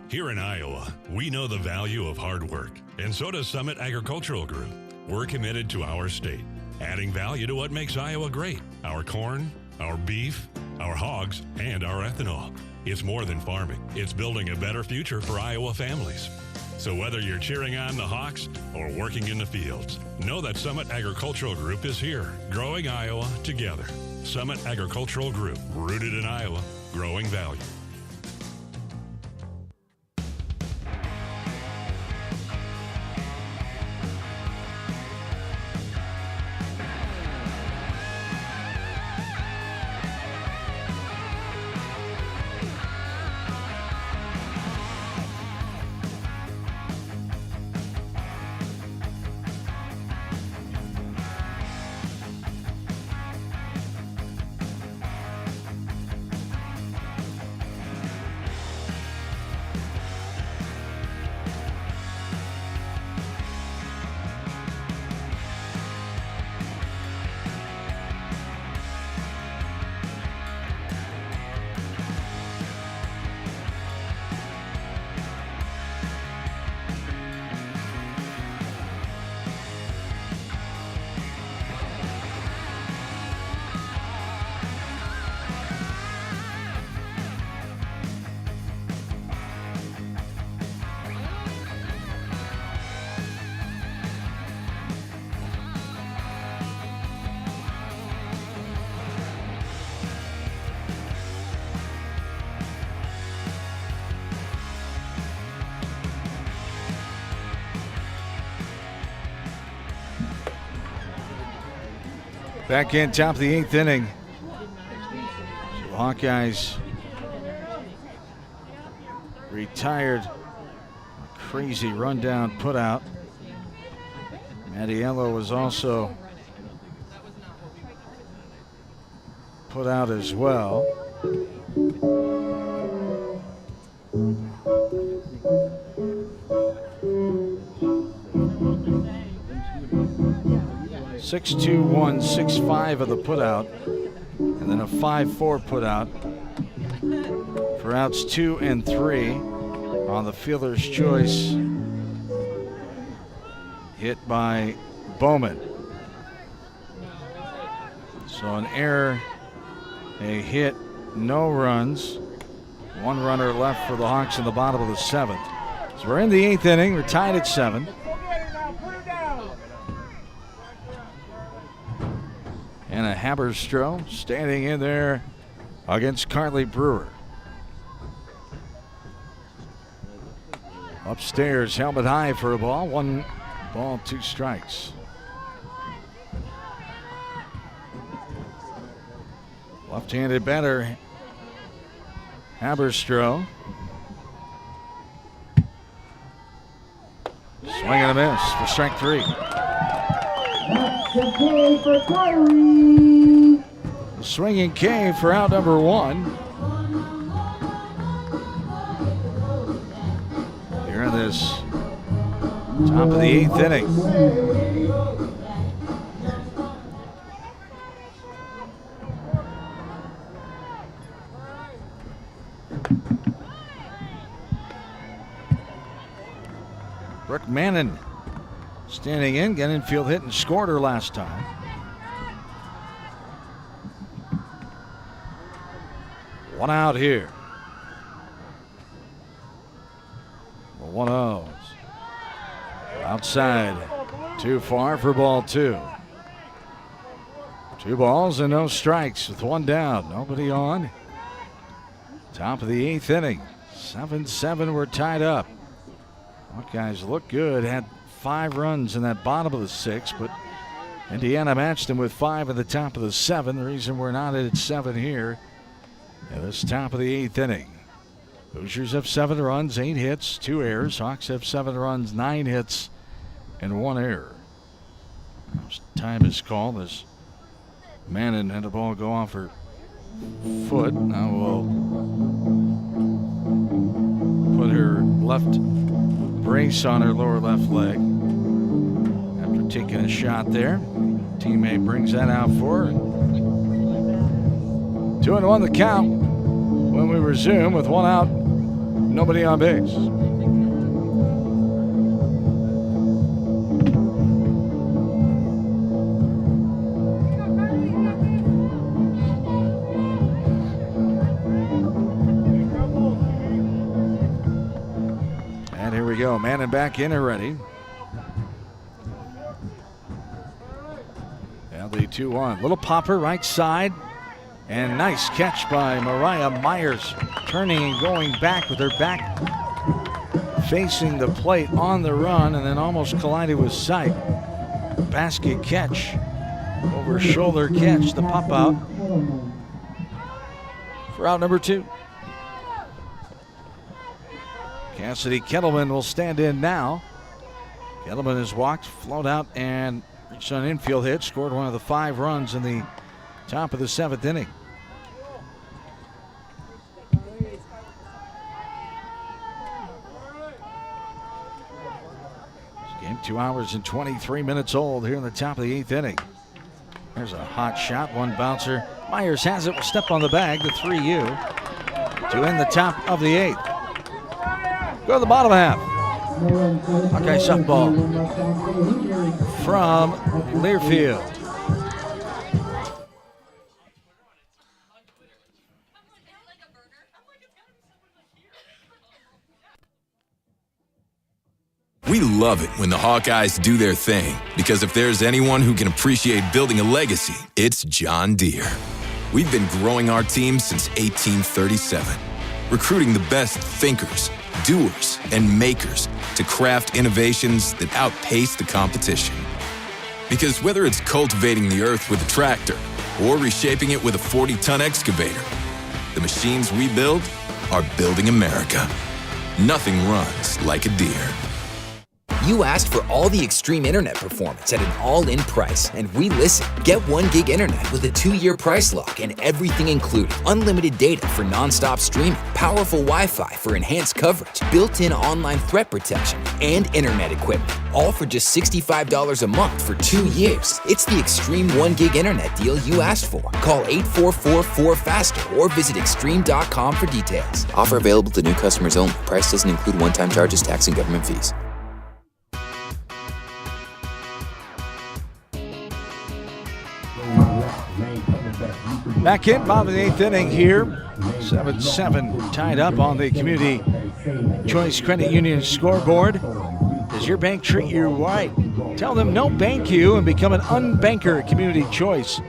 Here in Iowa, we know the value of hard work, and so does Summit Agricultural Group. We're committed to our state, adding value to what makes Iowa great. Our corn, our beef, our hogs, and our ethanol. It's more than farming. It's building a better future for Iowa families. So whether you're cheering on the Hawks or working in the fields, know that Summit Agricultural Group is here, growing Iowa together. Summit Agricultural Group, rooted in Iowa, growing value. Back in, top of the 8th inning. So the Hawkeyes retired. A crazy rundown put out. Mattiello was also put out as well. (6-2-1, 6-5 of the putout, and then a 5-4 putout for outs 2 and 3 on the fielder's choice hit by Bowman. So an error, a hit, no runs, one runner left for the Hawks in the bottom of the 7th. So we're in the 8th inning, we're tied at 7. And a Haberstroh standing in there against Carly Brewer. Upstairs, helmet high for a ball. 1 ball, 2 strikes. Left-handed batter, Haberstroh. Swing and a miss for strike 3. Swinging K for out number 1. Here in this top of the 8th inning. Brooke Mannon standing in, got infield hit and scored her last time. One out here. The 1-0. Outside. Too far for ball 2. 2 balls and no strikes with 1 down. Nobody on. Top of the 8th inning. 7-7, we're tied up. Hawkeyes look good. Had 5 runs in that bottom of the 6th, but Indiana matched them with 5 at the top of the 7th. The reason we're not at 7 here at this top of the 8th inning. Hoosiers have 7 runs, 8 hits, 2 errors. Hawks have 7 runs, 9 hits, and 1 error. Time is called as Mannon had the ball go off her foot. Now we'll put her left brace on her lower left leg after taking a shot there. Teammate brings that out for her. 2-1 the count when we resume with 1 out, nobody on base. go. Manning back in already. Now the 2-1. Little popper right side. And nice catch by Mariah Myers. Turning and going back with her back facing the plate on the run, and then almost collided with Sipe. Basket catch. Over shoulder catch. The pop out for out number 2. Cassidy Kettleman will stand in now. Kettleman has walked, float out, and reached an infield hit. Scored one of the 5 runs in the top of the 7th inning. This game 2 hours and 23 minutes old here in the top of the 8th inning. There's a hot shot, one bouncer. Myers has it, will step on the bag, the 3U to end the top of the 8th. Go to the bottom half. Hawkeye softball from Learfield. We love it when the Hawkeyes do their thing, because if there's anyone who can appreciate building a legacy, it's John Deere. We've been growing our team since 1837, recruiting the best thinkers, doers, and makers to craft innovations that outpace the competition. Because whether it's cultivating the earth with a tractor or reshaping it with a 40-ton excavator, the machines we build are building America. Nothing runs like a Deere. You asked for all the extreme internet performance at an all-in price, and we listened. Get 1 gig internet with a 2-year price lock and everything included. Unlimited data for non-stop streaming, powerful Wi-Fi for enhanced coverage, built-in online threat protection, and internet equipment. All for just $65 a month for 2 years. It's the extreme 1 gig internet deal you asked for. Call 844-4FASTER or visit extreme.com for details. Offer available to new customers only. Price doesn't include one-time charges, tax, and government fees. Back in, bottom of the 8th inning here. 7-7 tied up on the Community Choice Credit Union scoreboard. Does your bank treat you right? Tell them no bank you and become an unbanker at Community Choice.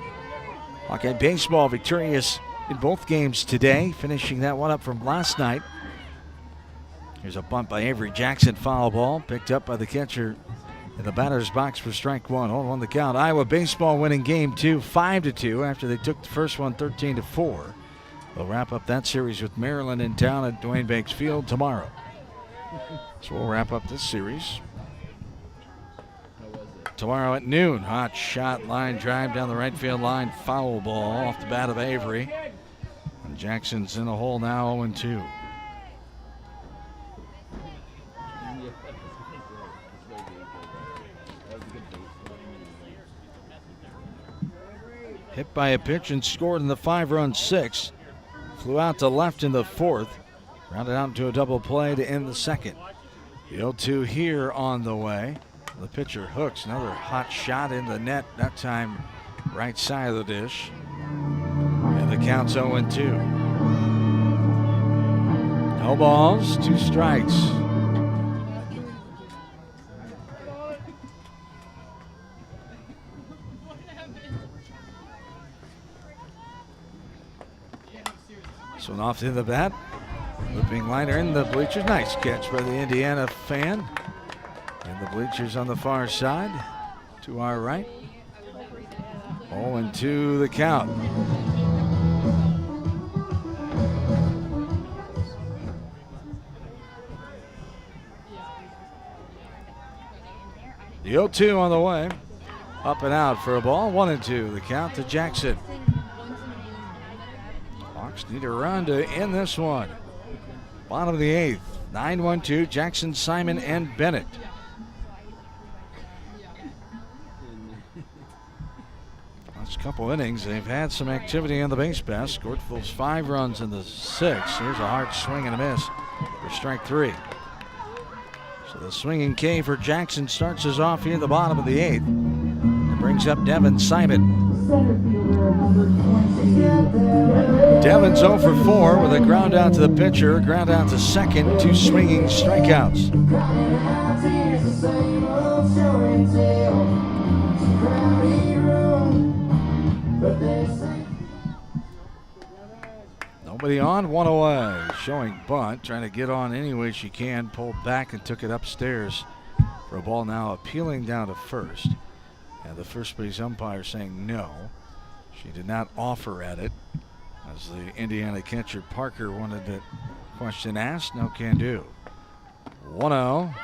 Hawkeye baseball victorious in both games today, finishing that one up from last night. Here's a bunt by Avery Jackson, foul ball, picked up by the catcher in the batter's box for strike 1. 0-1 the count. Iowa baseball winning game 2, 5-2 after they took the first one 13-4. They'll wrap up that series with Maryland in town at Dwayne Banks Field tomorrow. So we'll wrap up this series tomorrow at noon. Hot shot, line drive down the right field line, foul ball off the bat of Avery. And Jackson's in a hole now, 0-2. Hit by a pitch and scored in the 5-run 6th. Flew out to left in the 4th. Rounded out into a double play to end the 2nd. The 0-2 here on the way. The pitcher hooks. Another hot shot in the net. That time right side of the dish. And the count's 0-2. No balls, 2 strikes. This one off to the bat. Looping liner in the bleachers. Nice catch by the Indiana fan. And the bleachers on the far side. To our right. 0-2 the count. The 0-2 on the way. Up and out for a ball. 1-2 the count to Jackson. Hawks need a run to end this one. Bottom of the 8th. 9-1-2. Jackson, Simon, and Bennett. Last couple innings, they've had some activity on the base pass. Scored those 5 runs in the 6th. Here's a hard swing and a miss for strike 3. So the swinging K for Jackson starts us off here at the bottom of the 8th. And brings up Devin Simon. Devon's 0 for 4 with a ground out to the pitcher, ground out to second, 2 swinging strikeouts. Nobody on, 1 away. Showing bunt, trying to get on any way she can, pulled back and took it upstairs for a ball now appealing down to first. And the first base umpire saying no. She did not offer at it. As the Indiana catcher Parker wanted the question asked, no can do. 1-0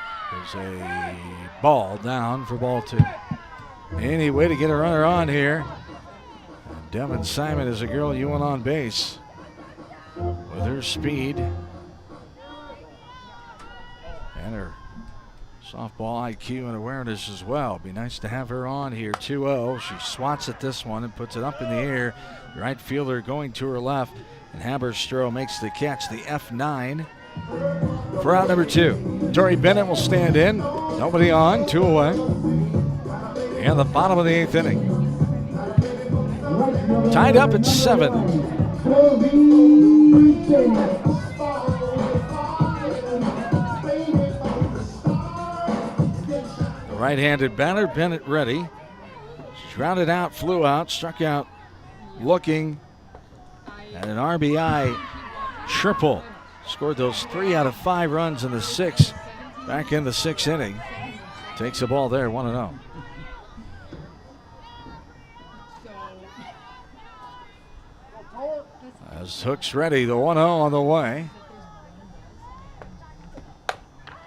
is a ball down for ball 2. Any way to get a runner on here. And Devon Simon is a girl you want on base with her speed and her softball IQ and awareness as well. Be nice to have her on here. 2-0. She swats at this one and puts it up in the air. Right fielder going to her left, and Haberstroh makes the catch, the F9 for out number 2. Tori Bennett will stand in. Nobody on, 2 away. And the bottom of the 8th inning. Tied up at 7. The right-handed batter, Bennett ready. Grounded out, flew out, struck out looking at an RBI triple. Scored those 3 out of 5 runs in the 6th, back in the 6th inning. Takes the ball there, 1-0. As Hook's ready, the 1-0 on the way.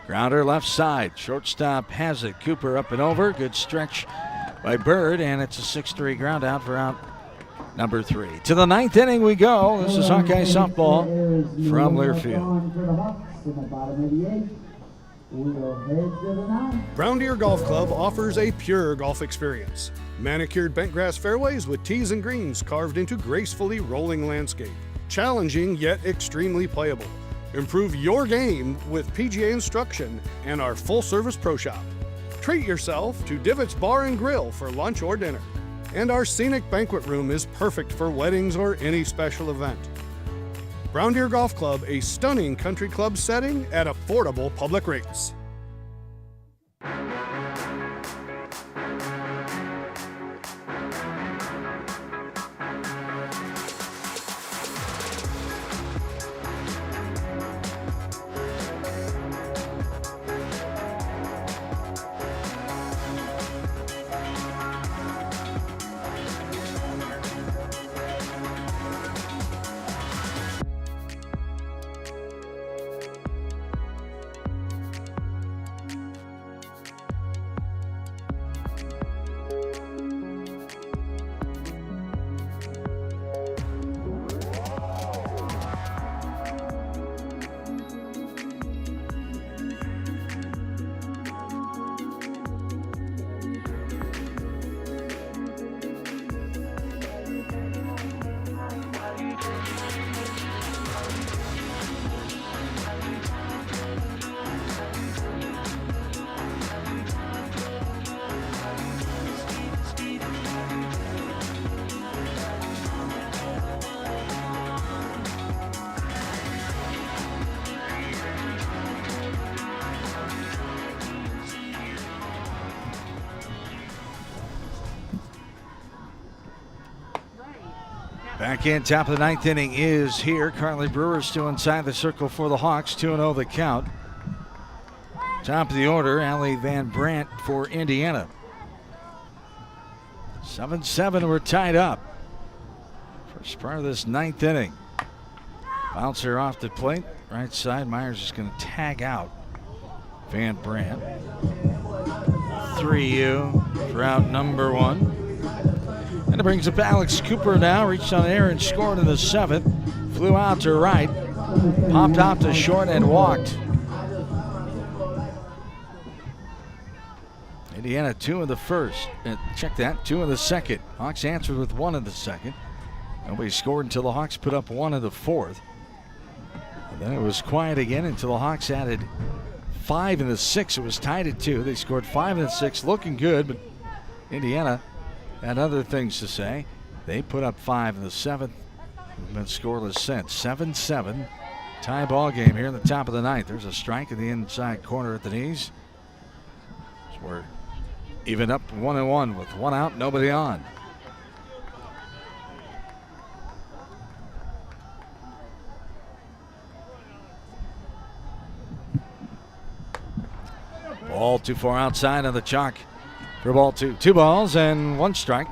Grounder left side, shortstop has it. Cooper up and over, good stretch by Bird, and it's a 6-3 ground out for out number 3. To the 9th inning we go. This is Hawkeye softball from Learfield. Brown Deer Golf Club offers a pure golf experience. Manicured bentgrass fairways with tees and greens carved into gracefully rolling landscape. Challenging yet extremely playable. Improve your game with PGA instruction and our full-service pro shop. Treat yourself to Divots Bar and Grill for lunch or dinner. And our scenic banquet room is perfect for weddings or any special event. Brown Deer Golf Club, a stunning country club setting at affordable public rates. Back in, top of the 9th inning is here. Currently Brewers still inside the circle for the Hawks. 2-0 the count. Top of the order, Allie Van Brandt for Indiana. 7-7, we're tied up. First part of this 9th inning. Bouncer off the plate. Right side, Myers is going to tag out Van Brandt. 3-0 for out number 1. And it brings up Alex Cooper now. Reached on air and scored in the 7th. Flew out to right. Popped out to short and walked. Indiana 2 in the first. Check that, 2 in the second. Hawks answered with 1 in the second. Nobody scored until the Hawks put up 1 in the 4th. And then it was quiet again until the Hawks added 5 in the 6th. It was tied at 2. They scored 5 in the 6th, looking good, but Indiana had other things to say. They put up 5 in the 7th. We've been scoreless since. 7-7. Tie ball game here in the top of the 9th. There's a strike in the inside corner at the knees. So we're even up 1-1 with 1 out, nobody on. Ball too far outside on the chalk for ball 2. 2 balls and 1 strike.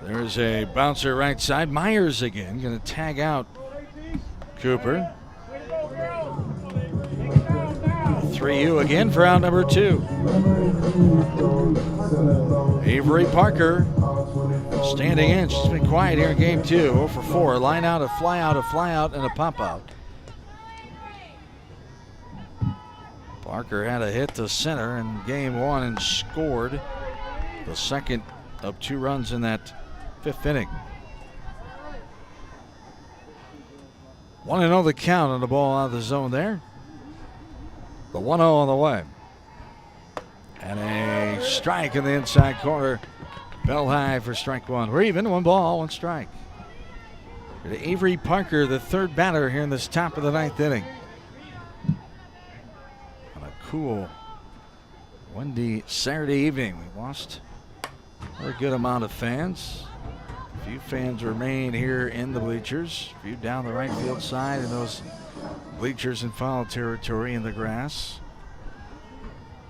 There's a bouncer right side. Myers again going to tag out Cooper. 3-U again for out number 2. Avery Parker standing in. She's been quiet here in game 2. 0 for 4. Line out, a fly out, and a pop out. Parker had a hit to center in game 1 and scored the second of 2 runs in that 5th inning. 1-0 the count on the ball out of the zone there. The 1-0 on the way. And a strike in the inside corner. Bell high for strike 1. We're even. 1 ball, 1 strike. Avery Parker, the 3rd batter here in this top of the 9th inning. On a cool, windy Saturday evening. We lost a good amount of fans. A few fans remain here in the bleachers. A few down the right field side in those bleachers in foul territory in the grass.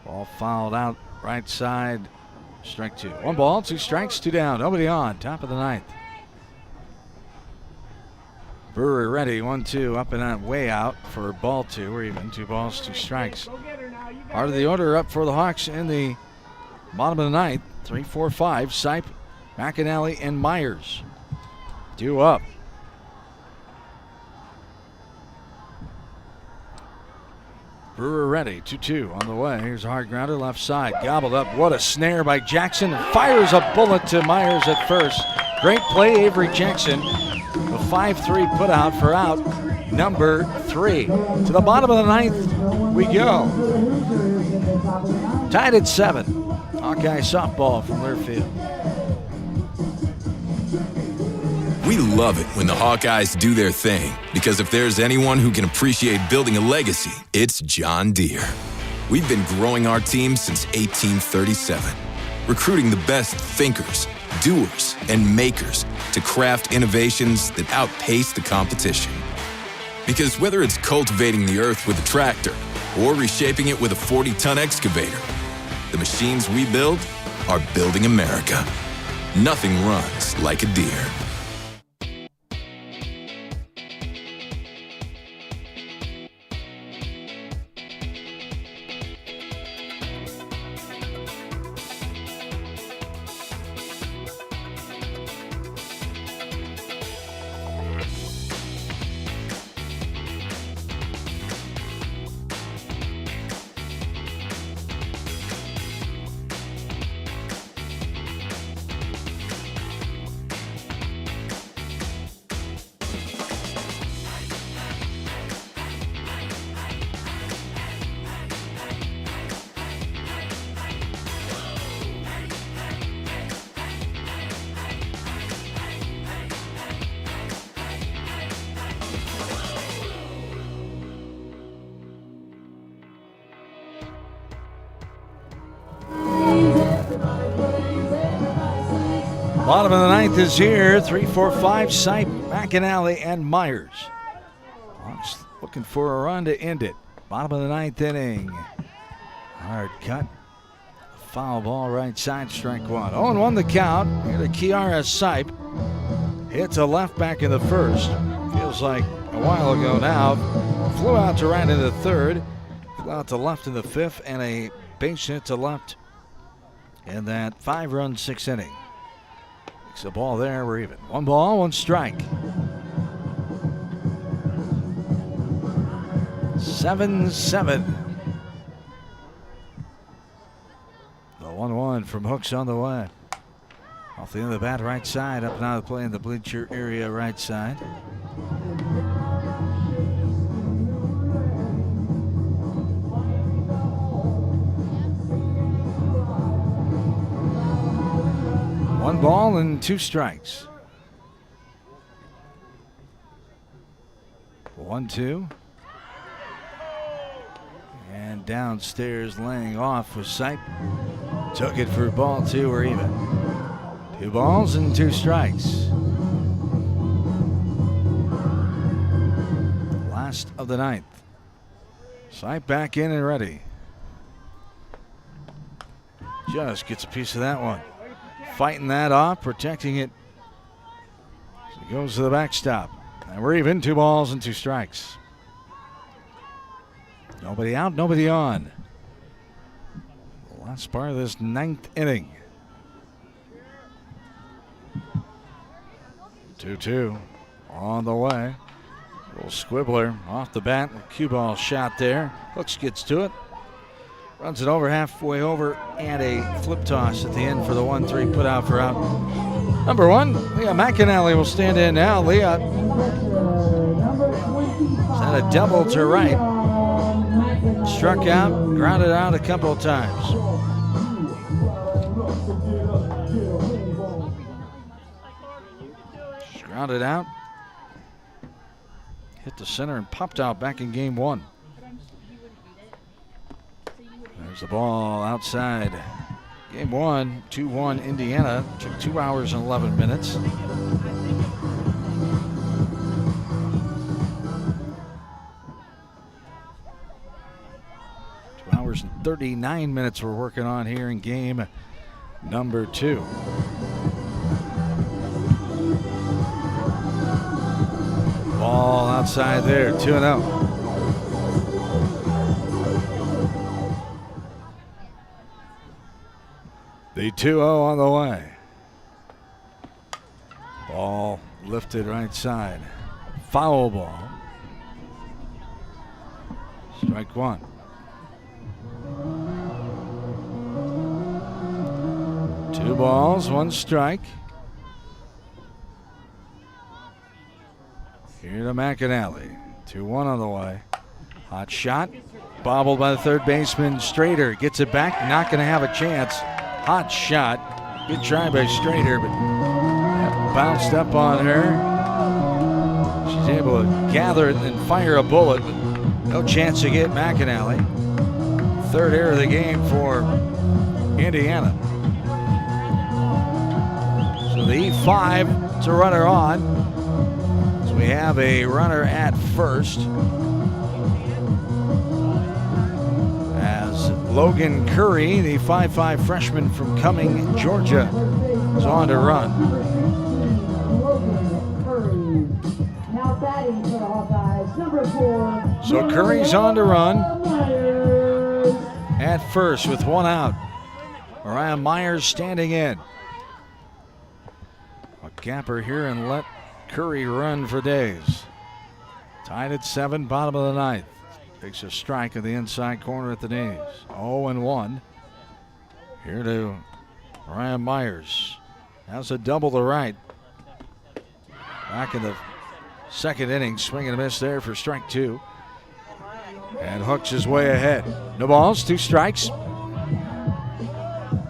Ball fouled out right side. Strike 2. 1 ball, 2 strikes, 2 down. Nobody on. Top of the 9th. Brewer ready. 1-2 up and out, way out for ball 2. We're even. 2 balls, 2 strikes. Part of the order up for the Hawks in the bottom of the 9th. 3, 4, 5. Sipe, McAnally, and Myers. 2 up. Brewer ready. 2-2 on the way. Here's a hard grounder left side. Gobbled up. What a snare by Jackson. Fires a bullet to Myers at first. Great play, Avery Jackson. The 5-3 put out for out number 3. To the bottom of the 9th we go. Tied at 7. Hawkeye softball from Learfield. We love it when the Hawkeyes do their thing, because if there's anyone who can appreciate building a legacy, it's John Deere. We've been growing our team since 1837, recruiting the best thinkers, doers, and makers to craft innovations that outpace the competition. Because whether it's cultivating the earth with a tractor or reshaping it with a 40-ton excavator, the machines we build are building America. Nothing runs like a Deere. Bottom of the 9th is here. 3, 4, 5. Sipe, McAnally, and Myers. Hawks looking for a run to end it. Bottom of the 9th inning. Hard cut. Foul ball right side, strike 1. 0-1 the count. Here to Kiara Sipe. Hit to left back in the first. Feels like a while ago now. Flew out to right in the 3rd. Flew out to left in the 5th. And a base hit to left in that 5-run 6th inning. Makes the ball there. We're even. 1 ball, 1 strike. 7-7. The 1-1 from Hooks on the way. Off the end of the bat, right side, up and out of the play in the bleacher area, right side. ball and 2 strikes. 1-2. And downstairs laying off was Sipe. Took it for ball 2 or even. 2 balls and 2 strikes. Last of the 9th. Sipe back in and ready. Just gets a piece of that one. Fighting that off, protecting it. So he goes to the backstop. And we're even. 2 balls and 2 strikes. Nobody out, nobody on. The last part of this 9th inning. 2-2 on the way. Little squibbler off the bat. Cue ball shot there. Hooks gets to it. Runs it over, halfway over, and a flip toss at the end for the 1-3 put out for out. Number 1, Leah McAnally will stand in now. Leah had a double to right. Struck out, grounded out a couple of times. She's grounded out. Hit the center and popped out back in game 1. There's the ball outside. Game 1, 2-1 Indiana. Took 2 hours and 11 minutes. 2 hours and 39 minutes we're working on here in game number 2. Ball outside there, 2-0. The 2-0 on the way. Ball lifted right side. Foul ball. Strike 1. Two balls, 1 strike. Here to McAnally. 2-1 on the way. Hot shot. Bobbled by the third baseman. Strader gets it back. Not going to have a chance. Hot shot. Good try by Strader, but that bounced up on her. She's able to gather it and fire a bullet, but no chance to get McAnally. 3rd error of the game for Indiana. So the E5 to runner on. So we have a runner at first. Logan Curry, the 5'5 freshman from Cumming, Georgia, is on to run. Now batting for the Hawkeyes, number 4. So Curry's on to run at first with 1 out. Mariah Myers standing in. A gapper here and let Curry run for days. Tied at 7, bottom of the 9th. Takes a strike in the inside corner at the knees. 0-1. Here to Ryan Myers. Has a double to right. Back in the 2nd inning, swing and a miss there for strike 2. And hooks his way ahead. No balls, 2 strikes.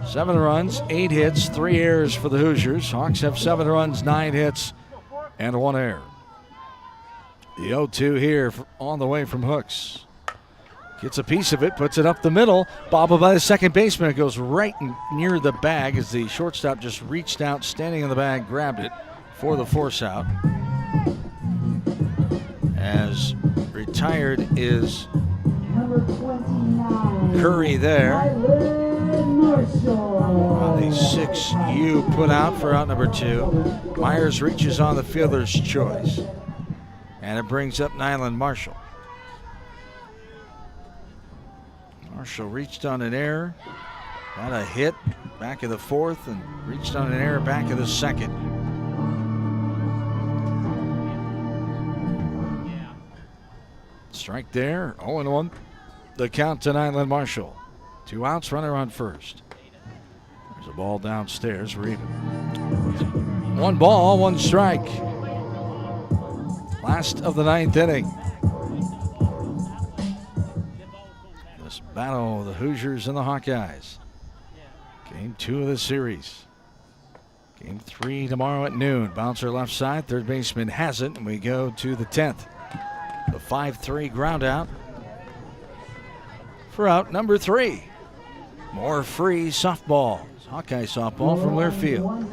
7 runs, 8 hits, 3 errors for the Hoosiers. Hawks have 7 runs, 9 hits, and 1 error. The 0-2 here on the way from Hooks. Gets a piece of it, puts it up the middle. Bobbled by the second baseman. It goes right near the bag as the shortstop just reached out, standing in the bag, grabbed it for the force out. As retired is Curry there. On the 6U put out for out number 2. Myers reaches on the fielder's choice. And it brings up Nyland Marshall. Marshall reached on an error, got a hit back in the 4th, and reached on an error back in the 2nd. Strike there, 0-1. The count to Nyland Marshall. 2 outs, runner on first. There's a ball downstairs, we're even. 1 ball, 1 strike. Last of the 9th inning. This battle of the Hoosiers and the Hawkeyes. Game 2 of the series. Game 3 tomorrow at noon. Bouncer left side. Third baseman has it, and we go to the 10th. The 5-3 ground out for out number 3. More free softball. Hawkeye softball from Learfield.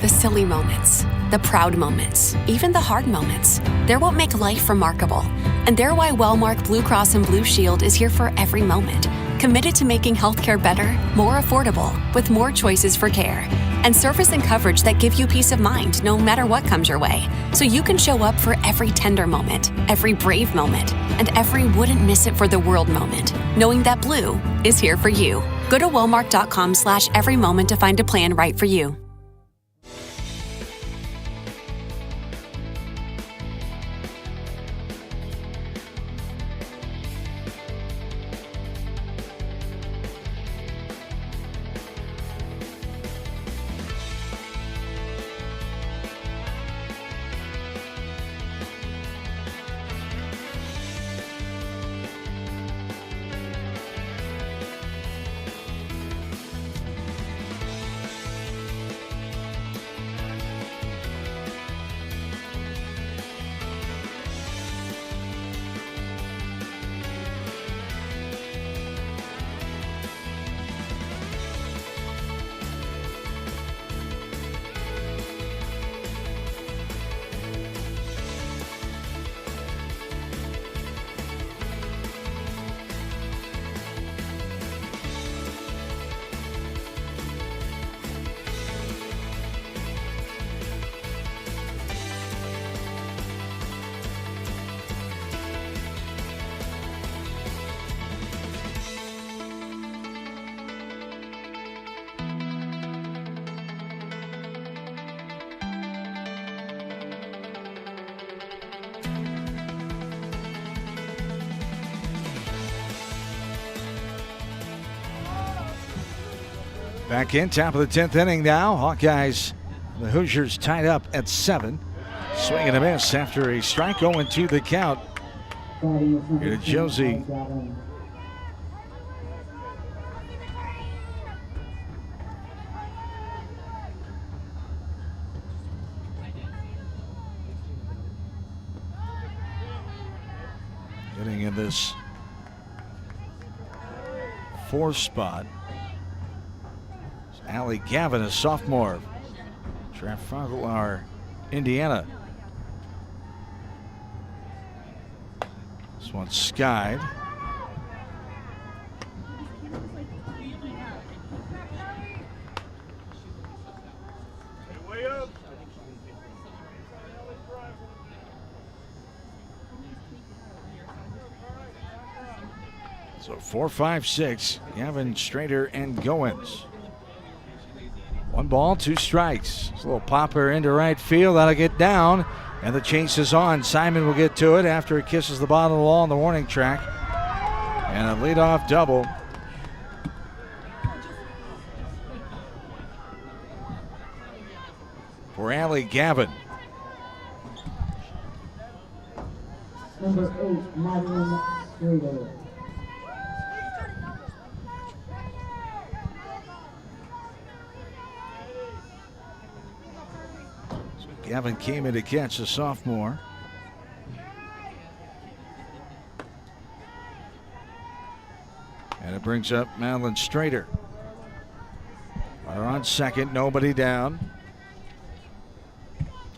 The silly moments, the proud moments, even the hard moments. They're what make life remarkable. And they're why Wellmark Blue Cross and Blue Shield is here for every moment. Committed to making healthcare better, more affordable, with more choices for care. And service and coverage that give you peace of mind no matter what comes your way. So you can show up for every tender moment, every brave moment, and every wouldn't miss it for the world moment, knowing that Blue is here for you. Go to wellmark.com/everymoment to find a plan right for you. Back in, top of the 10th inning now. Hawkeyes, the Hoosiers tied up at 7. Swing and a miss after a strike, 0-2 the count. Here to Josie. Getting in this 4th spot. Allie Gavin, a sophomore. Trafalgar, Indiana. This one's skied. So 4, 5, 6. Gavin, Strader, and Goins. 1 ball, 2 strikes. This little popper into right field. That'll get down. And the chase is on. Simon will get to it after it kisses the bottom of the wall on the warning track. And a leadoff double. For Allie Gavin. Number 8, Madeline Strader. Gavin came in to catch the sophomore. And it brings up Madeline Strader. Runner on second, nobody down.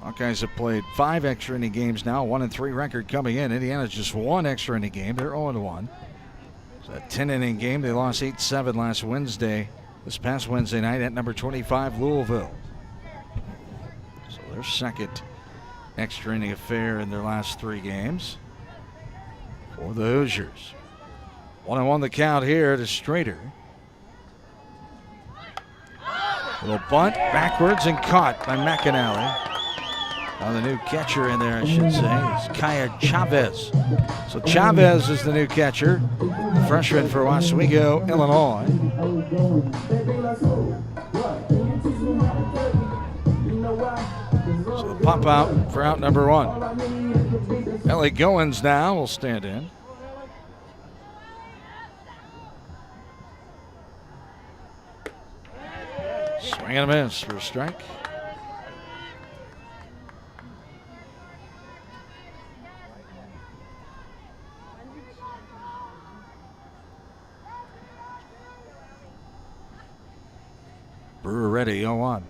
Hawkeyes have played 5 extra inning games now, 1-3 record coming in. Indiana's just 1 extra inning game. They're 0-1. It's a 10 inning game. They lost 8-7 last Wednesday, this past Wednesday night at number 25, Louisville. Their second extra inning affair in their last 3 games for the Hoosiers. 1-1 the count here to Strader. Little bunt backwards and caught by McAnally. Now the new catcher in there, I should say, is Kaya Chavez. So Chavez is the new catcher, the freshman for Oswego, Illinois. So the pop out for out number 1. Ellie Goins now will stand in. Swing and a miss for a strike. Brewer ready, 0-1.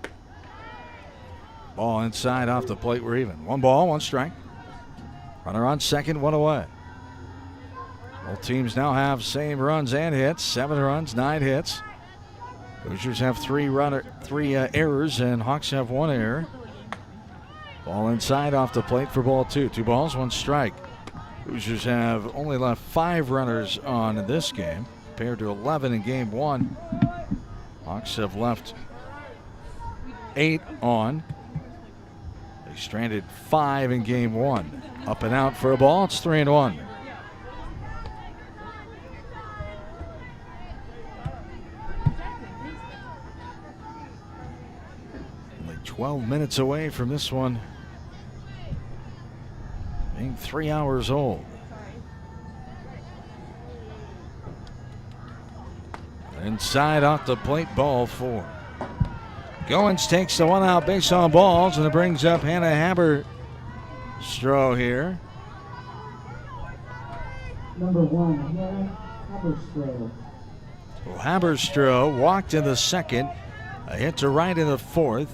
Ball inside off the plate, we're even. 1 ball, 1 strike. Runner on second, 1 away. Both teams now have same runs and hits. 7 runs, 9 hits. Hoosiers have 3 errors, and Hawks have 1 error. Ball inside off the plate for ball 2. 2 balls, 1 strike. Hoosiers have only left 5 runners on in this game, compared to 11 in game 1. Hawks have left 8 on. They stranded 5 in game 1. Up and out for a ball. It's 3-1. Only 12 minutes away from this one being 3 hours old. Inside off the plate, ball 4. Goins takes the 1 out base on balls, and it brings up Hannah Haberstroh here. Number 1, Hannah Haberstroh. Well, Haberstroh walked in the second, a hit to right in the 4th,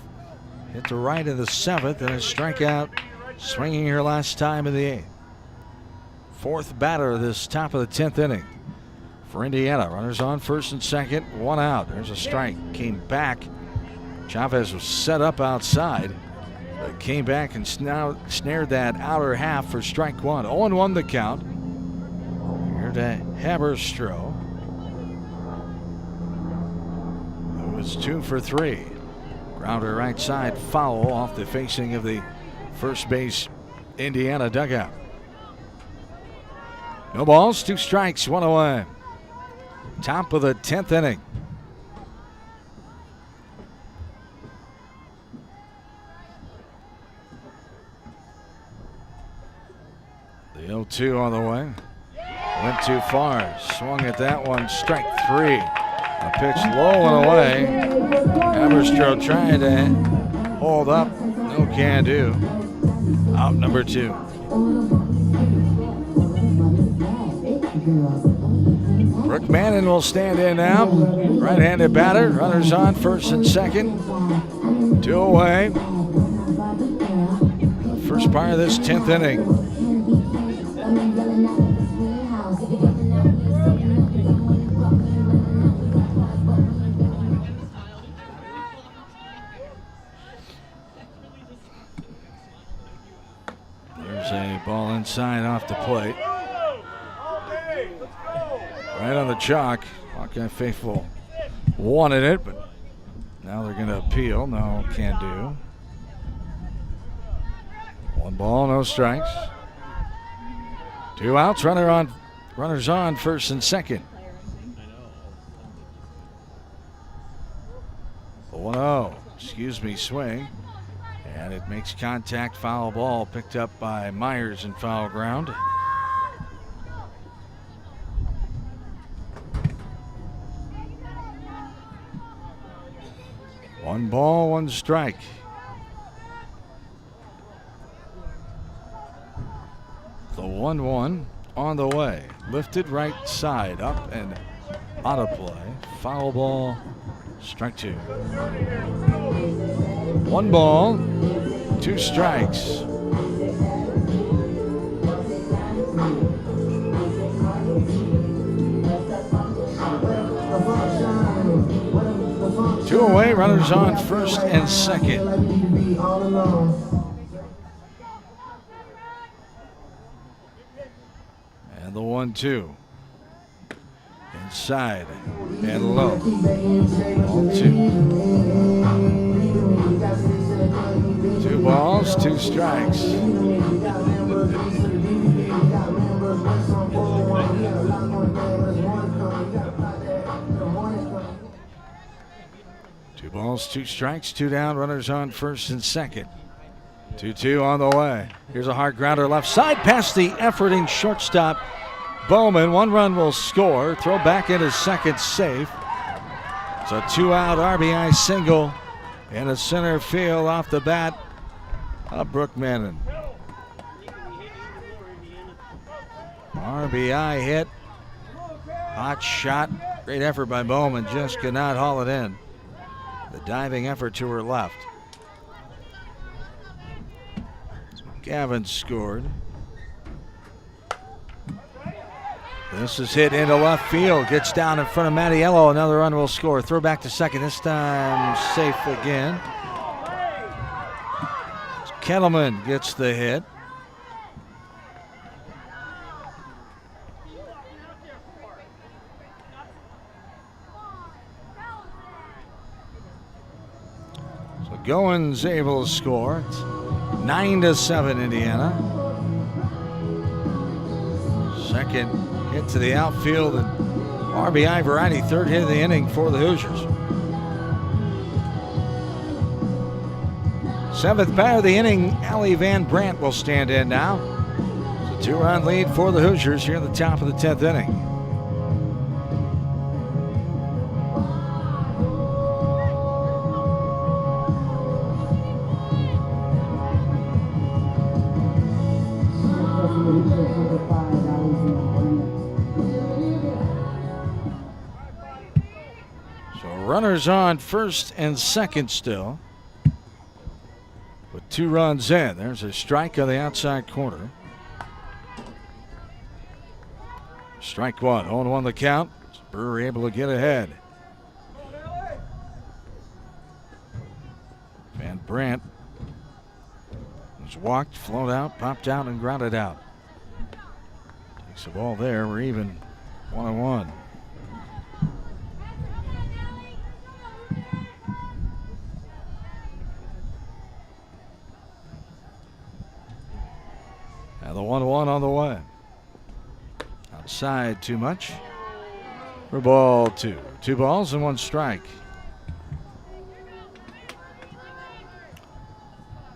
hit to right in the 7th, and a strikeout swinging her last time in the 8th. 4th batter this top of the 10th inning for Indiana. Runners on first and second, 1 out. There's a strike. Came back. Chavez was set up outside, but came back and snared that outer half for strike 1. 0-1 the count. Here to Haberstroh, who was 2 for 3. Grounder right side, foul off the facing of the first base Indiana dugout. No balls, 2 strikes, 1 away. Top of the 10th inning. The 0-2 on the way. Went too far. Swung at that one. Strike 3. A pitch low and away. Haberstroh trying to hold up. No can do. Out number 2. Brooke Mannon will stand in now. Right-handed batter. Runners on first and second. 2 away. First part of this 10th inning. There's a ball inside off the plate. Right on the chalk. Hawkeye faithful wanted it, but now they're going to appeal. No, can't do. 1 ball, no strikes. 2 outs, runners on first and second. 1-0, swing. And it makes contact, foul ball picked up by Myers in foul ground. One ball, 1 strike. The 1-1 on the way. Lifted right side, up and out of play. Foul ball, strike 2. 1 ball, 2 strikes. Two away, runners on first and second. And the 1-2. Inside and low. 1-2. 2 balls, 2 strikes. Two balls, 2 strikes, 2 down, runners on first and second. 2-2 on the way. Here's a hard grounder left side past the efforting shortstop Bowman. 1 run will score. Throw back into second, safe. It's a 2-out RBI single in the center field off the bat of Brooke Mannon. RBI hit. Hot shot. Great effort by Bowman. Just could not haul it in. The diving effort to her left. Gavin scored. This is hit into left field. Gets down in front of Mattiello. Another run will score. Throw back to second. This time safe again. Kettleman gets the hit. So Goins able to score. It's 9-7 Indiana. Second hit to the outfield and RBI variety. Third hit of the inning for the Hoosiers. Seventh batter of the inning, Allie Van Brandt will stand in now. It's a 2-run lead for the Hoosiers here in the top of the 10th inning. So runners on first and second still. With 2 runs in. There's a strike on the outside corner. Strike one. 0-1 the count. Brewer able to get ahead. Van Brandt was walked, flown out, popped out, and grounded out. Takes the ball there. We're even 1-1. Now the 1-1 on the way. Outside too much. For ball 2. 2 balls and 1 strike.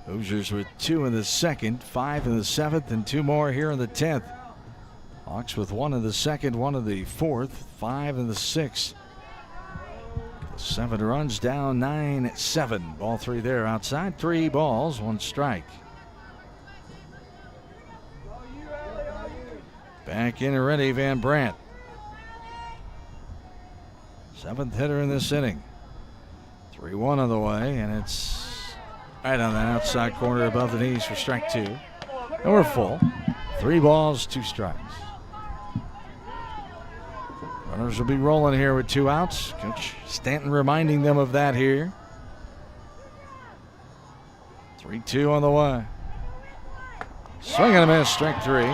Hoosiers with 2 in the second, 5 in the 7th, and 2 more here in the 10th. Hawks with 1 in the second, 1 in the 4th, 5 in the 6th. 7 runs down, 9-7. Ball 3 there outside. 3 balls, 1 strike. Back in and ready, Van Brandt. 7th hitter in this inning. 3-1 on the way, and it's right on that outside corner above the knees for strike 2. And we're full. 3 balls, 2 strikes. Runners will be rolling here with 2 outs. Coach Stanton reminding them of that here. 3-2 on the way. Swing and a miss, strike 3.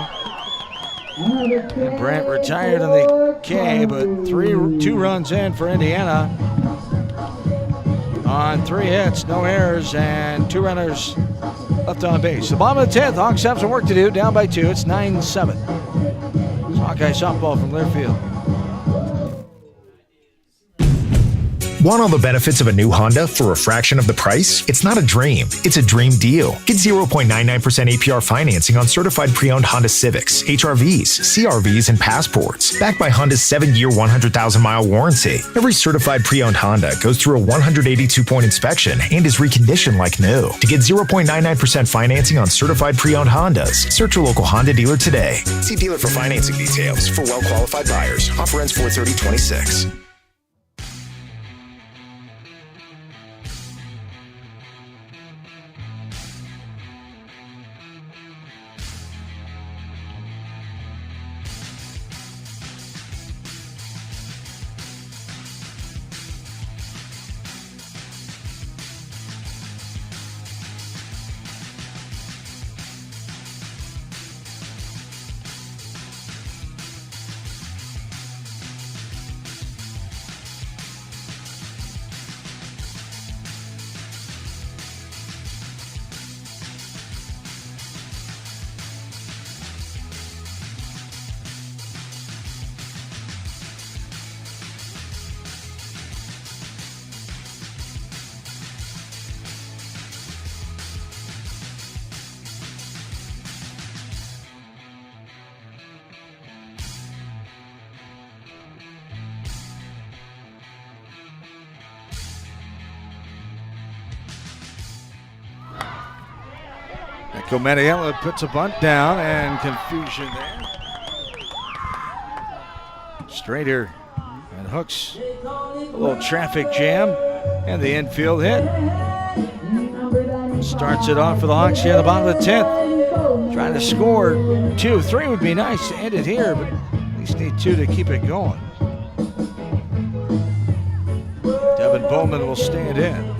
And Brandt retired on the K, but 2 runs in for Indiana. On 3 hits, no errors, and 2 runners left on base. The bottom of the 10th, Hawks have some work to do. Down by 2, it's 9-7. It's Hawkeye softball from Learfield. Want all the benefits of a new Honda for a fraction of the price? It's not a dream, it's a dream deal. Get 0.99% APR financing on certified pre-owned Honda Civics, HRVs, CRVs, and Passports. Backed by Honda's 7-year, 100,000-mile warranty. Every certified pre-owned Honda goes through a 182-point inspection and is reconditioned like new. To get 0.99% financing on certified pre-owned Hondas, search your local Honda dealer today. See dealer for financing details. For well-qualified buyers. Offer ends 4/30/26. Echo Mediella puts a bunt down and confusion there. Strader and Hooks, a little traffic jam, and the infield hit. Starts it off for the Hawks here at the bottom of the 10th. Trying to score 2. 3 would be nice to end it here, but at least need 2 to keep it going. Devin Bowman will stand in.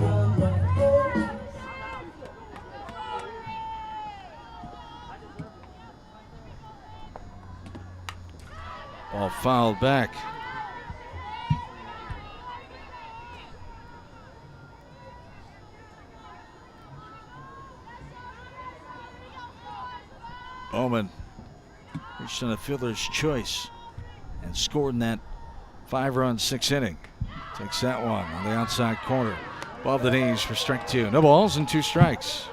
Ball fouled back. Bowman reached on a fielder's choice and scored in that 5-run 6th inning. Takes that one on the outside corner. Above the knees for strike 2. No balls and 2 strikes.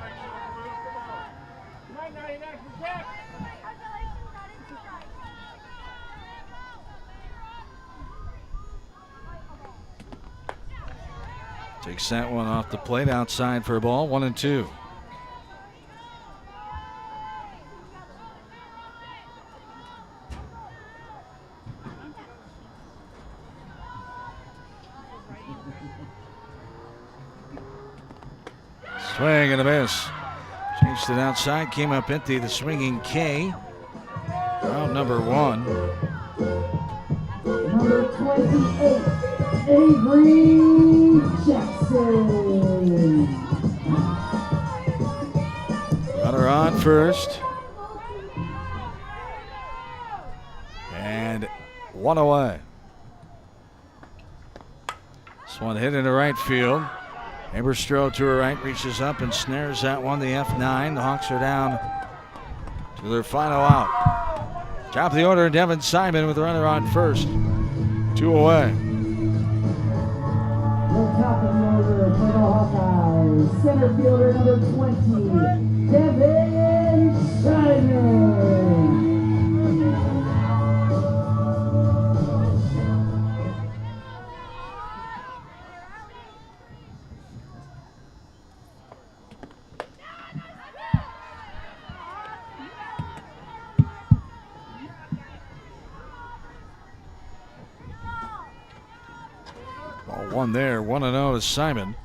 Takes that one off the plate outside for a ball. 1-2. Swing and a miss. Changed it outside, came up empty. The swinging K. Round number 1. Number 28, Avery Jackson. Runner on first. And 1 away. This one hit into right field. Aberstro to her right, reaches up and snares that one, the F9. The Hawks are down to their final out. Top of the order, Devin Simon with the runner on first. 2 away. Top of the order for the Hawkeyes, center fielder number 20, Devin Simon. One there, 1-0 to Simon.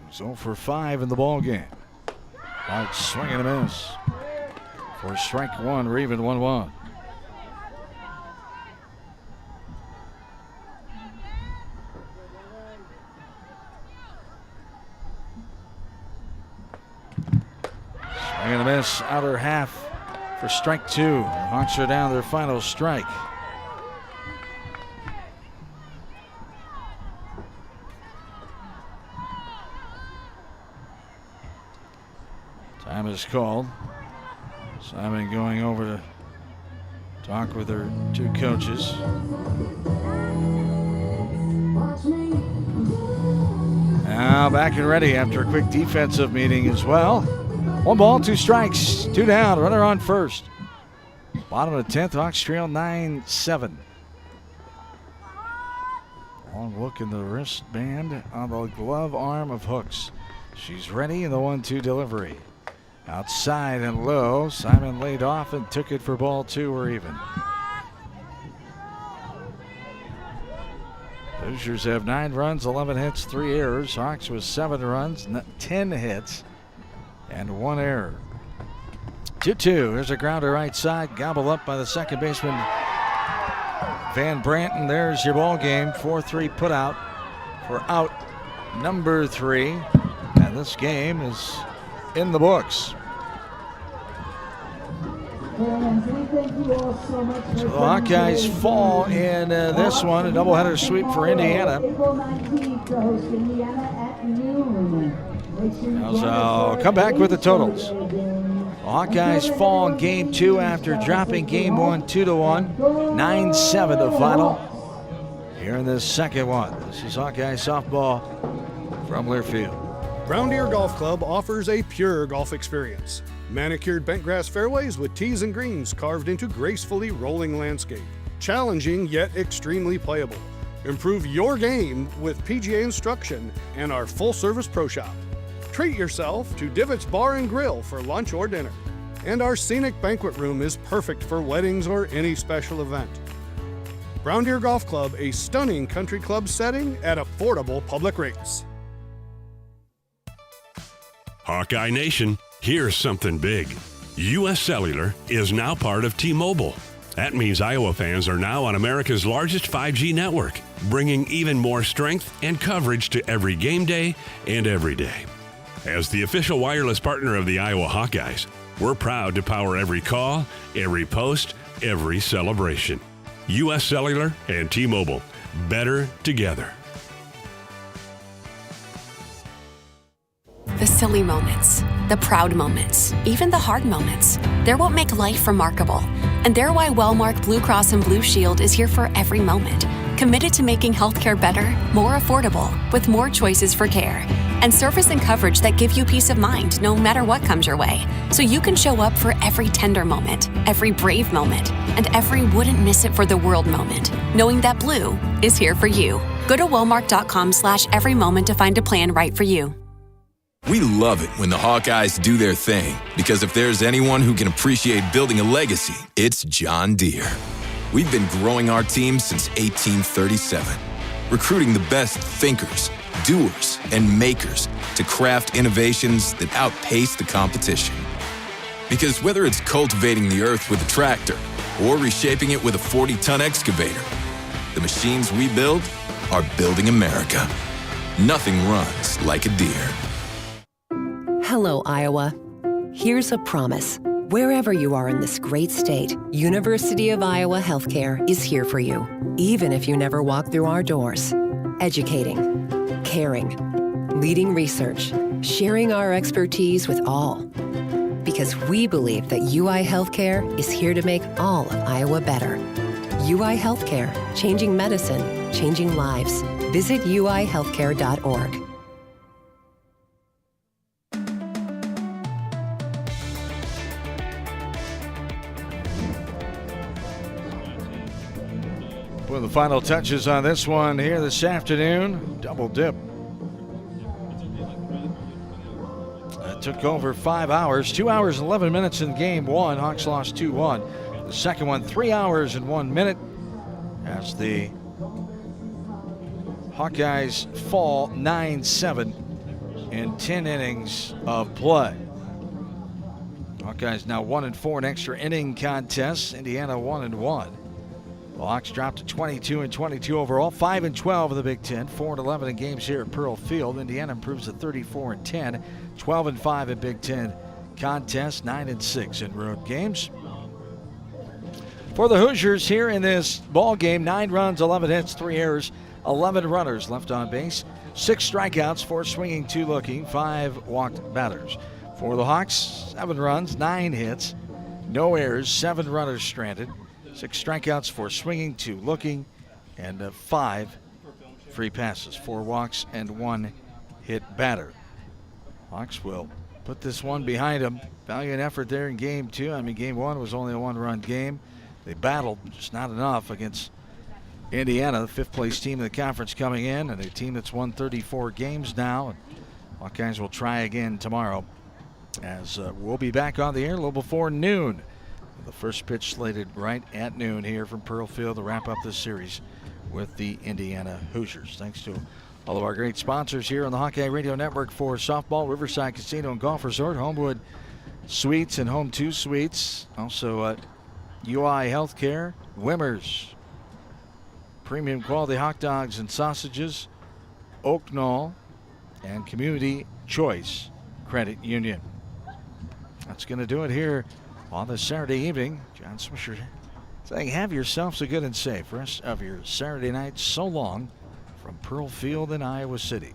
He's 0 for 5 in the ball game. Out swing and a miss. For strike 1, we're even 1-1. Swing and a miss, outer half for strike 2. Hawks are down their final strike. Time is called. Simon going over to talk with her 2 coaches. Now back and ready after a quick defensive meeting as well. 1 ball, 2 strikes, 2 down, runner on first. Bottom of the 10th, Hawks trail 9-7. Long look in the wristband on the glove arm of Hooks. She's ready in the 1-2 delivery. Outside and low, Simon laid off and took it for ball 2, or even. Hoosiers have 9 runs, 11 hits, 3 errors. Hawks with 7 runs, 10 hits, and 1 error. 2-2, here's a grounder right side, gobbled up by the second baseman Van Branten. There's your ball game, 4-3 put out for out number 3. And this game is in the books. So the Hawkeyes fall in this one, a doubleheader sweep for Indiana. I'll come back with the totals. The Hawkeyes fall in game 2 after dropping game 1 2-1, 9-7 the final. Here in this second one, this is Hawkeye softball from Learfield. Brown Deer Golf Club offers a pure golf experience. Manicured bentgrass fairways with tees and greens carved into gracefully rolling landscape. Challenging yet extremely playable. Improve your game with PGA instruction and our full-service pro shop. Treat yourself to Divots Bar and Grill for lunch or dinner. And our scenic banquet room is perfect for weddings or any special event. Brown Deer Golf Club, a stunning country club setting at affordable public rates. Hawkeye Nation, here's something big. U.S. Cellular is now part of T-Mobile. That means Iowa fans are now on America's largest 5G network, bringing even more strength and coverage to every game day and every day. As the official wireless partner of the Iowa Hawkeyes, we're proud to power every call, every post, every celebration. U.S. Cellular and T-Mobile, better together. The silly moments, the proud moments, even the hard moments. They're what make life remarkable. And they're why Wellmark Blue Cross and Blue Shield is here for every moment. Committed to making healthcare better, more affordable, with more choices for care. And service and coverage that give you peace of mind no matter what comes your way. So you can show up for every tender moment, every brave moment, and every wouldn't miss it for the world moment, knowing that Blue is here for you. Go to Wellmark.com/every moment to find a plan right for you. We love it when the Hawkeyes do their thing, because if there's anyone who can appreciate building a legacy, it's John Deere. We've been growing our team since 1837, recruiting the best thinkers, doers, and makers to craft innovations that outpace the competition. Because whether it's cultivating the earth with a tractor or reshaping it with a 40-ton excavator, the machines we build are building America. Nothing runs like a Deere. Hello, Iowa. Here's a promise. Wherever you are in this great state, University of Iowa Healthcare is here for you, even if you never walk through our doors. Educating, caring, leading research, sharing our expertise with all. Because we believe that UI Healthcare is here to make all of Iowa better. UI Healthcare, changing medicine, changing lives. Visit uihealthcare.org. With the final touches on this one here this afternoon, double dip. That took over 5 hours, 2 hours, 11 minutes in game one. Hawks lost 2-1. The second one, 3 hours and 1 minute as the Hawkeyes fall 9-7 in 10 innings of play. Hawkeyes now 1-4 in extra inning contests. Indiana 1-1. The Hawks dropped to 22-22 overall, 5-12 in the Big Ten, 4-11 in games here at Pearl Field. Indiana improves to 34-10, 12-5 in Big Ten contests, 9-6 in road games. For the Hoosiers here in this ball game, 9 runs, 11 hits, 3 errors, 11 runners left on base, 6 strikeouts, 4 swinging, 2 looking, 5 walked batters. For the Hawks, 7 runs, 9 hits, no errors, 7 runners stranded. 6 strikeouts, 4 swinging, 2 looking, and 5 free passes, 4 walks, and 1 hit batter. Hawks will put this one behind them. Valiant effort there in game 2. I mean, game 1 was only a 1-run game. They battled, just not enough against Indiana, the 5th place team in the conference coming in, and a team that's won 34 games now. And Hawkeyes will try again tomorrow, as we'll be back on the air a little before noon. The first pitch slated right at noon here from Pearl Field to wrap up this series with the Indiana Hoosiers. Thanks to all of our great sponsors here on the Hawkeye Radio Network for softball, Riverside Casino and Golf Resort, Homewood Suites and Home 2 Suites. Also UI Healthcare, Wimmers, premium quality hot dogs and sausages, Oak Knoll, and Community Choice Credit Union. That's going to do it here on this Saturday evening. John Swisher saying, have yourselves a good and safe rest of your Saturday night. So long from Pearl Field in Iowa City.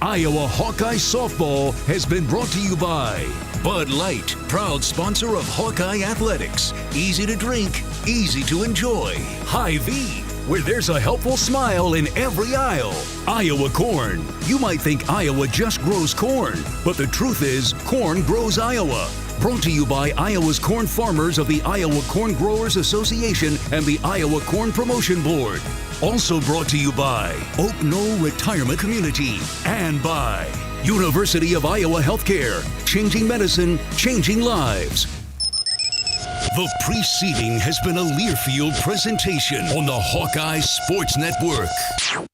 Iowa Hawkeye Softball has been brought to you by Bud Light, proud sponsor of Hawkeye Athletics. Easy to drink, easy to enjoy. Hy-Vee, where there's a helpful smile in every aisle. Iowa Corn. You might think Iowa just grows corn, but the truth is corn grows Iowa. Brought to you by Iowa's corn farmers of the Iowa Corn Growers Association and the Iowa Corn Promotion Board. Also brought to you by Oak Knoll Retirement Community and by University of Iowa Healthcare. Changing medicine, changing lives. The preceding has been a Learfield presentation on the Hawkeye Sports Network.